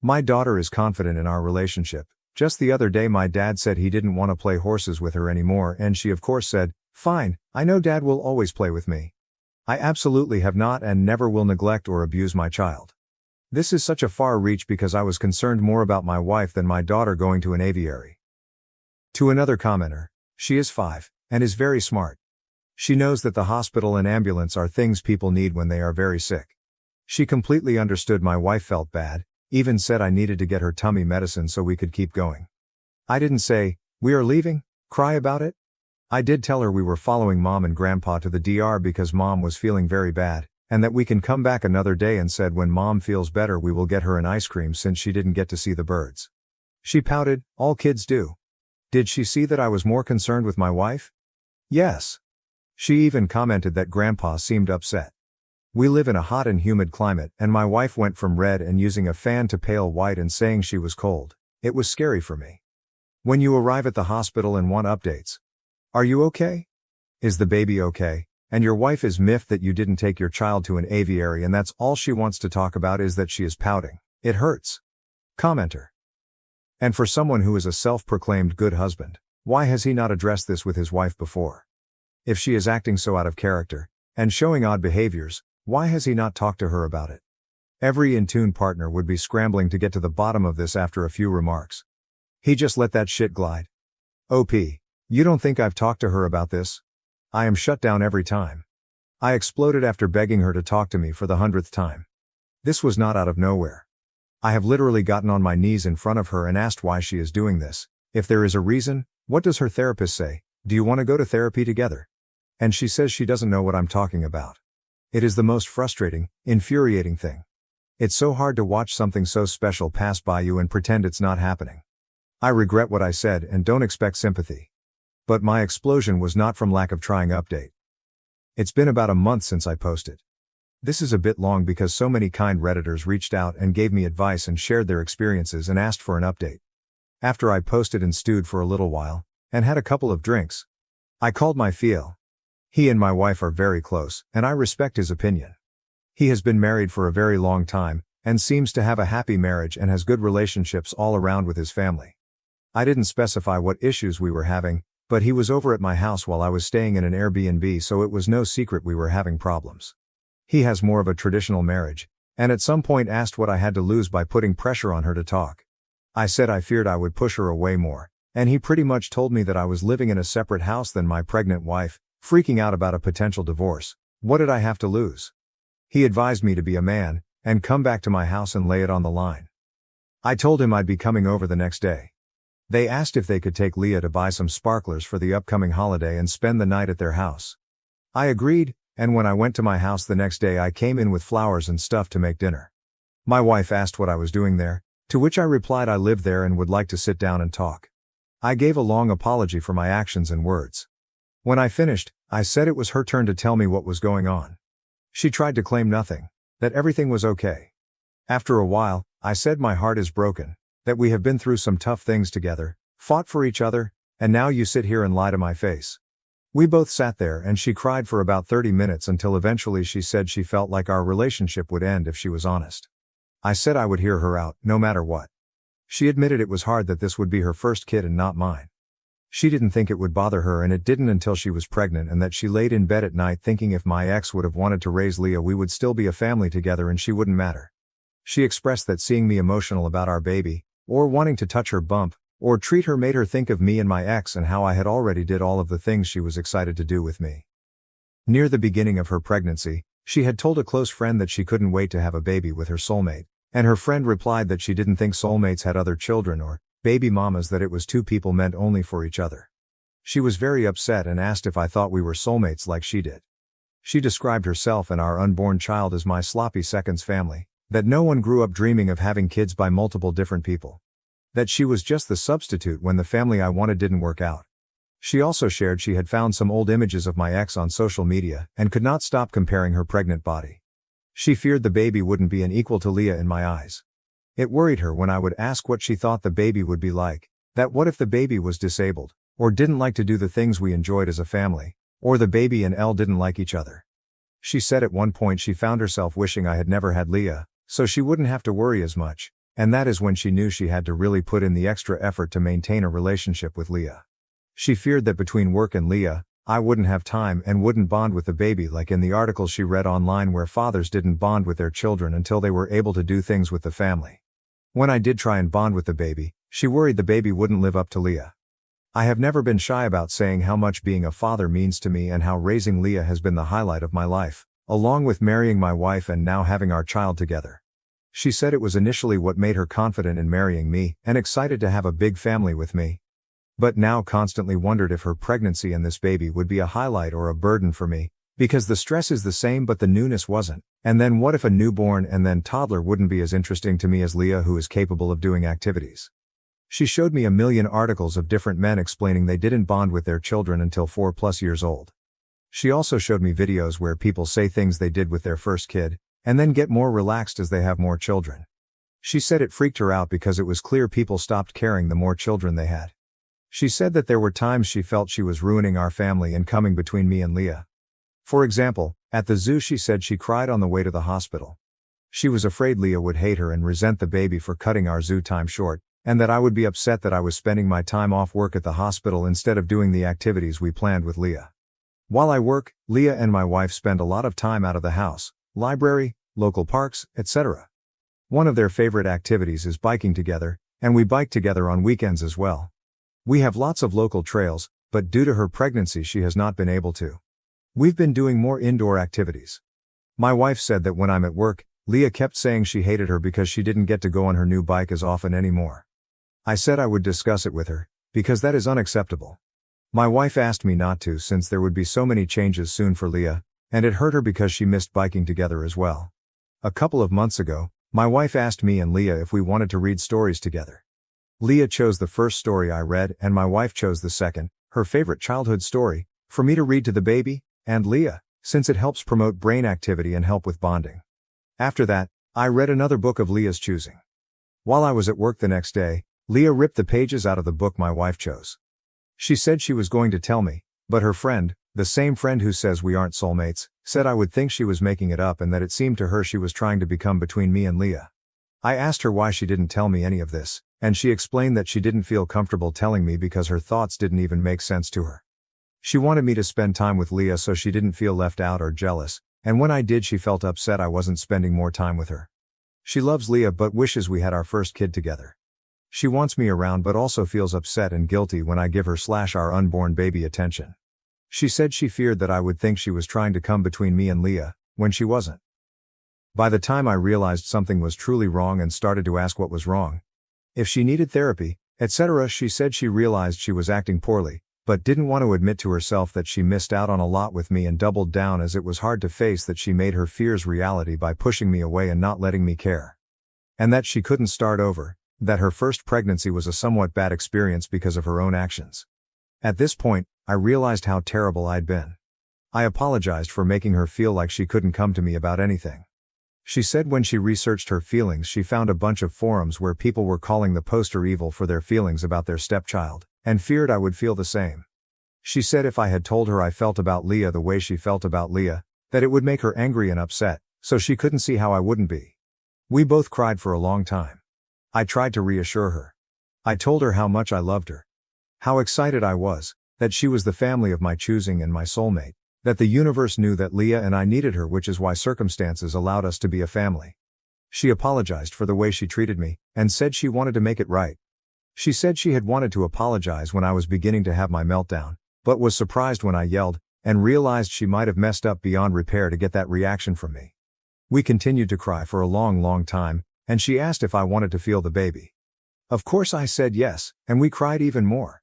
My daughter is confident in our relationship. Just the other day my dad said he didn't want to play horses with her anymore and she of course said, "Fine, I know Dad will always play with me." I absolutely have not and never will neglect or abuse my child. This is such a far reach because I was concerned more about my wife than my daughter going to an aviary. To another commenter, she is 5, and is very smart. She knows that the hospital and ambulance are things people need when they are very sick. She completely understood my wife felt bad, even said I needed to get her tummy medicine so we could keep going. I didn't say, "We are leaving," cry about it. I did tell her we were following Mom and Grandpa to the DR because Mom was feeling very bad, and that we can come back another day and said when Mom feels better we will get her an ice cream since she didn't get to see the birds. She pouted, all kids do. Did she see that I was more concerned with my wife? Yes. She even commented that Grandpa seemed upset. We live in a hot and humid climate and my wife went from red and using a fan to pale white and saying she was cold. It was scary for me. When you arrive at the hospital and want updates. Are you okay? Is the baby okay? And your wife is miffed that you didn't take your child to an aviary and that's all she wants to talk about is that she is pouting. It hurts. Commenter. And for someone who is a self-proclaimed good husband, why has he not addressed this with his wife before? If she is acting so out of character, and showing odd behaviors, why has he not talked to her about it? Every in-tune partner would be scrambling to get to the bottom of this after a few remarks. He just let that shit glide. OP. You don't think I've talked to her about this? I am shut down every time. I exploded after begging her to talk to me for the 100th time. This was not out of nowhere. I have literally gotten on my knees in front of her and asked why she is doing this. If there is a reason, what does her therapist say? Do you want to go to therapy together? And she says she doesn't know what I'm talking about. It is the most frustrating, infuriating thing. It's so hard to watch something so special pass by you and pretend it's not happening. I regret what I said and don't expect sympathy. But my explosion was not from lack of trying update. It's been about a month since I posted. This is a bit long because so many kind Redditors reached out and gave me advice and shared their experiences and asked for an update. After I posted and stewed for a little while, and had a couple of drinks, I called my Fiel. He and my wife are very close, and I respect his opinion. He has been married for a very long time, and seems to have a happy marriage and has good relationships all around with his family. I didn't specify what issues we were having, but he was over at my house while I was staying in an Airbnb so it was no secret we were having problems. He has more of a traditional marriage, and at some point asked what I had to lose by putting pressure on her to talk. I said I feared I would push her away more, and he pretty much told me that I was living in a separate house than my pregnant wife, freaking out about a potential divorce. What did I have to lose? He advised me to be a man, and come back to my house and lay it on the line. I told him I'd be coming over the next day. They asked if they could take Leah to buy some sparklers for the upcoming holiday and spend the night at their house. I agreed, and when I went to my house the next day I came in with flowers and stuff to make dinner. My wife asked what I was doing there, to which I replied I lived there and would like to sit down and talk. I gave a long apology for my actions and words. When I finished, I said it was her turn to tell me what was going on. She tried to claim nothing, that everything was okay. After a while, I said my heart is broken, that we have been through some tough things together, fought for each other, and now you sit here and lie to my face. We both sat there and she cried for about 30 minutes until eventually she said she felt like our relationship would end if she was honest. I said I would hear her out, no matter what. She admitted it was hard that this would be her first kid and not mine. She didn't think it would bother her and it didn't until she was pregnant and that she laid in bed at night thinking if my ex would have wanted to raise Leah we would still be a family together and she wouldn't matter. She expressed that seeing me emotional about our baby, or wanting to touch her bump, or treat her made her think of me and my ex and how I had already did all of the things she was excited to do with me. Near the beginning of her pregnancy, she had told a close friend that she couldn't wait to have a baby with her soulmate, and her friend replied that she didn't think soulmates had other children or baby mamas, that it was two people meant only for each other. She was very upset and asked if I thought we were soulmates like she did. She described herself and our unborn child as my sloppy seconds family, that no one grew up dreaming of having kids by multiple different people. That she was just the substitute when the family I wanted didn't work out. She also shared she had found some old images of my ex on social media and could not stop comparing her pregnant body. She feared the baby wouldn't be an equal to Leah in my eyes. It worried her when I would ask what she thought the baby would be like, that what if the baby was disabled, or didn't like to do the things we enjoyed as a family, or the baby and Elle didn't like each other. She said at one point she found herself wishing I had never had Leah, so she wouldn't have to worry as much, and that is when she knew she had to really put in the extra effort to maintain a relationship with Leah. She feared that between work and Leah, I wouldn't have time and wouldn't bond with the baby like in the articles she read online where fathers didn't bond with their children until they were able to do things with the family. When I did try and bond with the baby, she worried the baby wouldn't live up to Leah. I have never been shy about saying how much being a father means to me and how raising Leah has been the highlight of my life, along with marrying my wife and now having our child together. She said it was initially what made her confident in marrying me and excited to have a big family with me. But now constantly wondered if her pregnancy and this baby would be a highlight or a burden for me, because the stress is the same but the newness wasn't, and then what if a newborn and then toddler wouldn't be as interesting to me as Leah, who is capable of doing activities. She showed me a million articles of different men explaining they didn't bond with their children until 4+ years old. She also showed me videos where people say things they did with their first kid, and then get more relaxed as they have more children. She said it freaked her out because it was clear people stopped caring the more children they had. She said that there were times she felt she was ruining our family and coming between me and Leah. For example, at the zoo she said she cried on the way to the hospital. She was afraid Leah would hate her and resent the baby for cutting our zoo time short, and that I would be upset that I was spending my time off work at the hospital instead of doing the activities we planned with Leah. While I work, Leah and my wife spend a lot of time out of the house, library, local parks, etc. One of their favorite activities is biking together, and we bike together on weekends as well. We have lots of local trails, but due to her pregnancy she has not been able to. We've been doing more indoor activities. My wife said that when I'm at work, Leah kept saying she hated her because she didn't get to go on her new bike as often anymore. I said I would discuss it with her, because that is unacceptable. My wife asked me not to since there would be so many changes soon for Leah, and it hurt her because she missed biking together as well. A couple of months ago, my wife asked me and Leah if we wanted to read stories together. Leah chose the first story I read and my wife chose the second, her favorite childhood story, for me to read to the baby, and Leah, since it helps promote brain activity and help with bonding. After that, I read another book of Leah's choosing. While I was at work the next day, Leah ripped the pages out of the book my wife chose. She said she was going to tell me, but her friend, the same friend who says we aren't soulmates, said I would think she was making it up and that it seemed to her she was trying to become between me and Leah. I asked her why she didn't tell me any of this, and she explained that she didn't feel comfortable telling me because her thoughts didn't even make sense to her. She wanted me to spend time with Leah so she didn't feel left out or jealous, and when I did she felt upset I wasn't spending more time with her. She loves Leah but wishes we had our first kid together. She wants me around but also feels upset and guilty when I give her/our unborn baby attention. She said she feared that I would think she was trying to come between me and Leah, when she wasn't. By the time I realized something was truly wrong and started to ask what was wrong, if she needed therapy, etc., she said she realized she was acting poorly, but didn't want to admit to herself that she missed out on a lot with me and doubled down as it was hard to face that she made her fears reality by pushing me away and not letting me care. And that she couldn't start over, that her first pregnancy was a somewhat bad experience because of her own actions. At this point, I realized how terrible I'd been. I apologized for making her feel like she couldn't come to me about anything. She said when she researched her feelings she found a bunch of forums where people were calling the poster evil for their feelings about their stepchild, and feared I would feel the same. She said if I had told her I felt about Leah the way she felt about Leah, that it would make her angry and upset, so she couldn't see how I wouldn't be. We both cried for a long time. I tried to reassure her. I told her how much I loved her. How excited I was, that she was the family of my choosing and my soulmate, that the universe knew that Leah and I needed her, which is why circumstances allowed us to be a family. She apologized for the way she treated me, and said she wanted to make it right. She said she had wanted to apologize when I was beginning to have my meltdown, but was surprised when I yelled, and realized she might have messed up beyond repair to get that reaction from me. We continued to cry for a long time, and she asked if I wanted to feel the baby. Of course I said yes, and we cried even more.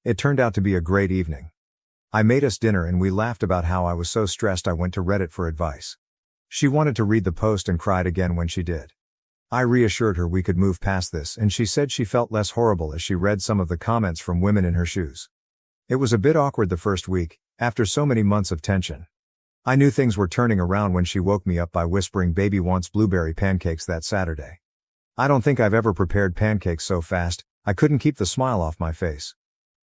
It turned out to be a great evening. I made us dinner and we laughed about how I was so stressed I went to Reddit for advice. She wanted to read the post and cried again when she did. I reassured her we could move past this and she said she felt less horrible as she read some of the comments from women in her shoes. It was a bit awkward the first week, after so many months of tension. I knew things were turning around when she woke me up by whispering baby wants blueberry pancakes that Saturday. I don't think I've ever prepared pancakes so fast, I couldn't keep the smile off my face.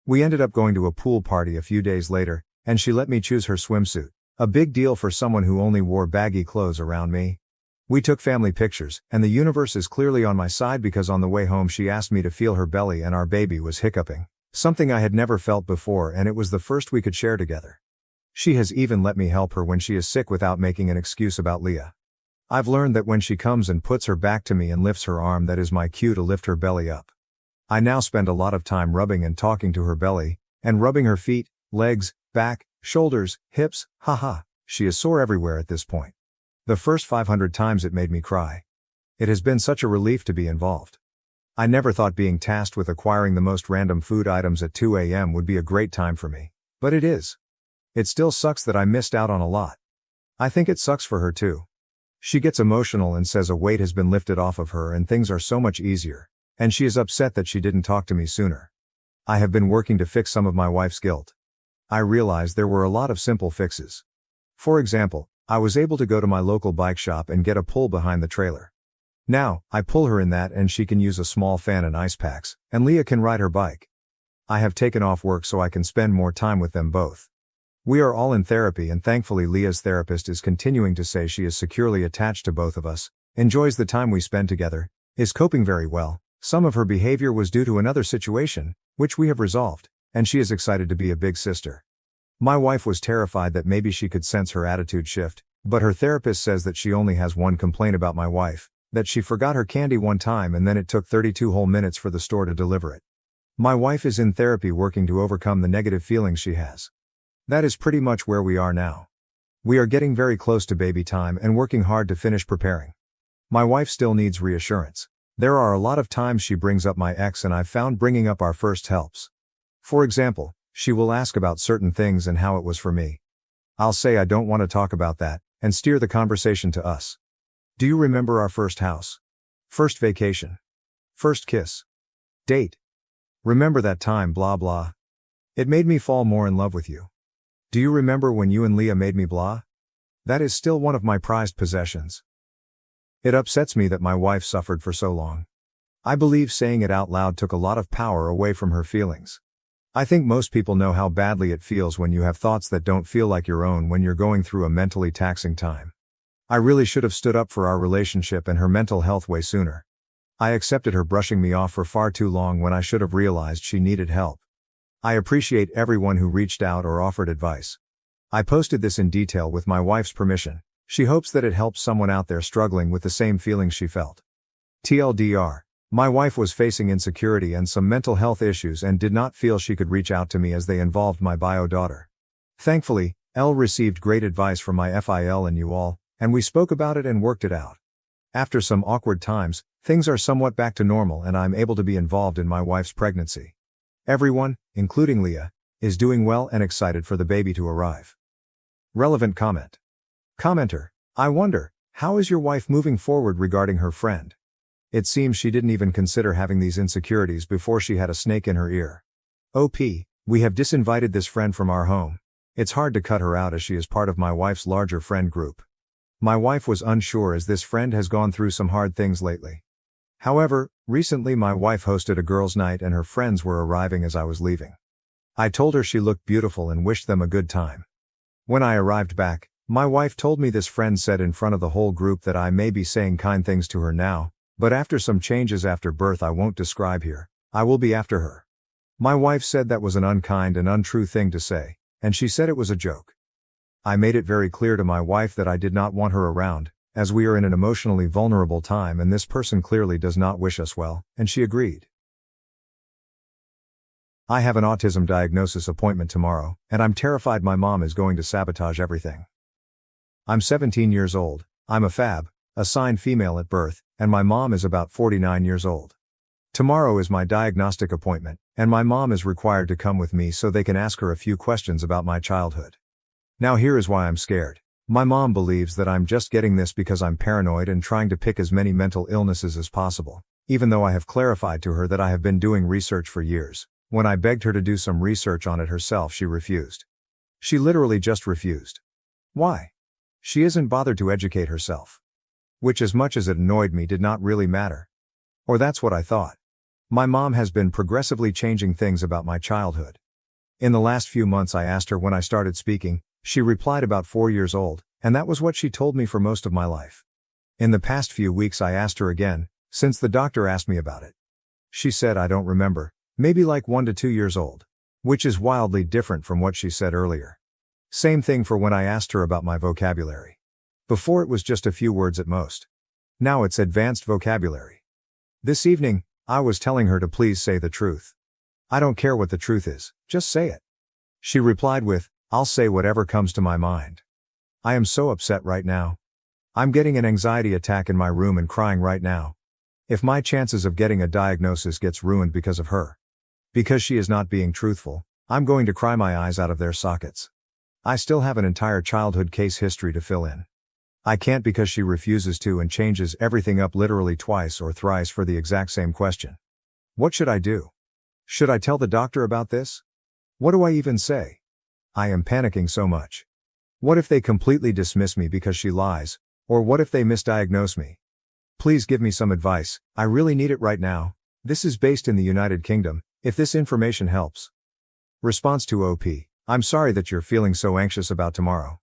We ended up going to a pool party a few days later, and she let me choose her swimsuit, a big deal for someone who only wore baggy clothes around me. We took family pictures, and the universe is clearly on my side because on the way home she asked me to feel her belly and our baby was hiccuping, something I had never felt before and it was the first we could share together. She has even let me help her when she is sick without making an excuse about Leah. I've learned that when she comes and puts her back to me and lifts her arm, that is my cue to lift her belly up. I now spend a lot of time rubbing and talking to her belly, and rubbing her feet, legs, back, shoulders, hips, haha, she is sore everywhere at this point. The first 500 times it made me cry. It has been such a relief to be involved. I never thought being tasked with acquiring the most random food items at 2 a.m. would be a great time for me, but it is. It still sucks that I missed out on a lot. I think it sucks for her too. She gets emotional and says a weight has been lifted off of her and things are so much easier, and she is upset that she didn't talk to me sooner. I have been working to fix some of my wife's guilt. I realized there were a lot of simple fixes. For example, I was able to go to my local bike shop and get a pull behind the trailer. Now, I pull her in that and she can use a small fan and ice packs, and Leah can ride her bike. I have taken off work so I can spend more time with them both. We are all in therapy and thankfully Leah's therapist is continuing to say she is securely attached to both of us, enjoys the time we spend together, is coping very well. Some of her behavior was due to another situation, which we have resolved, and she is excited to be a big sister. My wife was terrified that maybe she could sense her attitude shift, but her therapist says that she only has one complaint about my wife, that she forgot her candy one time and then it took 32 whole minutes for the store to deliver it. My wife is in therapy working to overcome the negative feelings she has. That is pretty much where we are now. We are getting very close to baby time and working hard to finish preparing. My wife still needs reassurance. There are a lot of times she brings up my ex and I've found bringing up our first helps. For example, she will ask about certain things and how it was for me. I'll say I don't want to talk about that, and steer the conversation to us. Do you remember our first house? First vacation? First kiss? Date? Remember that time blah blah? It made me fall more in love with you. Do you remember when you and Leah made me blah? That is still one of my prized possessions. It upsets me that my wife suffered for so long. I believe saying it out loud took a lot of power away from her feelings. I think most people know how badly it feels when you have thoughts that don't feel like your own when you're going through a mentally taxing time. I really should have stood up for our relationship and her mental health way sooner. I accepted her brushing me off for far too long when I should have realized she needed help. I appreciate everyone who reached out or offered advice. I posted this in detail with my wife's permission. She hopes that it helps someone out there struggling with the same feelings she felt. TLDR. My wife was facing insecurity and some mental health issues and did not feel she could reach out to me as they involved my bio daughter. Thankfully, Elle received great advice from my FIL and you all, and we spoke about it and worked it out. After some awkward times, things are somewhat back to normal and I'm able to be involved in my wife's pregnancy. Everyone, including Leah, is doing well and excited for the baby to arrive. Relevant comment. Commenter, I wonder, how is your wife moving forward regarding her friend? It seems she didn't even consider having these insecurities before she had a snake in her ear. OP, we have disinvited this friend from our home. It's hard to cut her out as she is part of my wife's larger friend group. My wife was unsure as this friend has gone through some hard things lately. However, recently my wife hosted a girls' night and her friends were arriving as I was leaving. I told her she looked beautiful and wished them a good time. When I arrived back, my wife told me this friend said in front of the whole group that I may be saying kind things to her now, but after some changes after birth I won't describe here, I will be after her. My wife said that was an unkind and untrue thing to say, and she said it was a joke. I made it very clear to my wife that I did not want her around, as we are in an emotionally vulnerable time and this person clearly does not wish us well, and she agreed. I have an autism diagnosis appointment tomorrow, and I'm terrified my mom is going to sabotage everything. I'm 17 years old, I'm a fab, assigned female at birth, and my mom is about 49 years old. Tomorrow is my diagnostic appointment, and my mom is required to come with me so they can ask her a few questions about my childhood. Now here is why I'm scared. My mom believes that I'm just getting this because I'm paranoid and trying to pick as many mental illnesses as possible, even though I have clarified to her that I have been doing research for years. When I begged her to do some research on it herself, she refused. She literally just refused. Why? She isn't bothered to educate herself. Which, as much as it annoyed me, did not really matter. Or that's what I thought. My mom has been progressively changing things about my childhood. In the last few months I asked her when I started speaking. She replied about 4 years old, and that was what she told me for most of my life. In the past few weeks I asked her again, since the doctor asked me about it. She said I don't remember, maybe like 1 to 2 years old. Which is wildly different from what she said earlier. Same thing for when I asked her about my vocabulary. Before it was just a few words at most. Now it's advanced vocabulary. This evening, I was telling her to please say the truth. I don't care what the truth is, just say it. She replied with, I'll say whatever comes to my mind. I am so upset right now. I'm getting an anxiety attack in my room and crying right now. If my chances of getting a diagnosis gets ruined because of her. Because she is not being truthful, I'm going to cry my eyes out of their sockets. I still have an entire childhood case history to fill in. I can't because she refuses to and changes everything up literally twice or thrice for the exact same question. What should I do? Should I tell the doctor about this? What do I even say? I am panicking so much. What if they completely dismiss me because she lies, or what if they misdiagnose me? Please give me some advice, I really need it right now. This is based in the United Kingdom, if this information helps. Response to OP. I'm sorry that you're feeling so anxious about tomorrow.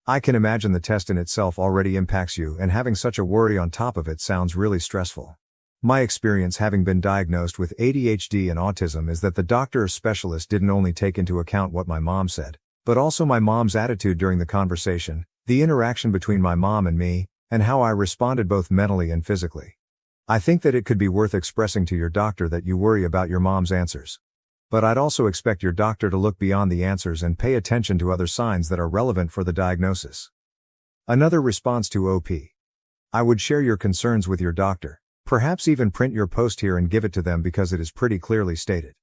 I can imagine the test in itself already impacts you, and having such a worry on top of it sounds really stressful. My experience having been diagnosed with ADHD and autism is that the doctor or specialist didn't only take into account what my mom said, but also my mom's attitude during the conversation, the interaction between my mom and me, and how I responded both mentally and physically. I think that it could be worth expressing to your doctor that you worry about your mom's answers. But I'd also expect your doctor to look beyond the answers and pay attention to other signs that are relevant for the diagnosis. Another response to OP. I would share your concerns with your doctor. Perhaps even print your post here and give it to them because it is pretty clearly stated.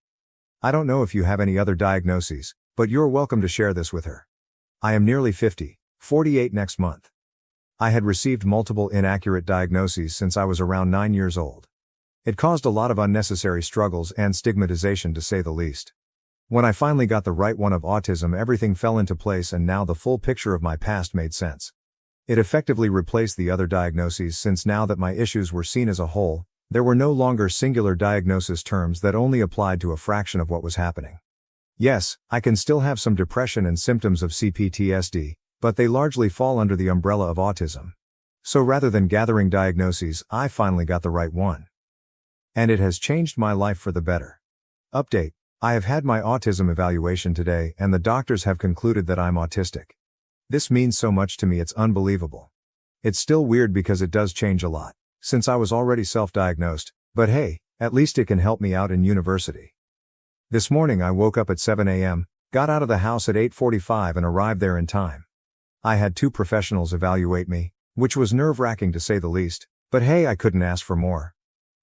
I don't know if you have any other diagnoses, but you're welcome to share this with her. I am nearly 50, 48 next month. I had received multiple inaccurate diagnoses since I was around 9 years old. It caused a lot of unnecessary struggles and stigmatization to say the least. When I finally got the right one of autism, everything fell into place and now the full picture of my past made sense. It effectively replaced the other diagnoses since now that my issues were seen as a whole, there were no longer singular diagnosis terms that only applied to a fraction of what was happening. Yes, I can still have some depression and symptoms of CPTSD, but they largely fall under the umbrella of autism. So rather than gathering diagnoses, I finally got the right one. And it has changed my life for the better. Update: I have had my autism evaluation today and the doctors have concluded that I'm autistic. This means so much to me, it's unbelievable. It's still weird because it does change a lot, since I was already self-diagnosed, but hey, at least it can help me out in university. This morning I woke up at 7 a.m., got out of the house at 8:45 and arrived there in time. I had 2 professionals evaluate me, which was nerve-wracking to say the least, but hey, I couldn't ask for more.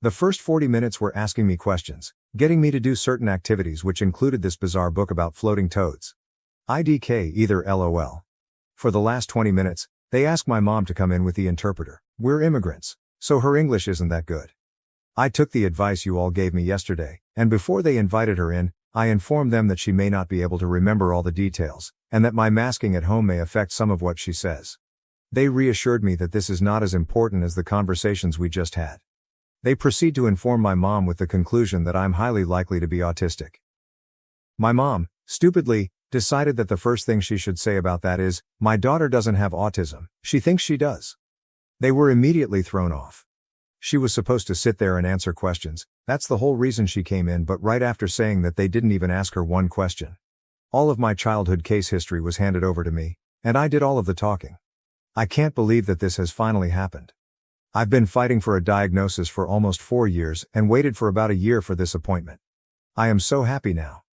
The first 40 minutes were asking me questions, getting me to do certain activities which included this bizarre book about floating toads. IDK either LOL. For the last 20 minutes, they asked my mom to come in with the interpreter. We're immigrants, so her English isn't that good. I took the advice you all gave me yesterday, and before they invited her in, I informed them that she may not be able to remember all the details, and that my masking at home may affect some of what she says. They reassured me that this is not as important as the conversations we just had. They proceed to inform my mom with the conclusion that I'm highly likely to be autistic. My mom, stupidly, decided that the first thing she should say about that is, my daughter doesn't have autism, she thinks she does. They were immediately thrown off. She was supposed to sit there and answer questions, that's the whole reason she came in, but right after saying that they didn't even ask her one question. All of my childhood case history was handed over to me, and I did all of the talking. I can't believe that this has finally happened. I've been fighting for a diagnosis for almost 4 years and waited for about a year for this appointment. I am so happy now.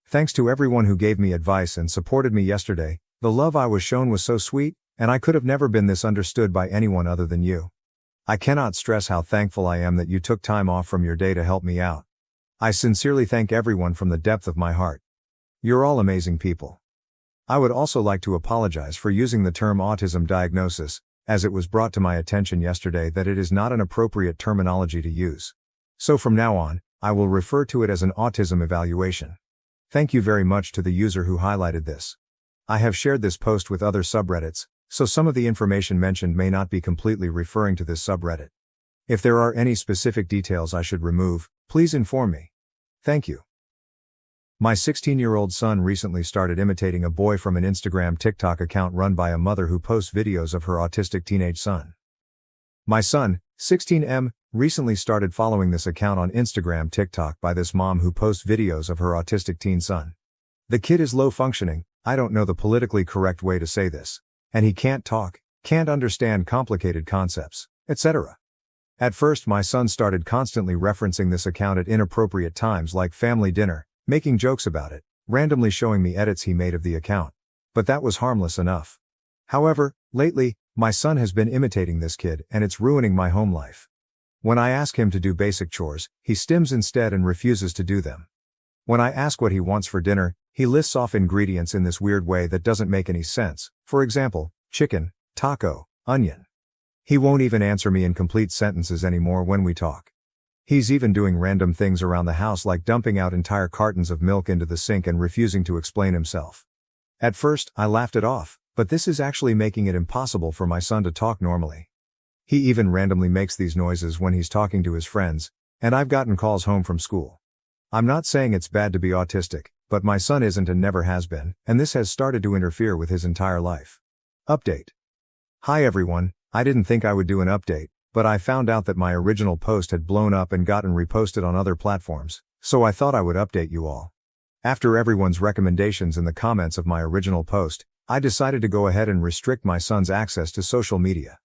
Thanks to everyone who gave me advice and supported me yesterday, the love I was shown was so sweet, and I could have never been this understood by anyone other than you. I cannot stress how thankful I am that you took time off from your day to help me out. I sincerely thank everyone from the depth of my heart. You're all amazing people. I would also like to apologize for using the term autism diagnosis, as it was brought to my attention yesterday that it is not an appropriate terminology to use. So from now on, I will refer to it as an autism evaluation. Thank you very much to the user who highlighted this. I have shared this post with other subreddits, so some of the information mentioned may not be completely referring to this subreddit. If there are any specific details I should remove, please inform me. Thank you. My 16-year-old son recently started imitating a boy from an Instagram TikTok account run by a mother who posts videos of her autistic teenage son. My son, 16M, recently started following this account on Instagram TikTok by this mom who posts videos of her autistic teen son. The kid is low functioning, I don't know the politically correct way to say this, and he can't talk, can't understand complicated concepts, etc. At first my son started constantly referencing this account at inappropriate times like family dinner, making jokes about it, randomly showing me edits he made of the account. But that was harmless enough. However, lately, my son has been imitating this kid and it's ruining my home life. When I ask him to do basic chores, he stims instead and refuses to do them. When I ask what he wants for dinner, he lists off ingredients in this weird way that doesn't make any sense, for example, chicken, taco, onion. He won't even answer me in complete sentences anymore when we talk. He's even doing random things around the house like dumping out entire cartons of milk into the sink and refusing to explain himself. At first, I laughed it off, but this is actually making it impossible for my son to talk normally. He even randomly makes these noises when he's talking to his friends, and I've gotten calls home from school. I'm not saying it's bad to be autistic, but my son isn't and never has been, and this has started to interfere with his entire life. Update. Hi everyone, I didn't think I would do an update, but I found out that my original post had blown up and gotten reposted on other platforms, so I thought I would update you all. After everyone's recommendations in the comments of my original post, I decided to go ahead and restrict my son's access to social media.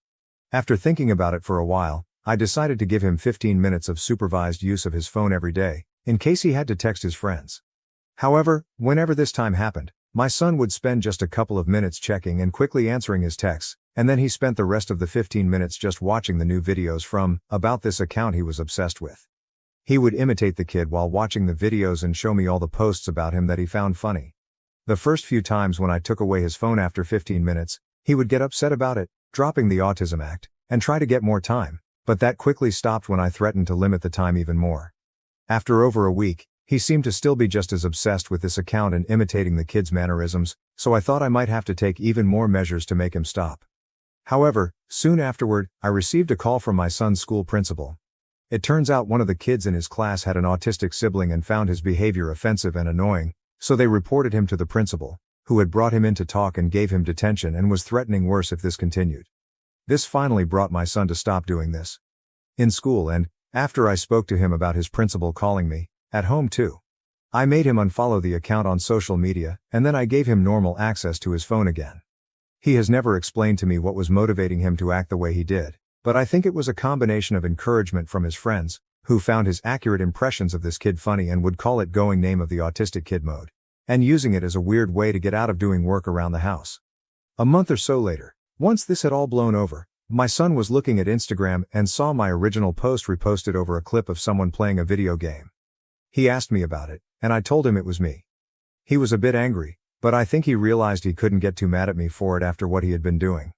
After thinking about it for a while, I decided to give him 15 minutes of supervised use of his phone every day, in case he had to text his friends. However, whenever this time happened, my son would spend just a couple of minutes checking and quickly answering his texts, and then he spent the rest of the 15 minutes just watching the new videos from, about this account he was obsessed with. He would imitate the kid while watching the videos and show me all the posts about him that he found funny. The first few times when I took away his phone after 15 minutes, he would get upset about it, dropping the autism act, and try to get more time, but that quickly stopped when I threatened to limit the time even more. After over a week, he seemed to still be just as obsessed with this account and imitating the kid's mannerisms, so I thought I might have to take even more measures to make him stop. However, soon afterward, I received a call from my son's school principal. It turns out one of the kids in his class had an autistic sibling and found his behavior offensive and annoying, so they reported him to the principal, who had brought him in to talk and gave him detention and was threatening worse if this continued. This finally brought my son to stop doing this. In school and, after I spoke to him about his principal calling me, at home too. I made him unfollow the account on social media, and then I gave him normal access to his phone again. He has never explained to me what was motivating him to act the way he did, but I think it was a combination of encouragement from his friends, who found his accurate impressions of this kid funny and would call it going name of the autistic kid mode, and using it as a weird way to get out of doing work around the house. A month or so later, once this had all blown over, my son was looking at Instagram and saw my original post reposted over a clip of someone playing a video game. He asked me about it, and I told him it was me. He was a bit angry, but I think he realized he couldn't get too mad at me for it after what he had been doing.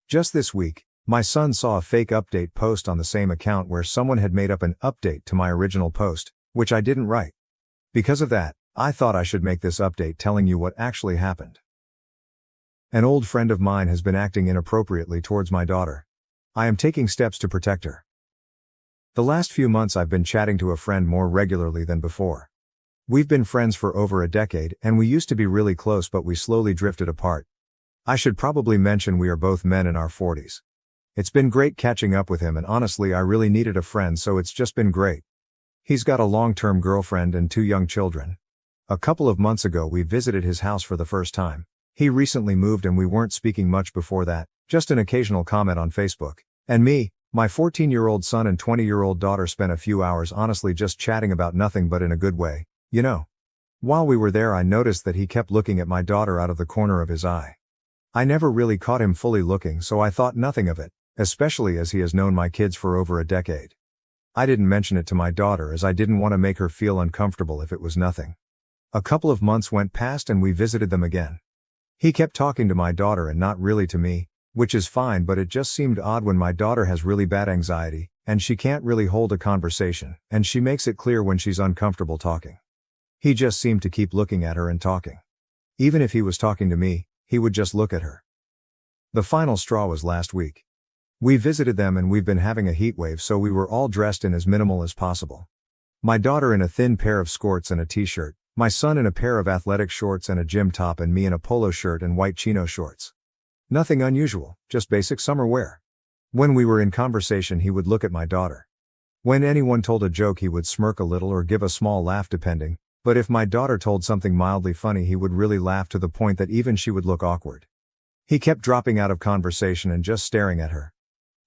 Just this week, my son saw a fake update post on the same account where someone had made up an update to my original post, which I didn't write. Because of that, I thought I should make this update telling you what actually happened. An old friend of mine has been acting inappropriately towards my daughter. I am taking steps to protect her. The last few months I've been chatting to a friend more regularly than before. We've been friends for over a decade and we used to be really close, but we slowly drifted apart. I should probably mention we are both men in our 40s. It's been great catching up with him and honestly I really needed a friend, so it's just been great. He's got a long-term girlfriend and 2 young children. A couple of months ago we visited his house for the first time. He recently moved and we weren't speaking much before that, just an occasional comment on Facebook. And me, my 14-year-old son and 20-year-old daughter spent a few hours honestly just chatting about nothing but in a good way, you know. While we were there I noticed that he kept looking at my daughter out of the corner of his eye. I never really caught him fully looking, so I thought nothing of it, especially as he has known my kids for over a decade. I didn't mention it to my daughter as I didn't want to make her feel uncomfortable if it was nothing. A couple of months went past and we visited them again. He kept talking to my daughter and not really to me, which is fine, but it just seemed odd when my daughter has really bad anxiety, and she can't really hold a conversation, and she makes it clear when she's uncomfortable talking. He just seemed to keep looking at her and talking. Even if he was talking to me, he would just look at her. The final straw was last week. We visited them and we've been having a heat wave, so we were all dressed in as minimal as possible. My daughter in a thin pair of skirts and a t-shirt, my son in a pair of athletic shorts and a gym top, and me in a polo shirt and white chino shorts. Nothing unusual, just basic summer wear. When we were in conversation, he would look at my daughter. When anyone told a joke, he would smirk a little or give a small laugh depending, but if my daughter told something mildly funny, he would really laugh to the point that even she would look awkward. He kept dropping out of conversation and just staring at her.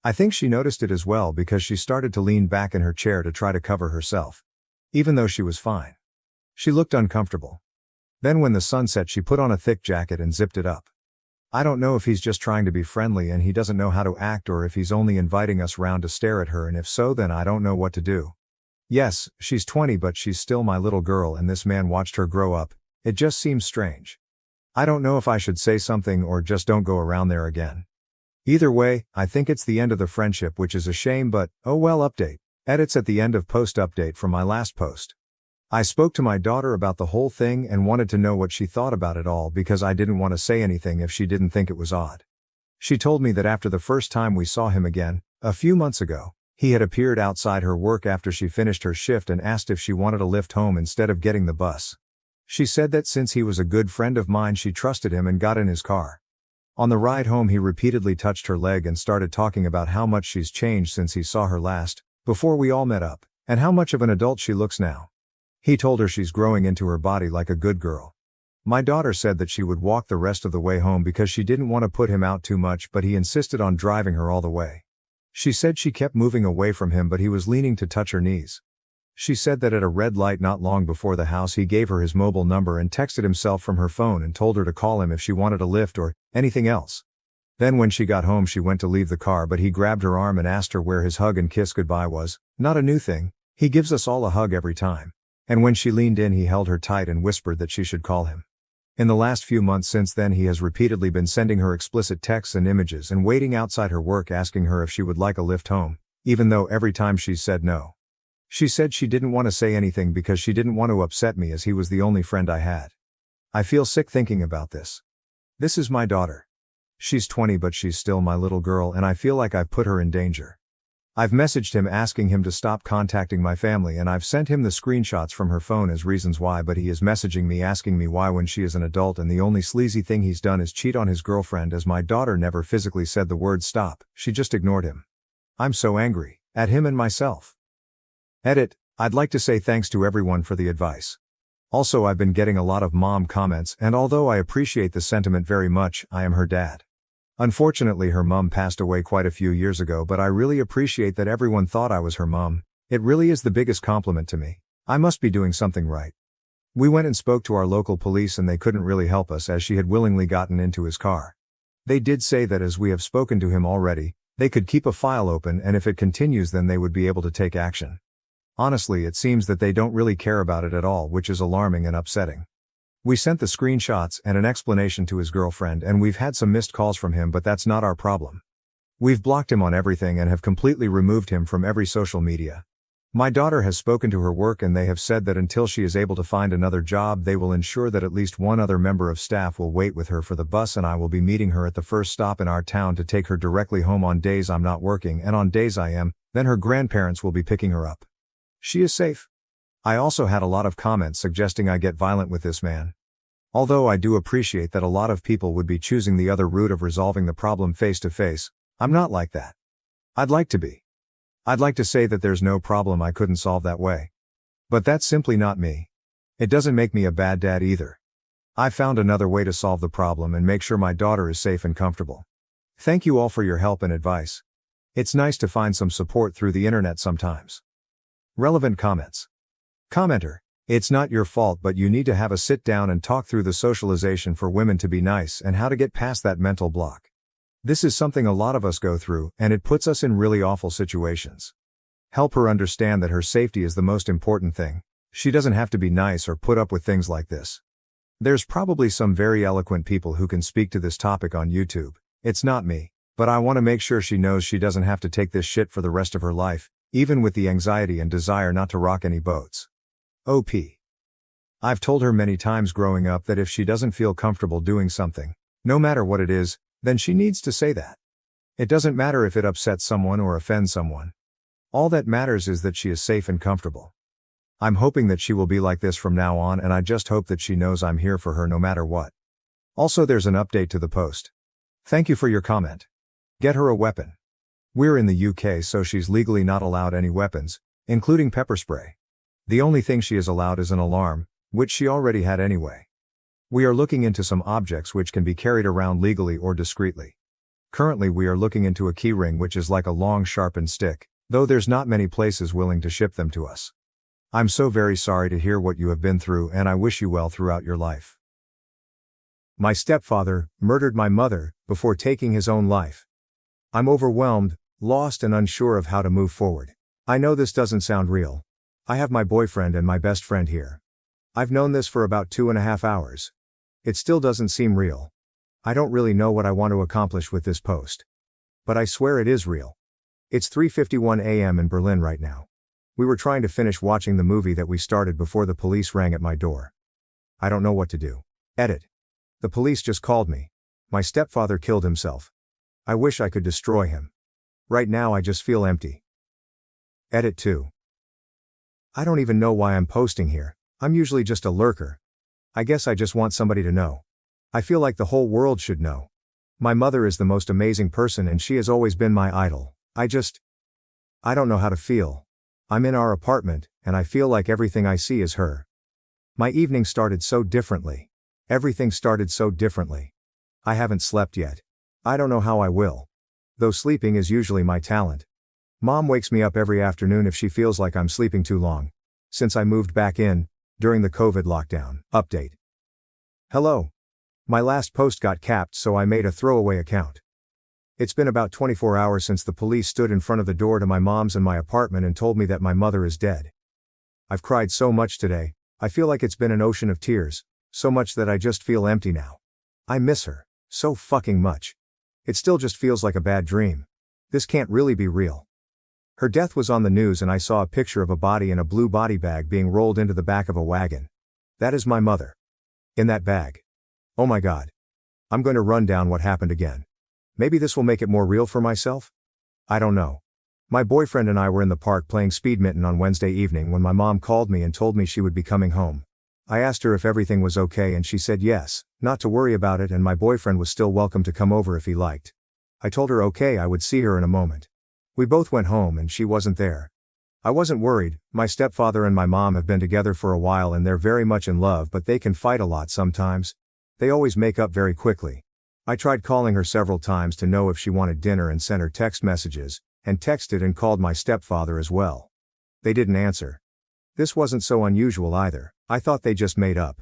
I think she noticed it as well because she started to lean back in her chair to try to cover herself. Even though she was fine. She looked uncomfortable. Then when the sun set, she put on a thick jacket and zipped it up. I don't know if he's just trying to be friendly and he doesn't know how to act, or if he's only inviting us round to stare at her, and if so, then I don't know what to do. Yes, she's 20, but she's still my little girl and this man watched her grow up. It just seems strange. I don't know if I should say something or just don't go around there again. Either way, I think it's the end of the friendship, which is a shame, but, oh well. Update. Edits at the end of post update from my last post. I spoke to my daughter about the whole thing and wanted to know what she thought about it all because I didn't want to say anything if she didn't think it was odd. She told me that after the first time we saw him again, a few months ago, he had appeared outside her work after she finished her shift and asked if she wanted a lift home instead of getting the bus. She said that since he was a good friend of mine, she trusted him and got in his car. On the ride home, he repeatedly touched her leg and started talking about how much she's changed since he saw her last, before we all met up, and how much of an adult she looks now. He told her she's growing into her body like a good girl. My daughter said that she would walk the rest of the way home because she didn't want to put him out too much, but he insisted on driving her all the way. She said she kept moving away from him, but he was leaning to touch her knees. She said that at a red light not long before the house, he gave her his mobile number and texted himself from her phone and told her to call him if she wanted a lift or anything else. Then when she got home, she went to leave the car, but he grabbed her arm and asked her where his hug and kiss goodbye was. Not a new thing. He gives us all a hug every time. And when she leaned in, he held her tight and whispered that she should call him. In the last few months since then, he has repeatedly been sending her explicit texts and images and waiting outside her work asking her if she would like a lift home, even though every time she said no. She said she didn't want to say anything because she didn't want to upset me as he was the only friend I had. I feel sick thinking about this. This is my daughter. She's 20, but she's still my little girl, and I feel like I've put her in danger. I've messaged him asking him to stop contacting my family, and I've sent him the screenshots from her phone as reasons why, but he is messaging me asking me why when she is an adult, and the only sleazy thing he's done is cheat on his girlfriend, as my daughter never physically said the word stop, she just ignored him. I'm so angry at him and myself. Edit. I'd like to say thanks to everyone for the advice. Also, I've been getting a lot of mom comments, and although I appreciate the sentiment very much, I am her dad. Unfortunately, her mom passed away quite a few years ago, but I really appreciate that everyone thought I was her mom. It really is the biggest compliment to me. I must be doing something right. We went and spoke to our local police and they couldn't really help us as she had willingly gotten into his car. They did say that as we have spoken to him already, they could keep a file open, and if it continues then they would be able to take action. Honestly, it seems that they don't really care about it at all, which is alarming and upsetting. We sent the screenshots and an explanation to his girlfriend, and we've had some missed calls from him, but that's not our problem. We've blocked him on everything and have completely removed him from every social media. My daughter has spoken to her work and they have said that until she is able to find another job, they will ensure that at least one other member of staff will wait with her for the bus, and I will be meeting her at the first stop in our town to take her directly home on days I'm not working, and on days I am, then her grandparents will be picking her up. She is safe. I also had a lot of comments suggesting I get violent with this man. Although I do appreciate that a lot of people would be choosing the other route of resolving the problem face to face, I'm not like that. I'd like to be. I'd like to say that there's no problem I couldn't solve that way. But that's simply not me. It doesn't make me a bad dad either. I found another way to solve the problem and make sure my daughter is safe and comfortable. Thank you all for your help and advice. It's nice to find some support through the internet sometimes. Relevant comments. Commenter. It's not your fault, but you need to have a sit down and talk through the socialization for women to be nice and how to get past that mental block. This is something a lot of us go through, and it puts us in really awful situations. Help her understand that her safety is the most important thing. She doesn't have to be nice or put up with things like this. There's probably some very eloquent people who can speak to this topic on YouTube. It's not me, but I want to make sure she knows she doesn't have to take this shit for the rest of her life, even with the anxiety and desire not to rock any boats. OP. I've told her many times growing up that if she doesn't feel comfortable doing something, no matter what it is, then she needs to say that. It doesn't matter if it upsets someone or offends someone. All that matters is that she is safe and comfortable. I'm hoping that she will be like this from now on, and I just hope that she knows I'm here for her no matter what. Also, there's an update to the post. Thank you for your comment. Get her a weapon. We're in the UK, so she's legally not allowed any weapons, including pepper spray. The only thing she is allowed is an alarm, which she already had anyway. We are looking into some objects which can be carried around legally or discreetly. Currently we are looking into a keyring, which is like a long sharpened stick, though there's not many places willing to ship them to us. I'm so very sorry to hear what you have been through, and I wish you well throughout your life. My stepfather murdered my mother before taking his own life. I'm overwhelmed, lost, and unsure of how to move forward. I know this doesn't sound real. I have my boyfriend and my best friend here. I've known this for about 2.5 hours. It still doesn't seem real. I don't really know what I want to accomplish with this post. But I swear it is real. It's 3:51 a.m. in Berlin right now. We were trying to finish watching the movie that we started before the police rang at my door. I don't know what to do. Edit. The police just called me. My stepfather killed himself. I wish I could destroy him. Right now I just feel empty. Edit 2. I don't even know why I'm posting here. I'm usually just a lurker. I guess I just want somebody to know. I feel like the whole world should know. My mother is the most amazing person, and she has always been my idol. I don't know how to feel. I'm in our apartment, and I feel like everything I see is her. My evening started so differently. Everything started so differently. I haven't slept yet. I don't know how I will. Though sleeping is usually my talent. Mom wakes me up every afternoon if she feels like I'm sleeping too long. Since I moved back in, during the COVID lockdown. Update. Hello. My last post got capped, so I made a throwaway account. It's been about 24 hours since the police stood in front of the door to my mom's and my apartment and told me that my mother is dead. I've cried so much today, I feel like it's been an ocean of tears, so much that I just feel empty now. I miss her, so fucking much. It still just feels like a bad dream. This can't really be real. Her death was on the news, and I saw a picture of a body in a blue body bag being rolled into the back of a wagon. That is my mother. In that bag. Oh my God. I'm going to run down what happened again. Maybe this will make it more real for myself? I don't know. My boyfriend and I were in the park playing speedminton on Wednesday evening when my mom called me and told me she would be coming home. I asked her if everything was okay, and she said yes, not to worry about it, and my boyfriend was still welcome to come over if he liked. I told her okay, I would see her in a moment. We both went home and she wasn't there. I wasn't worried. My stepfather and my mom have been together for a while and they're very much in love, but they can fight a lot sometimes. They always make up very quickly. I tried calling her several times to know if she wanted dinner and sent her text messages, and texted and called my stepfather as well. They didn't answer. This wasn't so unusual either. I thought they just made up.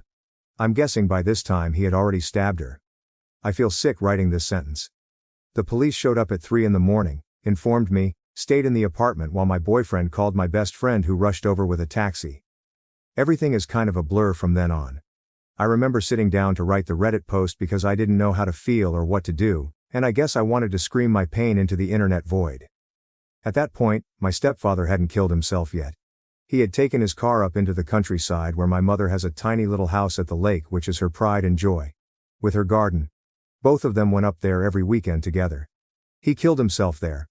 I'm guessing by this time he had already stabbed her. I feel sick writing this sentence. The police showed up at 3 in the morning, informed me, stayed in the apartment while my boyfriend called my best friend, who rushed over with a taxi. Everything is kind of a blur from then on. I remember sitting down to write the Reddit post because I didn't know how to feel or what to do, and I guess I wanted to scream my pain into the internet void. At that point, my stepfather hadn't killed himself yet. He had taken his car up into the countryside where my mother has a tiny little house at the lake, which is her pride and joy. With her garden. Both of them went up there every weekend together. He killed himself there.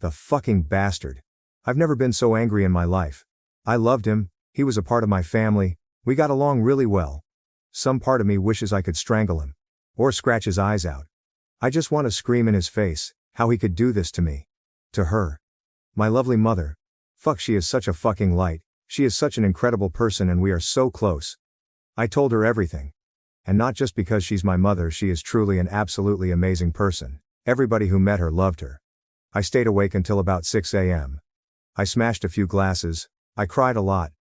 The fucking bastard. I've never been so angry in my life. I loved him, he was a part of my family, we got along really well. Some part of me wishes I could strangle him. Or scratch his eyes out. I just want to scream in his face, how he could do this to me. To her. My lovely mother. Fuck, she is such a fucking light, she is such an incredible person, and we are so close. I told her everything. And not just because she's my mother, she is truly an absolutely amazing person. Everybody who met her loved her. I stayed awake until about 6 a.m. I smashed a few glasses, I cried a lot.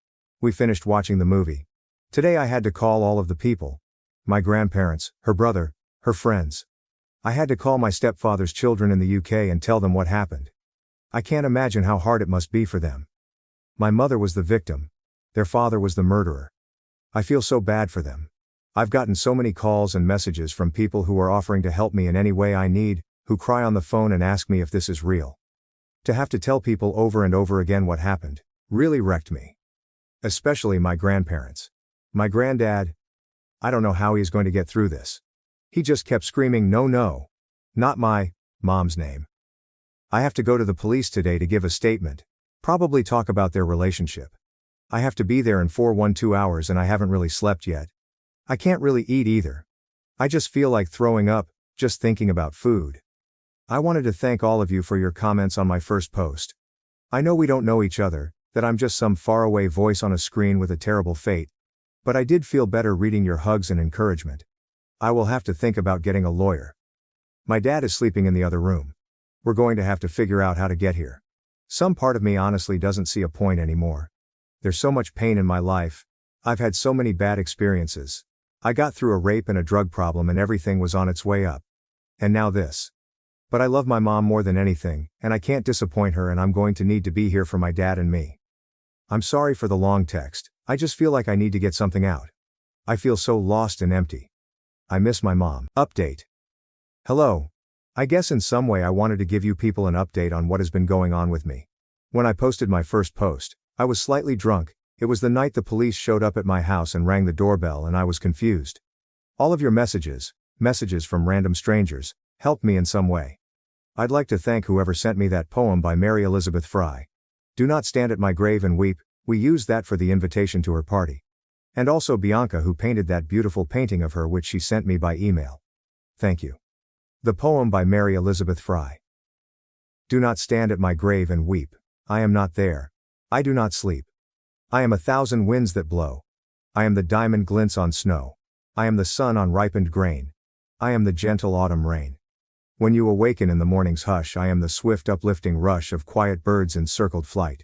We finished watching the movie. Today I had to call all of the people. My grandparents, her brother, her friends. I had to call my stepfather's children in the UK and tell them what happened. I can't imagine how hard it must be for them. My mother was the victim. Their father was the murderer. I feel so bad for them. I've gotten so many calls and messages from people who are offering to help me in any way I need, who cry on the phone and ask me if this is real. To have to tell people over and over again what happened really wrecked me. Especially my grandparents. My granddad. I don't know how he's going to get through this. He just kept screaming, "No, no. Not my mom's name." I have to go to the police today to give a statement. Probably talk about their relationship. I have to be there in 412 hours and I haven't really slept yet. I can't really eat either. I just feel like throwing up, just thinking about food. I wanted to thank all of you for your comments on my first post. I know we don't know each other, that I'm just some faraway voice on a screen with a terrible fate. But I did feel better reading your hugs and encouragement. I will have to think about getting a lawyer. My dad is sleeping in the other room. We're going to have to figure out how to get here. Some part of me honestly doesn't see a point anymore. There's so much pain in my life. I've had so many bad experiences. I got through a rape and a drug problem and everything was on its way up. And now this. But I love my mom more than anything, and I can't disappoint her, and I'm going to need to be here for my dad and me. I'm sorry for the long text. I just feel like I need to get something out. I feel so lost and empty. I miss my mom. Update. Hello. I guess in some way I wanted to give you people an update on what has been going on with me. When I posted my first post, I was slightly drunk. It was the night the police showed up at my house and rang the doorbell, and I was confused. All of your messages from random strangers, helped me in some way. I'd like to thank whoever sent me that poem by Mary Elizabeth Fry. Do not stand at my grave and weep. We used that for the invitation to her party. And also Bianca, who painted that beautiful painting of her, which she sent me by email. Thank you. The poem by Mary Elizabeth Fry. Do not stand at my grave and weep. I am not there. I do not sleep. I am 1,000 winds that blow. I am the diamond glints on snow. I am the sun on ripened grain. I am the gentle autumn rain. When you awaken in the morning's hush, I am the swift uplifting rush of quiet birds in circled flight.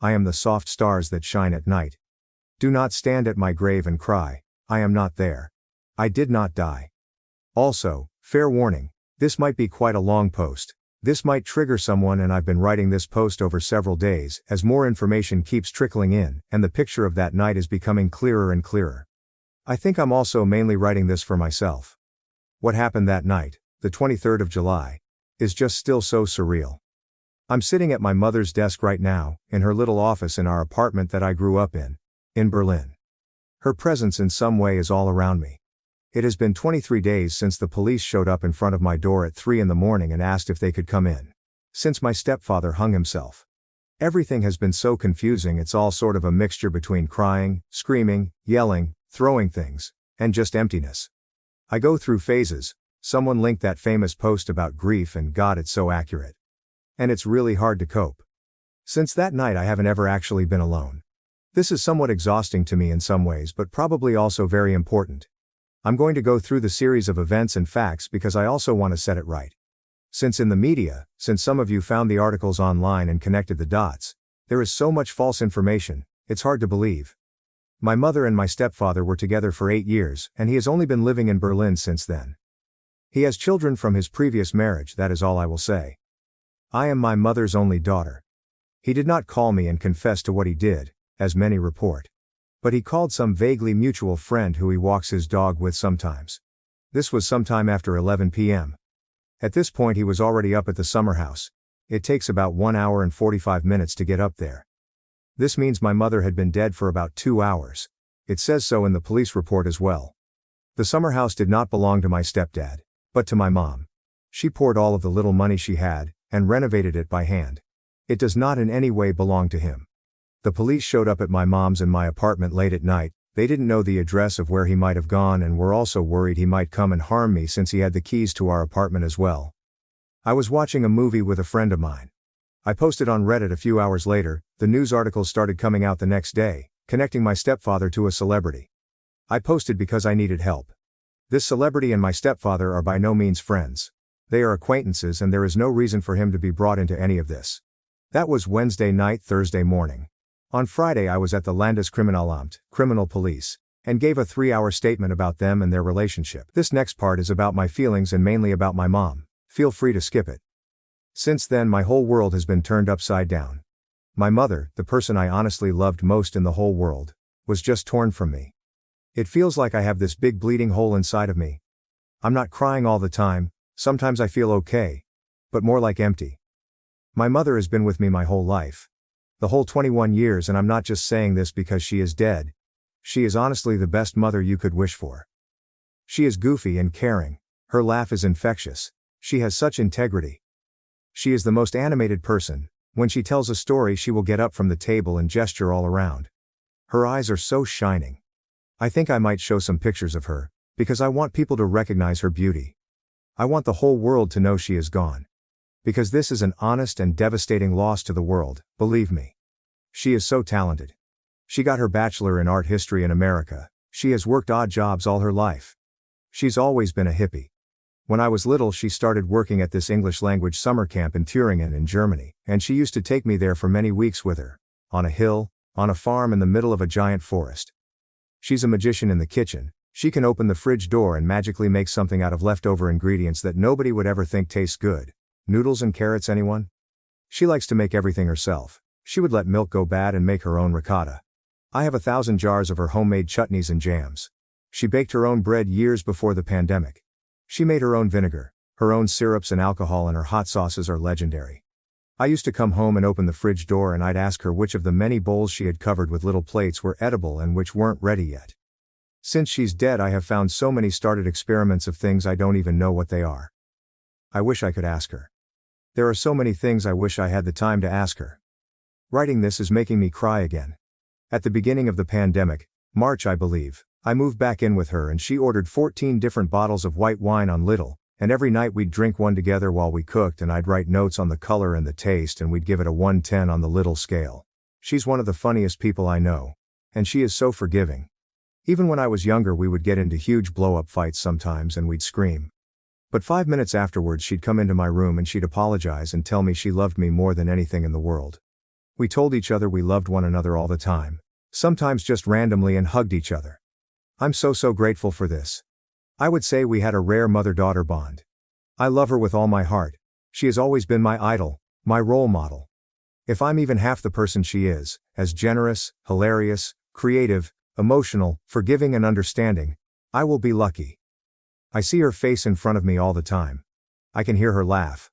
I am the soft stars that shine at night. Do not stand at my grave and cry, I am not there. I did not die. Also, fair warning, this might be quite a long post. This might trigger someone, and I've been writing this post over several days as more information keeps trickling in, and the picture of that night is becoming clearer and clearer. I think I'm also mainly writing this for myself. What happened that night, the 23rd of July, is just still so surreal. I'm sitting at my mother's desk right now, in her little office in our apartment that I grew up in Berlin. Her presence in some way is all around me. It has been 23 days since the police showed up in front of my door at 3 in the morning and asked if they could come in. Since my stepfather hung himself. Everything has been so confusing. It's all sort of a mixture between crying, screaming, yelling, throwing things, and just emptiness. I go through phases. Someone linked that famous post about grief, and God, it's so accurate. And it's really hard to cope. Since that night I haven't ever actually been alone. This is somewhat exhausting to me in some ways, but probably also very important. I'm going to go through the series of events and facts because I also want to set it right. Since in the media, since some of you found the articles online and connected the dots, there is so much false information, it's hard to believe. My mother and my stepfather were together for 8 years, and he has only been living in Berlin since then. He has children from his previous marriage, that is all I will say. I am my mother's only daughter. He did not call me and confess to what he did, as many report. But he called some vaguely mutual friend who he walks his dog with sometimes. This was sometime after 11 p.m. At this point he was already up at the summer house. It takes about 1 hour and 45 minutes to get up there. This means my mother had been dead for about 2 hours. It says so in the police report as well. The summer house did not belong to my stepdad, but to my mom. She poured all of the little money she had, and renovated it by hand. It does not in any way belong to him. The police showed up at my mom's and my apartment late at night. They didn't know the address of where he might have gone and were also worried he might come and harm me since he had the keys to our apartment as well. I was watching a movie with a friend of mine. I posted on Reddit a few hours later. The news articles started coming out the next day, connecting my stepfather to a celebrity. I posted because I needed help. This celebrity and my stepfather are by no means friends. They are acquaintances, and there is no reason for him to be brought into any of this. That was Wednesday night, Thursday morning. On Friday I was at the Landeskriminalamt, criminal police, and gave a 3-hour statement about them and their relationship. This next part is about my feelings and mainly about my mom. Feel free to skip it. Since then, my whole world has been turned upside down. My mother, the person I honestly loved most in the whole world, was just torn from me. It feels like I have this big bleeding hole inside of me. I'm not crying all the time, sometimes I feel okay, but more like empty. My mother has been with me my whole life. The whole 21 years, and I'm not just saying this because she is dead. She is honestly the best mother you could wish for. She is goofy and caring. Her laugh is infectious. She has such integrity. She is the most animated person. When she tells a story, she will get up from the table and gesture all around. Her eyes are so shining. I think I might show some pictures of her, because I want people to recognize her beauty. I want the whole world to know she is gone. Because this is an honest and devastating loss to the world, believe me. She is so talented. She got her bachelor in art history in America. She has worked odd jobs all her life. She's always been a hippie. When I was little, she started working at this English language summer camp in Thüringen in Germany, and she used to take me there for many weeks with her. On a hill, on a farm in the middle of a giant forest. She's a magician in the kitchen. She can open the fridge door and magically make something out of leftover ingredients that nobody would ever think tastes good. Noodles and carrots, anyone? She likes to make everything herself. She would let milk go bad and make her own ricotta. I have 1,000 jars of her homemade chutneys and jams. She baked her own bread years before the pandemic. She made her own vinegar, her own syrups and alcohol, and her hot sauces are legendary. I used to come home and open the fridge door and I'd ask her which of the many bowls she had covered with little plates were edible and which weren't ready yet. Since she's dead, I have found so many started experiments of things I don't even know what they are. I wish I could ask her. There are so many things I wish I had the time to ask her. Writing this is making me cry again. At the beginning of the pandemic, March I believe, I moved back in with her and she ordered 14 different bottles of white wine on Lidl, and every night we'd drink one together while we cooked, and I'd write notes on the color and the taste, and we'd give it a 1-10 on the Lidl scale. She's one of the funniest people I know. And she is so forgiving. Even when I was younger, we would get into huge blow-up fights sometimes and we'd scream. But 5 minutes afterwards she'd come into my room and she'd apologize and tell me she loved me more than anything in the world. We told each other we loved one another all the time. Sometimes just randomly, and hugged each other. I'm so grateful for this. I would say we had a rare mother-daughter bond. I love her with all my heart. She has always been my idol, my role model. If I'm even half the person she is, as generous, hilarious, creative, emotional, forgiving and understanding, I will be lucky. I see her face in front of me all the time. I can hear her laugh.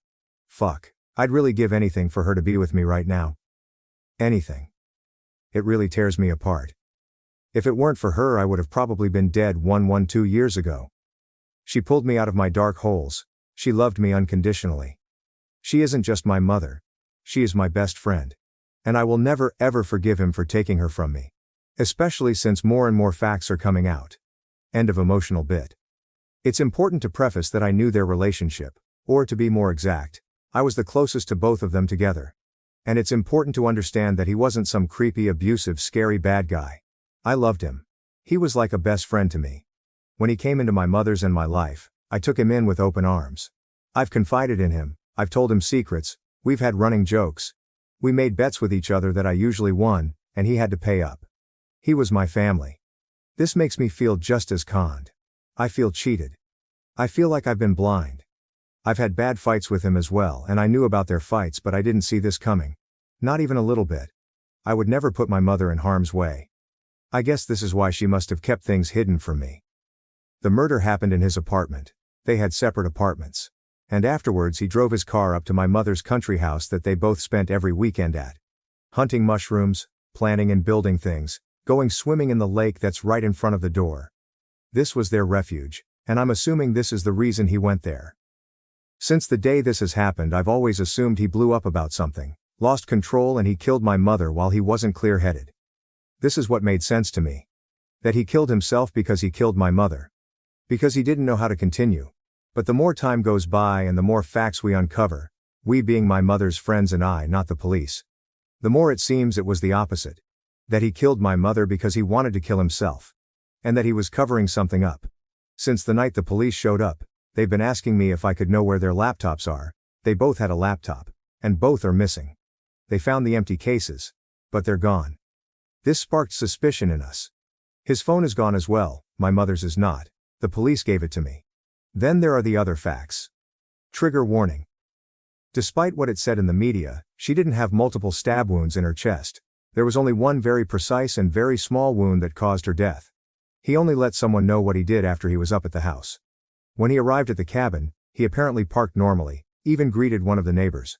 Fuck. I'd really give anything for her to be with me right now. Anything. It really tears me apart. If it weren't for her, I would have probably been dead 2 years ago. She pulled me out of my dark holes. She loved me unconditionally. She isn't just my mother. She is my best friend. And I will never ever forgive him for taking her from me. Especially since more and more facts are coming out. End of emotional bit. It's important to preface that I knew their relationship, or to be more exact, I was the closest to both of them together. And it's important to understand that he wasn't some creepy, abusive, scary bad guy. I loved him. He was like a best friend to me. When he came into my mother's and my life, I took him in with open arms. I've confided in him, I've told him secrets, we've had running jokes. We made bets with each other that I usually won, and he had to pay up. He was my family. This makes me feel just as conned. I feel cheated. I feel like I've been blind. I've had bad fights with him as well, and I knew about their fights, but I didn't see this coming. Not even a little bit. I would never put my mother in harm's way. I guess this is why she must have kept things hidden from me. The murder happened in his apartment. They had separate apartments. And afterwards he drove his car up to my mother's country house that they both spent every weekend at. Hunting mushrooms, planting and building things, going swimming in the lake that's right in front of the door. This was their refuge, and I'm assuming this is the reason he went there. Since the day this has happened, I've always assumed he blew up about something, lost control, and he killed my mother while he wasn't clear-headed. This is what made sense to me. That he killed himself because he killed my mother. Because he didn't know how to continue. But the more time goes by and the more facts we uncover, we being my mother's friends and I, not the police, the more it seems it was the opposite. That he killed my mother because he wanted to kill himself. And that he was covering something up. Since the night the police showed up, they've been asking me if I could know where their laptops are. They both had a laptop. And both are missing. They found the empty cases. But they're gone. This sparked suspicion in us. His phone is gone as well, my mother's is not. The police gave it to me. Then there are the other facts. Trigger warning. Despite what it said in the media, she didn't have multiple stab wounds in her chest. There was only one very precise and very small wound that caused her death. He only let someone know what he did after he was up at the house. When he arrived at the cabin, he apparently parked normally, even greeted one of the neighbors.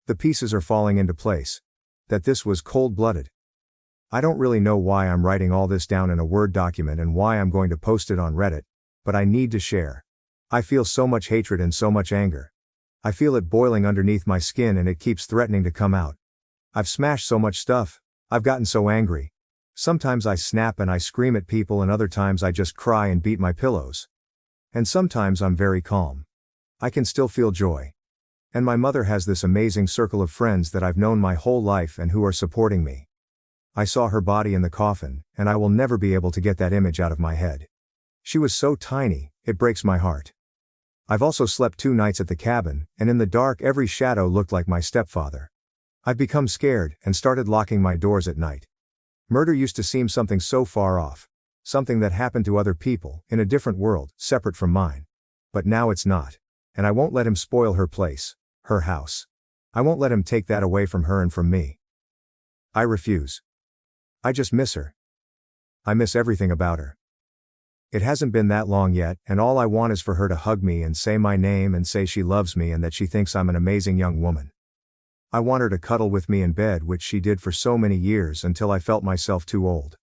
The pieces are falling into place. That this was cold-blooded. I don't really know why I'm writing all this down in a Word document and why I'm going to post it on Reddit, but I need to share. I feel so much hatred and so much anger. I feel it boiling underneath my skin and it keeps threatening to come out. I've smashed so much stuff, I've gotten so angry. Sometimes I snap and I scream at people and other times I just cry and beat my pillows. And sometimes I'm very calm. I can still feel joy. And my mother has this amazing circle of friends that I've known my whole life and who are supporting me. I saw her body in the coffin, and I will never be able to get that image out of my head. She was so tiny, it breaks my heart. I've also slept 2 nights at the cabin, and in the dark every shadow looked like my stepfather. I've become scared, and started locking my doors at night. Murder used to seem something so far off. Something that happened to other people, in a different world, separate from mine. But now it's not. And I won't let him spoil her place, her house. I won't let him take that away from her and from me. I refuse. I just miss her. I miss everything about her. It hasn't been that long yet, and all I want is for her to hug me and say my name and say she loves me and that she thinks I'm an amazing young woman. I want her to cuddle with me in bed, which she did for so many years until I felt myself too old.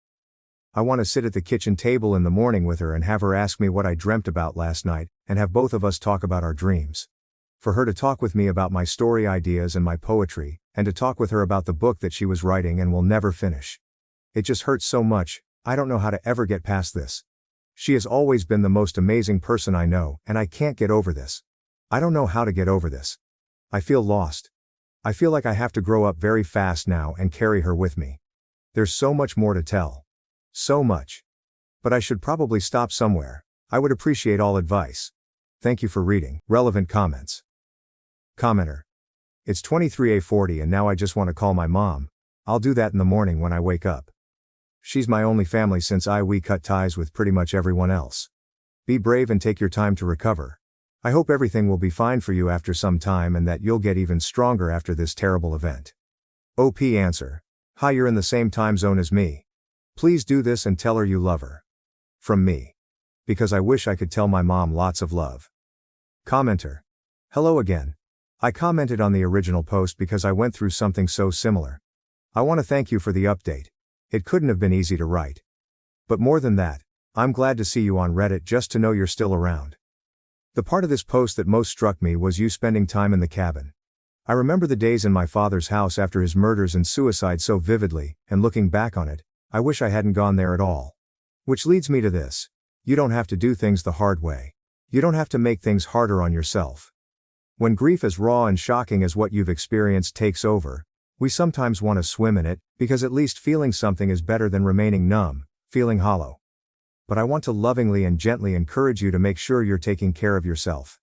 I want to sit at the kitchen table in the morning with her and have her ask me what I dreamt about last night, and have both of us talk about our dreams. For her to talk with me about my story ideas and my poetry, and to talk with her about the book that she was writing and will never finish. It just hurts so much, I don't know how to ever get past this. She has always been the most amazing person I know, and I can't get over this. I don't know how to get over this. I feel lost. I feel like I have to grow up very fast now and carry her with me. There's so much more to tell. So much. But I should probably stop somewhere. I would appreciate all advice. Thank you for reading. Relevant comments. Commenter. It's 23:40 and now I just want to call my mom. I'll do that in the morning when I wake up. She's my only family since we cut ties with pretty much everyone else. Be brave and take your time to recover. I hope everything will be fine for you after some time and that you'll get even stronger after this terrible event. OP answer. Hi, you're in the same time zone as me. Please do this and tell her you love her. From me. Because I wish I could tell my mom lots of love. Commenter. Hello again. I commented on the original post because I went through something so similar. I want to thank you for the update. It couldn't have been easy to write. But more than that, I'm glad to see you on Reddit just to know you're still around. The part of this post that most struck me was you spending time in the cabin. I remember the days in my father's house after his murders and suicide so vividly, and looking back on it, I wish I hadn't gone there at all. Which leads me to this. You don't have to do things the hard way. You don't have to make things harder on yourself. When grief as raw and shocking as what you've experienced takes over, we sometimes want to swim in it, because at least feeling something is better than remaining numb, feeling hollow. But I want to lovingly and gently encourage you to make sure you're taking care of yourself.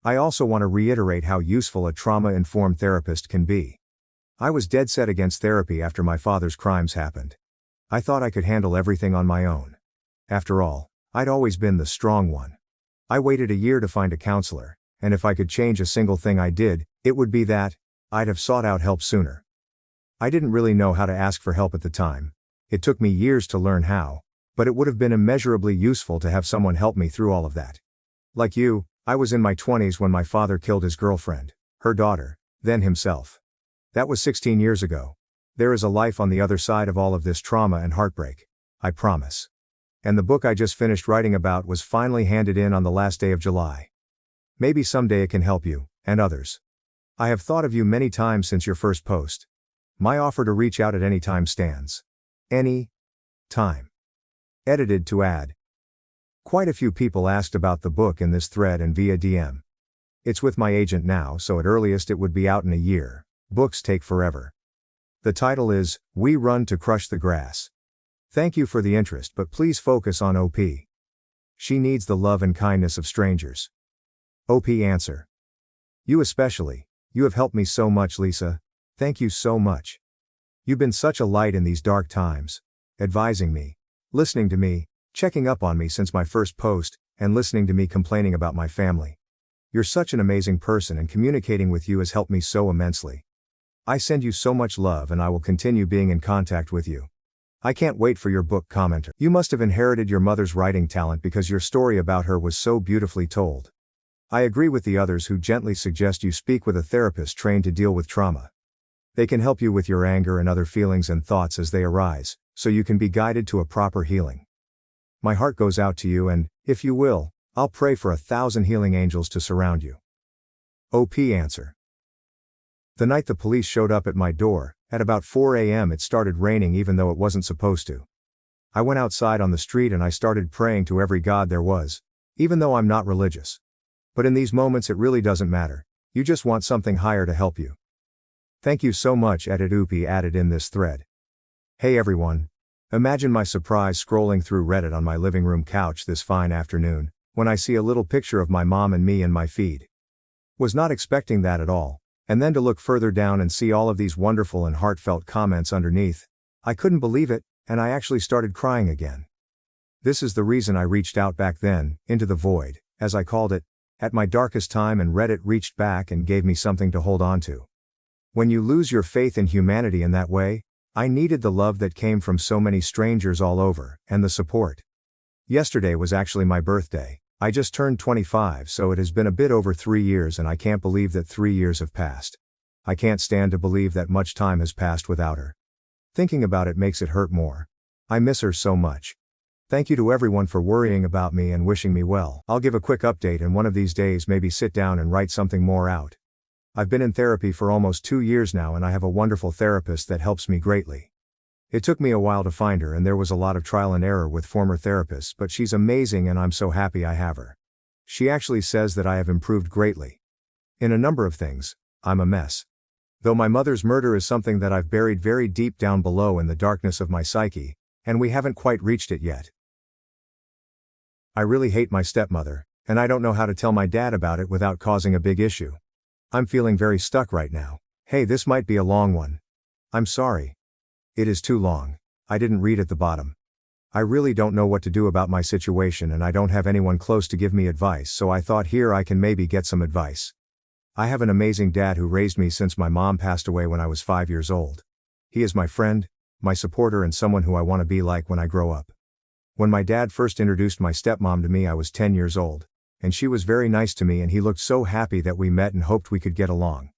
I also want to reiterate how useful a trauma-informed therapist can be. I was dead set against therapy after my father's crimes happened. I thought I could handle everything on my own. After all, I'd always been the strong one. I waited a year to find a counselor, and if I could change a single thing I did, it would be that I'd have sought out help sooner. I didn't really know how to ask for help at the time. It took me years to learn how, but it would have been immeasurably useful to have someone help me through all of that. Like you, I was in my 20s when my father killed his girlfriend, her daughter, then himself. That was 16 years ago. There is a life on the other side of all of this trauma and heartbreak. I promise. And the book I just finished writing about was finally handed in on the last day of July. Maybe someday it can help you, and others. I have thought of you many times since your first post. My offer to reach out at any time stands. Any time. Edited to add. Quite a few people asked about the book in this thread and via DM. It's with my agent now, so at earliest it would be out in a year. Books take forever. The title is, We Run to Crush the Grass. Thank you for the interest, but please focus on OP. She needs the love and kindness of strangers. OP answer. You especially. You have helped me so much, Lisa. Thank you so much. You've been such a light in these dark times, advising me, listening to me, checking up on me since my first post, and listening to me complaining about my family. You're such an amazing person, and communicating with you has helped me so immensely. I send you so much love, and I will continue being in contact with you. I can't wait for your book. Commenter. You must have inherited your mother's writing talent because your story about her was so beautifully told. I agree with the others who gently suggest you speak with a therapist trained to deal with trauma. They can help you with your anger and other feelings and thoughts as they arise, so you can be guided to a proper healing. My heart goes out to you, and, if you will, I'll pray for 1,000 healing angels to surround you. OP answer. The night the police showed up at my door, at about 4 a.m. it started raining even though it wasn't supposed to. I went outside on the street and I started praying to every god there was, even though I'm not religious. But in these moments it really doesn't matter, you just want something higher to help you. Thank you so much. Upi added in this thread. Hey everyone. Imagine my surprise scrolling through Reddit on my living room couch this fine afternoon, when I see a little picture of my mom and me in my feed. Was not expecting that at all, and then to look further down and see all of these wonderful and heartfelt comments underneath. I couldn't believe it, and I actually started crying again. This is the reason I reached out back then, into the void, as I called it, at my darkest time, and Reddit reached back and gave me something to hold on to. When you lose your faith in humanity in that way, I needed the love that came from so many strangers all over, and the support. Yesterday was actually my birthday. I just turned 25, so it has been a bit over 3 years, and I can't believe that 3 years have passed. I can't stand to believe that much time has passed without her. Thinking about it makes it hurt more. I miss her so much. Thank you to everyone for worrying about me and wishing me well. I'll give a quick update, and one of these days maybe sit down and write something more out. I've been in therapy for almost 2 years now, and I have a wonderful therapist that helps me greatly. It took me a while to find her, and there was a lot of trial and error with former therapists, but she's amazing and I'm so happy I have her. She actually says that I have improved greatly. In a number of things, I'm a mess. Though my mother's murder is something that I've buried very deep down below in the darkness of my psyche, and we haven't quite reached it yet. I really hate my stepmother, and I don't know how to tell my dad about it without causing a big issue. I'm feeling very stuck right now. Hey, this might be a long one. I'm sorry. It is too long. I didn't read at the bottom. I really don't know what to do about my situation, and I don't have anyone close to give me advice, so I thought here I can maybe get some advice. I have an amazing dad who raised me since my mom passed away when I was 5 years old. He is my friend, my supporter, and someone who I want to be like when I grow up. When my dad first introduced my stepmom to me, I was 10 years old, and she was very nice to me, and he looked so happy that we met and hoped we could get along.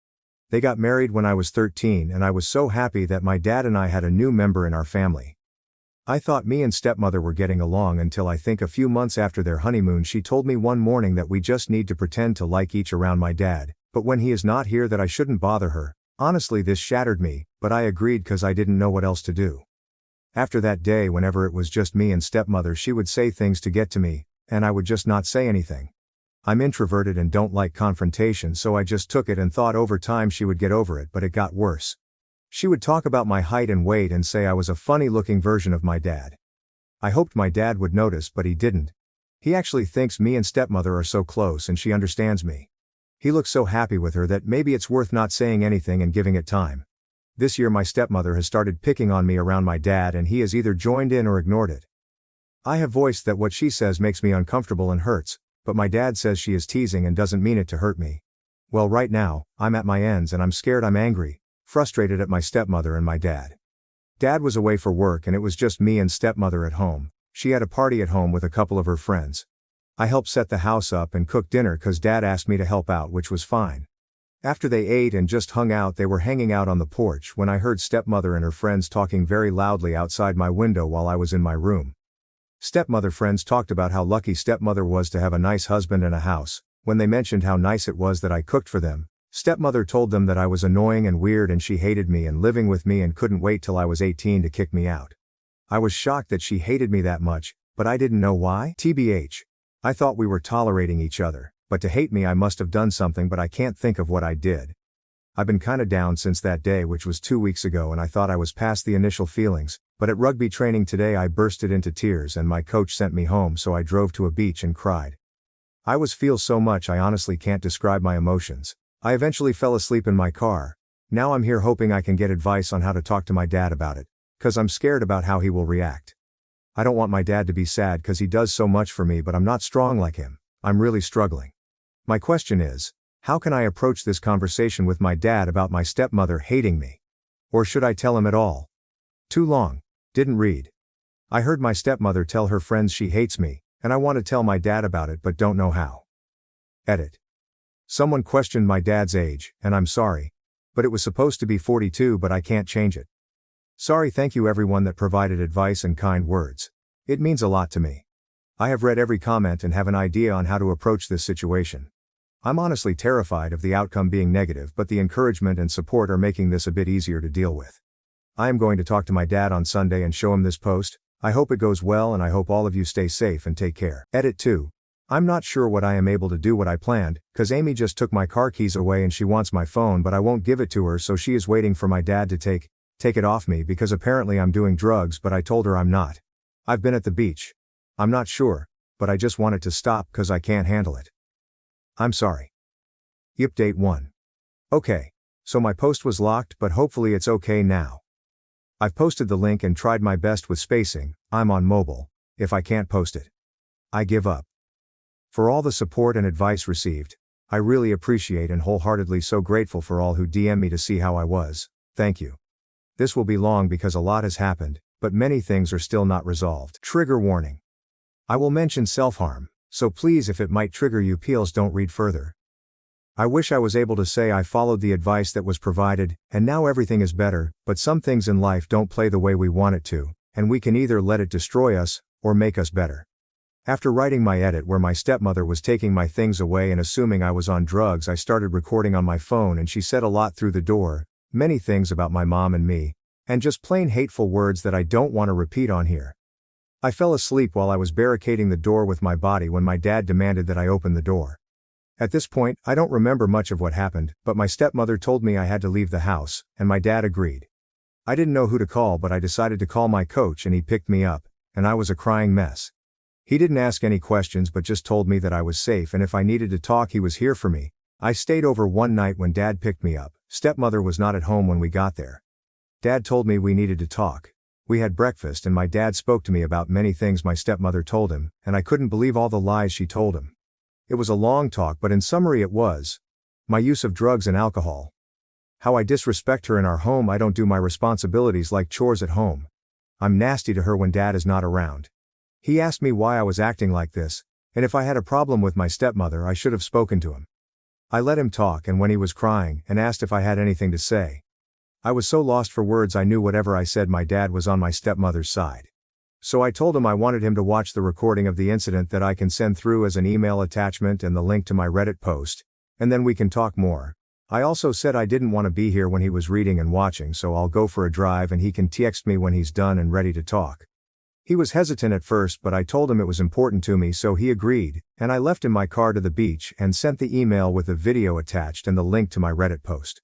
They got married when I was 13, and I was so happy that my dad and I had a new member in our family. I thought me and stepmother were getting along until I think a few months after their honeymoon she told me one morning that we just need to pretend to like each around my dad, but when he is not here that I shouldn't bother her. Honestly, this shattered me, but I agreed because I didn't know what else to do. After that day, whenever it was just me and stepmother, she would say things to get to me, and I would just not say anything. I'm introverted and don't like confrontation, so I just took it and thought over time she would get over it, but it got worse. She would talk about my height and weight and say I was a funny-looking version of my dad. I hoped my dad would notice, but he didn't. He actually thinks me and stepmother are so close and she understands me. He looks so happy with her that maybe it's worth not saying anything and giving it time. This year my stepmother has started picking on me around my dad, and he has either joined in or ignored it. I have voiced that what she says makes me uncomfortable and hurts, but my dad says she is teasing and doesn't mean it to hurt me. Well, right now, I'm at my ends and I'm scared, I'm angry, frustrated at my stepmother and my dad. Dad was away for work and it was just me and stepmother at home. She had a party at home with a couple of her friends. I helped set the house up and cook dinner cause dad asked me to help out, which was fine. After they ate and just hung out, they were hanging out on the porch when I heard stepmother and her friends talking very loudly outside my window while I was in my room. Stepmother friends talked about how lucky stepmother was to have a nice husband and a house. When they mentioned how nice it was that I cooked for them, stepmother told them that I was annoying and weird and she hated me and living with me and couldn't wait till I was 18 to kick me out. I was shocked that she hated me that much, but I didn't know why. TBH. I thought we were tolerating each other, but to hate me I must have done something, but I can't think of what I did. I've been kinda down since that day, which was 2 weeks ago, and I thought I was past the initial feelings, but at rugby training today I bursted into tears and my coach sent me home, so I drove to a beach and cried. I feel so much I honestly can't describe my emotions. I eventually fell asleep in my car. Now I'm here hoping I can get advice on how to talk to my dad about it, cause I'm scared about how he will react. I don't want my dad to be sad cause he does so much for me, but I'm not strong like him. I'm really struggling. My question is, how can I approach this conversation with my dad about my stepmother hating me? Or should I tell him at all? Too long. Didn't read. I heard my stepmother tell her friends she hates me, and I want to tell my dad about it but don't know how. Edit. Someone questioned my dad's age, and I'm sorry. But it was supposed to be 42, but I can't change it. Sorry. Thank you everyone that provided advice and kind words. It means a lot to me. I have read every comment and have an idea on how to approach this situation. I'm honestly terrified of the outcome being negative, but the encouragement and support are making this a bit easier to deal with. I am going to talk to my dad on Sunday and show him this post. I hope it goes well and I hope all of you stay safe and take care. Edit 2. I'm not sure what I am able to do what I planned, cause Amy just took my car keys away and she wants my phone but I won't give it to her, so she is waiting for my dad to take it off me because apparently I'm doing drugs, but I told her I'm not. I've been at the beach. I'm not sure, but I just want it to stop cause I can't handle it. I'm sorry. Update 1. Okay. So my post was locked, but hopefully it's okay now. I've posted the link and tried my best with spacing. I'm on mobile. If I can't post it, I give up. For all the support and advice received, I really appreciate and wholeheartedly so grateful for all who DM me to see how I was. Thank you. This will be long because a lot has happened, but many things are still not resolved. Trigger warning. I will mention self-harm, so please, if it might trigger you, please don't read further. I wish I was able to say I followed the advice that was provided, and now everything is better, but some things in life don't play the way we want it to, and we can either let it destroy us, or make us better. After writing my edit where my stepmother was taking my things away and assuming I was on drugs, I started recording on my phone and she said a lot through the door, many things about my mom and me, and just plain hateful words that I don't want to repeat on here. I fell asleep while I was barricading the door with my body when my dad demanded that I open the door. At this point, I don't remember much of what happened, but my stepmother told me I had to leave the house, and my dad agreed. I didn't know who to call, but I decided to call my coach and he picked me up, and I was a crying mess. He didn't ask any questions but just told me that I was safe and if I needed to talk he was here for me. I stayed over one night when Dad picked me up. Stepmother was not at home when we got there. Dad told me we needed to talk. We had breakfast and my dad spoke to me about many things my stepmother told him, and I couldn't believe all the lies she told him. It was a long talk, but in summary it was my use of drugs and alcohol. How I disrespect her in our home. I don't do my responsibilities like chores at home. I'm nasty to her when Dad is not around. He asked me why I was acting like this, and if I had a problem with my stepmother I should have spoken to him. I let him talk, and when he was crying and asked if I had anything to say, I was so lost for words. I knew whatever I said my dad was on my stepmother's side. So I told him I wanted him to watch the recording of the incident that I can send through as an email attachment and the link to my Reddit post, and then we can talk more. I also said I didn't want to be here when he was reading and watching, so I'll go for a drive and he can text me when he's done and ready to talk. He was hesitant at first, but I told him it was important to me, so he agreed, and I left in my car to the beach and sent the email with the video attached and the link to my Reddit post.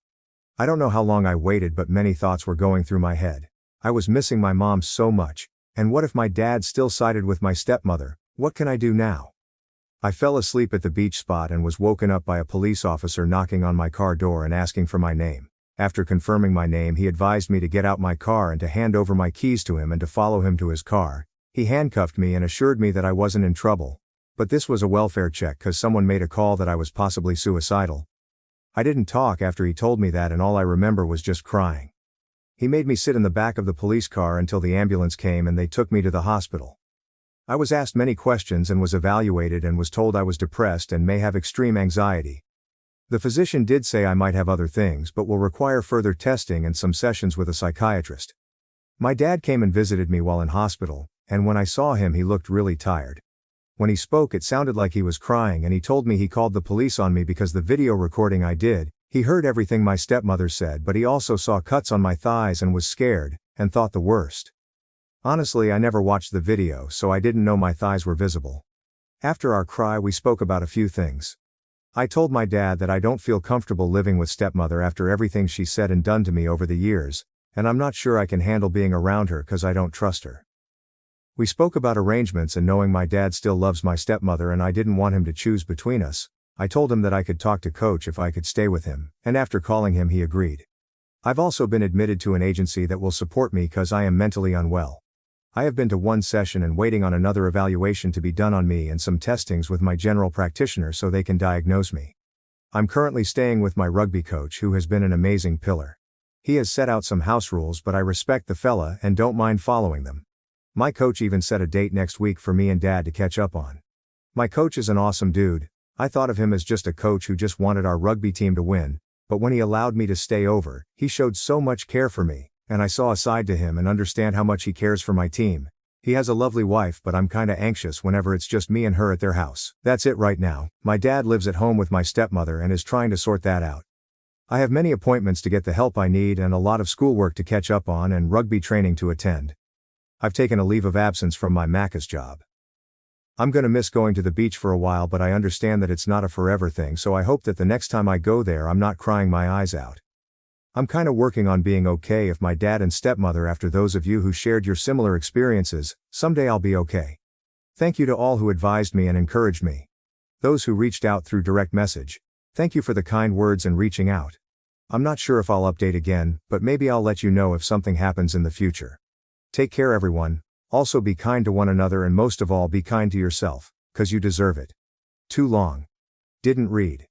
I don't know how long I waited, but many thoughts were going through my head. I was missing my mom so much, and what if my dad still sided with my stepmother? What can I do now? I fell asleep at the beach spot and was woken up by a police officer knocking on my car door and asking for my name. After confirming my name, he advised me to get out my car and to hand over my keys to him and to follow him to his car. He handcuffed me and assured me that I wasn't in trouble. But this was a welfare check cause someone made a call that I was possibly suicidal. I didn't talk after he told me that, and all I remember was just crying. He made me sit in the back of the police car until the ambulance came and they took me to the hospital. I was asked many questions and was evaluated and was told I was depressed and may have extreme anxiety. The physician did say I might have other things but will require further testing and some sessions with a psychiatrist. My dad came and visited me while in hospital, and when I saw him he looked really tired. When he spoke it sounded like he was crying, and he told me he called the police on me because the video recording I did, he heard everything my stepmother said, but he also saw cuts on my thighs and was scared, and thought the worst. Honestly, I never watched the video, so I didn't know my thighs were visible. After our cry we spoke about a few things. I told my dad that I don't feel comfortable living with stepmother after everything she said and done to me over the years, and I'm not sure I can handle being around her cause I don't trust her. We spoke about arrangements, and knowing my dad still loves my stepmother and I didn't want him to choose between us, I told him that I could talk to Coach if I could stay with him, and after calling him he agreed. I've also been admitted to an agency that will support me cause I am mentally unwell. I have been to one session and waiting on another evaluation to be done on me and some testings with my general practitioner so they can diagnose me. I'm currently staying with my rugby coach who has been an amazing pillar. He has set out some house rules but I respect the fella and don't mind following them. My coach even set a date next week for me and Dad to catch up on. My coach is an awesome dude. I thought of him as just a coach who just wanted our rugby team to win, but when he allowed me to stay over, he showed so much care for me, and I saw a side to him and understand how much he cares for my team. He has a lovely wife but I'm kinda anxious whenever it's just me and her at their house. That's it right now. My dad lives at home with my stepmother and is trying to sort that out. I have many appointments to get the help I need and a lot of schoolwork to catch up on and rugby training to attend. I've taken a leave of absence from my Macca's job. I'm gonna miss going to the beach for a while but I understand that it's not a forever thing so I hope that the next time I go there I'm not crying my eyes out. I'm kinda working on being okay if my dad and stepmother after those of you who shared your similar experiences, someday I'll be okay. Thank you to all who advised me and encouraged me. Those who reached out through direct message. Thank you for the kind words and reaching out. I'm not sure if I'll update again, but maybe I'll let you know if something happens in the future. Take care everyone, also be kind to one another and most of all be kind to yourself, 'cause you deserve it. Too long. Didn't read.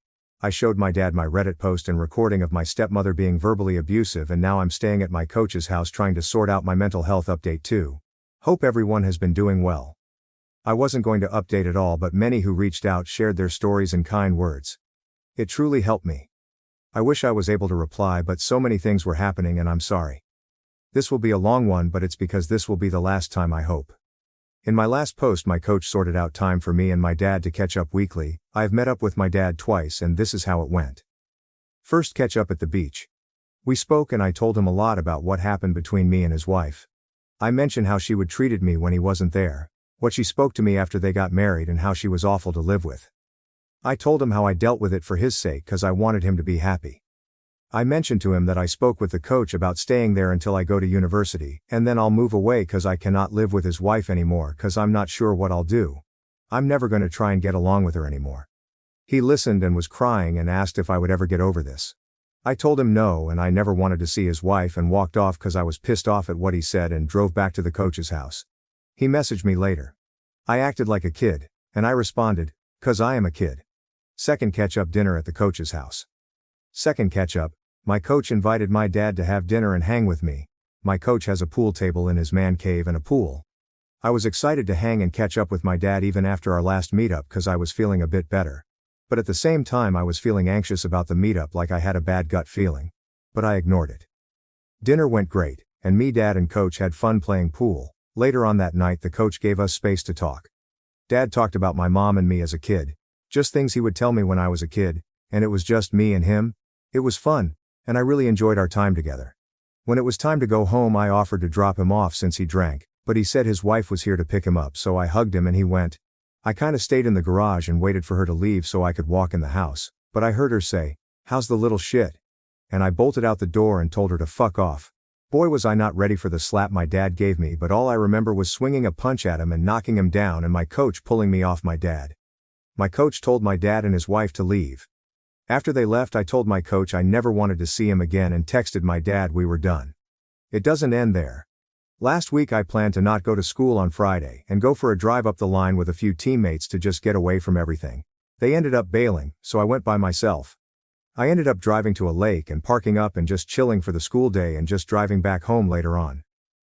I showed my dad my Reddit post and recording of my stepmother being verbally abusive and now I'm staying at my coach's house trying to sort out my mental health update too. Hope everyone has been doing well. I wasn't going to update at all but many who reached out shared their stories and kind words. It truly helped me. I wish I was able to reply but so many things were happening and I'm sorry. This will be a long one but it's because this will be the last time I hope. In my last post my coach sorted out time for me and my dad to catch up weekly. I've met up with my dad twice and this is how it went. First catch up at the beach. We spoke and I told him a lot about what happened between me and his wife. I mentioned how she would treated me when he wasn't there, what she spoke to me after they got married and how she was awful to live with. I told him how I dealt with it for his sake cause I wanted him to be happy. I mentioned to him that I spoke with the coach about staying there until I go to university, and then I'll move away cause I cannot live with his wife anymore cause I'm not sure what I'll do. I'm never gonna try and get along with her anymore. He listened and was crying and asked if I would ever get over this. I told him no and I never wanted to see his wife and walked off cause I was pissed off at what he said and drove back to the coach's house. He messaged me later. I acted like a kid, and I responded, cause I am a kid. Second catch-up dinner at the coach's house. Second catch-up. My coach invited my dad to have dinner and hang with me. My coach has a pool table in his man cave and a pool. I was excited to hang and catch up with my dad even after our last meetup cause I was feeling a bit better. But at the same time I was feeling anxious about the meetup like I had a bad gut feeling. But I ignored it. Dinner went great, and me, dad and coach had fun playing pool. Later on that night the coach gave us space to talk. Dad talked about my mom and me as a kid. Just things he would tell me when I was a kid, and it was just me and him. It was fun. And I really enjoyed our time together. When it was time to go home I offered to drop him off since he drank, but he said his wife was here to pick him up so I hugged him and he went. I kinda stayed in the garage and waited for her to leave so I could walk in the house, but I heard her say, "How's the little shit?" And I bolted out the door and told her to fuck off. Boy was I not ready for the slap my dad gave me but all I remember was swinging a punch at him and knocking him down and my coach pulling me off my dad. My coach told my dad and his wife to leave. After they left I told my coach I never wanted to see him again and texted my dad we were done. It doesn't end there. Last week I planned to not go to school on Friday and go for a drive up the line with a few teammates to just get away from everything. They ended up bailing, so I went by myself. I ended up driving to a lake and parking up and just chilling for the school day and just driving back home later on.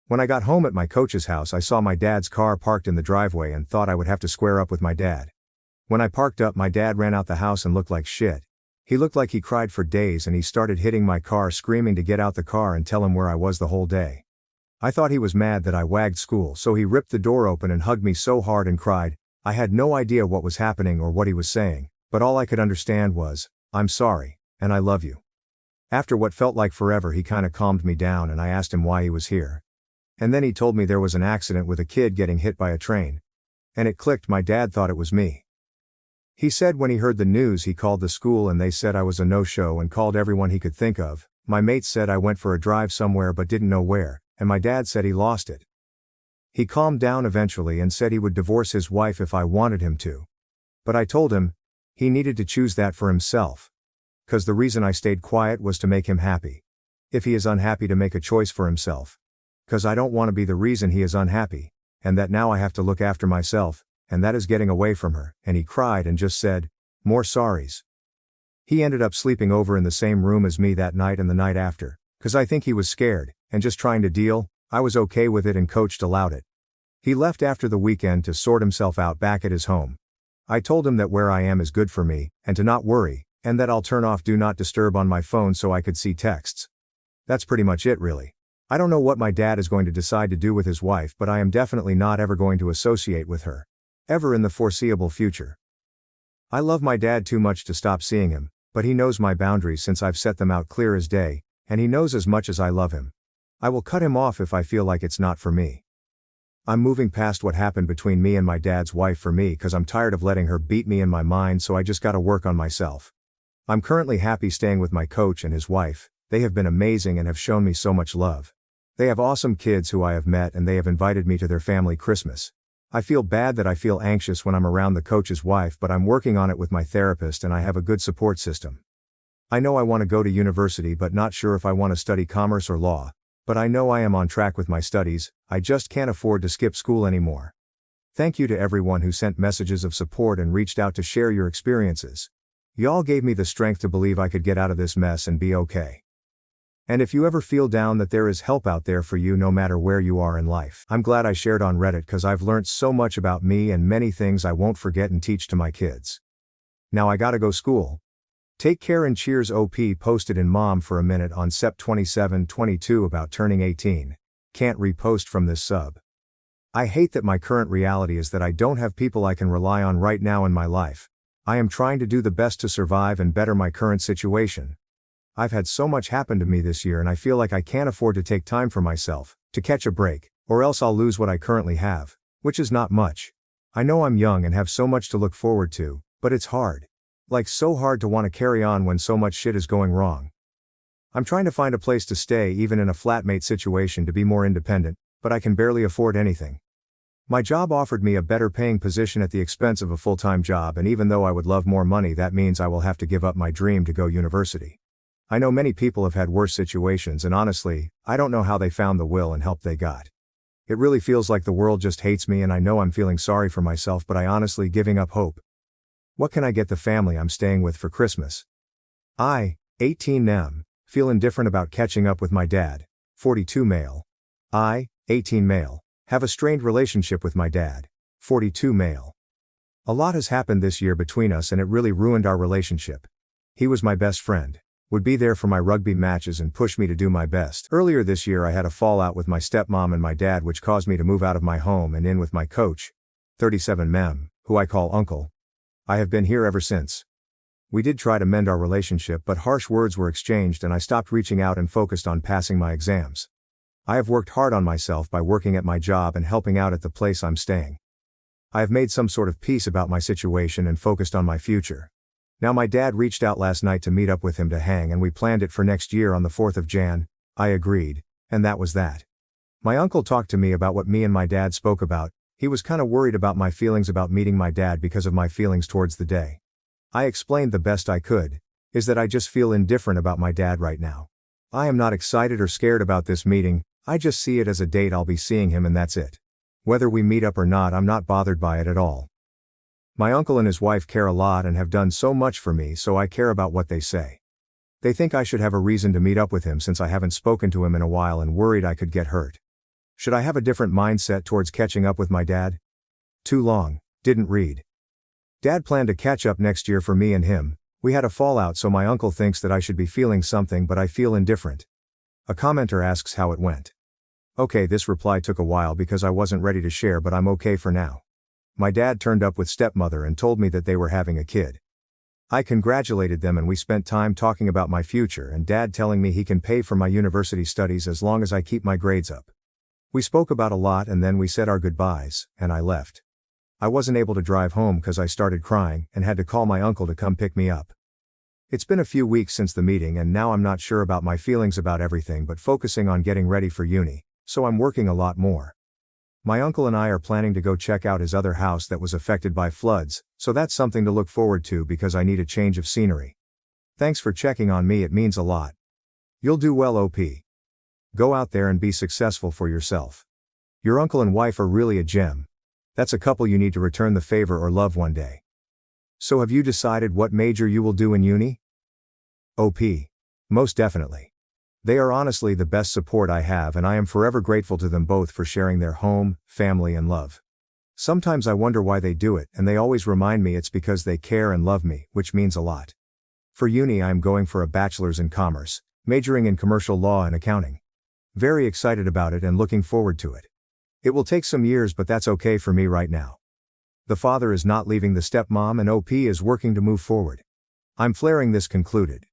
When I got home at my coach's house I saw my dad's car parked in the driveway and thought I would have to square up with my dad. When I parked up my dad ran out the house and looked like shit. He looked like he cried for days and he started hitting my car screaming to get out the car and tell him where I was the whole day. I thought he was mad that I wagged school so he ripped the door open and hugged me so hard and cried. I had no idea what was happening or what he was saying, but all I could understand was, "I'm sorry, and I love you." After what felt like forever he kinda calmed me down and I asked him why he was here. And then he told me there was an accident with a kid getting hit by a train. And it clicked, my dad thought it was me. He said when he heard the news he called the school and they said I was a no-show and called everyone he could think of. My mates said I went for a drive somewhere but didn't know where, and my dad said he lost it. He calmed down eventually and said he would divorce his wife if I wanted him to. But I told him, he needed to choose that for himself. 'Cause the reason I stayed quiet was to make him happy. If he is unhappy to make a choice for himself. 'cause I don't want to be the reason he is unhappy, and that now I have to look after myself, and that is getting away from her," and he cried and just said, "More sorries." He ended up sleeping over in the same room as me that night and the night after, 'cause I think he was scared, and just trying to deal. I was okay with it and coach allowed it. He left after the weekend to sort himself out back at his home. I told him that where I am is good for me, and to not worry, and that I'll turn off Do Not Disturb on my phone so I could see texts. That's pretty much it really. I don't know what my dad is going to decide to do with his wife, but I am definitely not ever going to associate with her. Ever in the foreseeable future. I love my dad too much to stop seeing him, but he knows my boundaries since I've set them out clear as day, and he knows as much as I love him. I will cut him off if I feel like it's not for me. I'm moving past what happened between me and my dad's wife for me, 'cause I'm tired of letting her beat me in my mind, so I just gotta work on myself. I'm currently happy staying with my coach and his wife. They have been amazing and have shown me so much love. They have awesome kids who I have met, and they have invited me to their family Christmas. I feel bad that I feel anxious when I'm around the coach's wife, but I'm working on it with my therapist and I have a good support system. I know I want to go to university but not sure if I want to study commerce or law, but I know I am on track with my studies. I just can't afford to skip school anymore. Thank you to everyone who sent messages of support and reached out to share your experiences. Y'all gave me the strength to believe I could get out of this mess and be okay. And if you ever feel down, that there is help out there for you no matter where you are in life. I'm glad I shared on Reddit, 'cause I've learned so much about me and many things I won't forget and teach to my kids. Now I gotta go school. Take care and cheers. OP posted in Mom for a Minute on Sept 27/22 about turning 18. Can't repost from this sub. I hate that my current reality is that I don't have people I can rely on right now in my life. I am trying to do the best to survive and better my current situation. I've had so much happen to me this year and I feel like I can't afford to take time for myself, to catch a break, or else I'll lose what I currently have, which is not much. I know I'm young and have so much to look forward to, but it's hard. Like so hard to want to carry on when so much shit is going wrong. I'm trying to find a place to stay even in a flatmate situation to be more independent, but I can barely afford anything. My job offered me a better paying position at the expense of a full-time job, and even though I would love more money, that means I will have to give up my dream to go university. I know many people have had worse situations, and honestly, I don't know how they found the will and help they got. It really feels like the world just hates me, and I know I'm feeling sorry for myself, but I honestly giving up hope. What can I get the family I'm staying with for Christmas? I, 18 nem, feel indifferent about catching up with my dad, 42 male. I, 18 male, have a strained relationship with my dad, 42 male. A lot has happened this year between us and it really ruined our relationship. He was my best friend. Would be there for my rugby matches and push me to do my best. Earlier this year I had a fallout with my stepmom and my dad, which caused me to move out of my home and in with my coach, 37 mem, who I call uncle. I have been here ever since. We did try to mend our relationship, but harsh words were exchanged and I stopped reaching out and focused on passing my exams. I have worked hard on myself by working at my job and helping out at the place I'm staying. I have made some sort of peace about my situation and focused on my future. Now my dad reached out last night to meet up with him to hang, and we planned it for next year on the 4th of Jan. I agreed, and that was that. My uncle talked to me about what me and my dad spoke about. He was kinda worried about my feelings about meeting my dad because of my feelings towards the day. I explained the best I could, is that I just feel indifferent about my dad right now. I am not excited or scared about this meeting, I just see it as a date I'll be seeing him and that's it. Whether we meet up or not, I'm not bothered by it at all. My uncle and his wife care a lot and have done so much for me, so I care about what they say. They think I should have a reason to meet up with him since I haven't spoken to him in a while and worried I could get hurt. Should I have a different mindset towards catching up with my dad? Too long, didn't read. Dad planned to catch up next year for me and him. We had a fallout, so my uncle thinks that I should be feeling something, but I feel indifferent. A commenter asks how it went. Okay, this reply took a while because I wasn't ready to share, but I'm okay for now. My dad turned up with stepmother and told me that they were having a kid. I congratulated them and we spent time talking about my future, and dad telling me he can pay for my university studies as long as I keep my grades up. We spoke about a lot and then we said our goodbyes, and I left. I wasn't able to drive home because I started crying and had to call my uncle to come pick me up. It's been a few weeks since the meeting and now I'm not sure about my feelings about everything, but focusing on getting ready for uni, so I'm working a lot more. My uncle and I are planning to go check out his other house that was affected by floods, so that's something to look forward to because I need a change of scenery. Thanks for checking on me, it means a lot. You'll do well, OP. Go out there and be successful for yourself. Your uncle and wife are really a gem. That's a couple you need to return the favor or love one day. So have you decided what major you will do in uni? OP. Most definitely. They are honestly the best support I have, and I am forever grateful to them both for sharing their home, family and love. Sometimes I wonder why they do it, and they always remind me it's because they care and love me, which means a lot. For uni I am going for a bachelor's in commerce, majoring in commercial law and accounting. Very excited about it and looking forward to it. It will take some years, but that's okay for me right now. The father is not leaving the stepmom and OP is working to move forward. I'm flaring this concluded.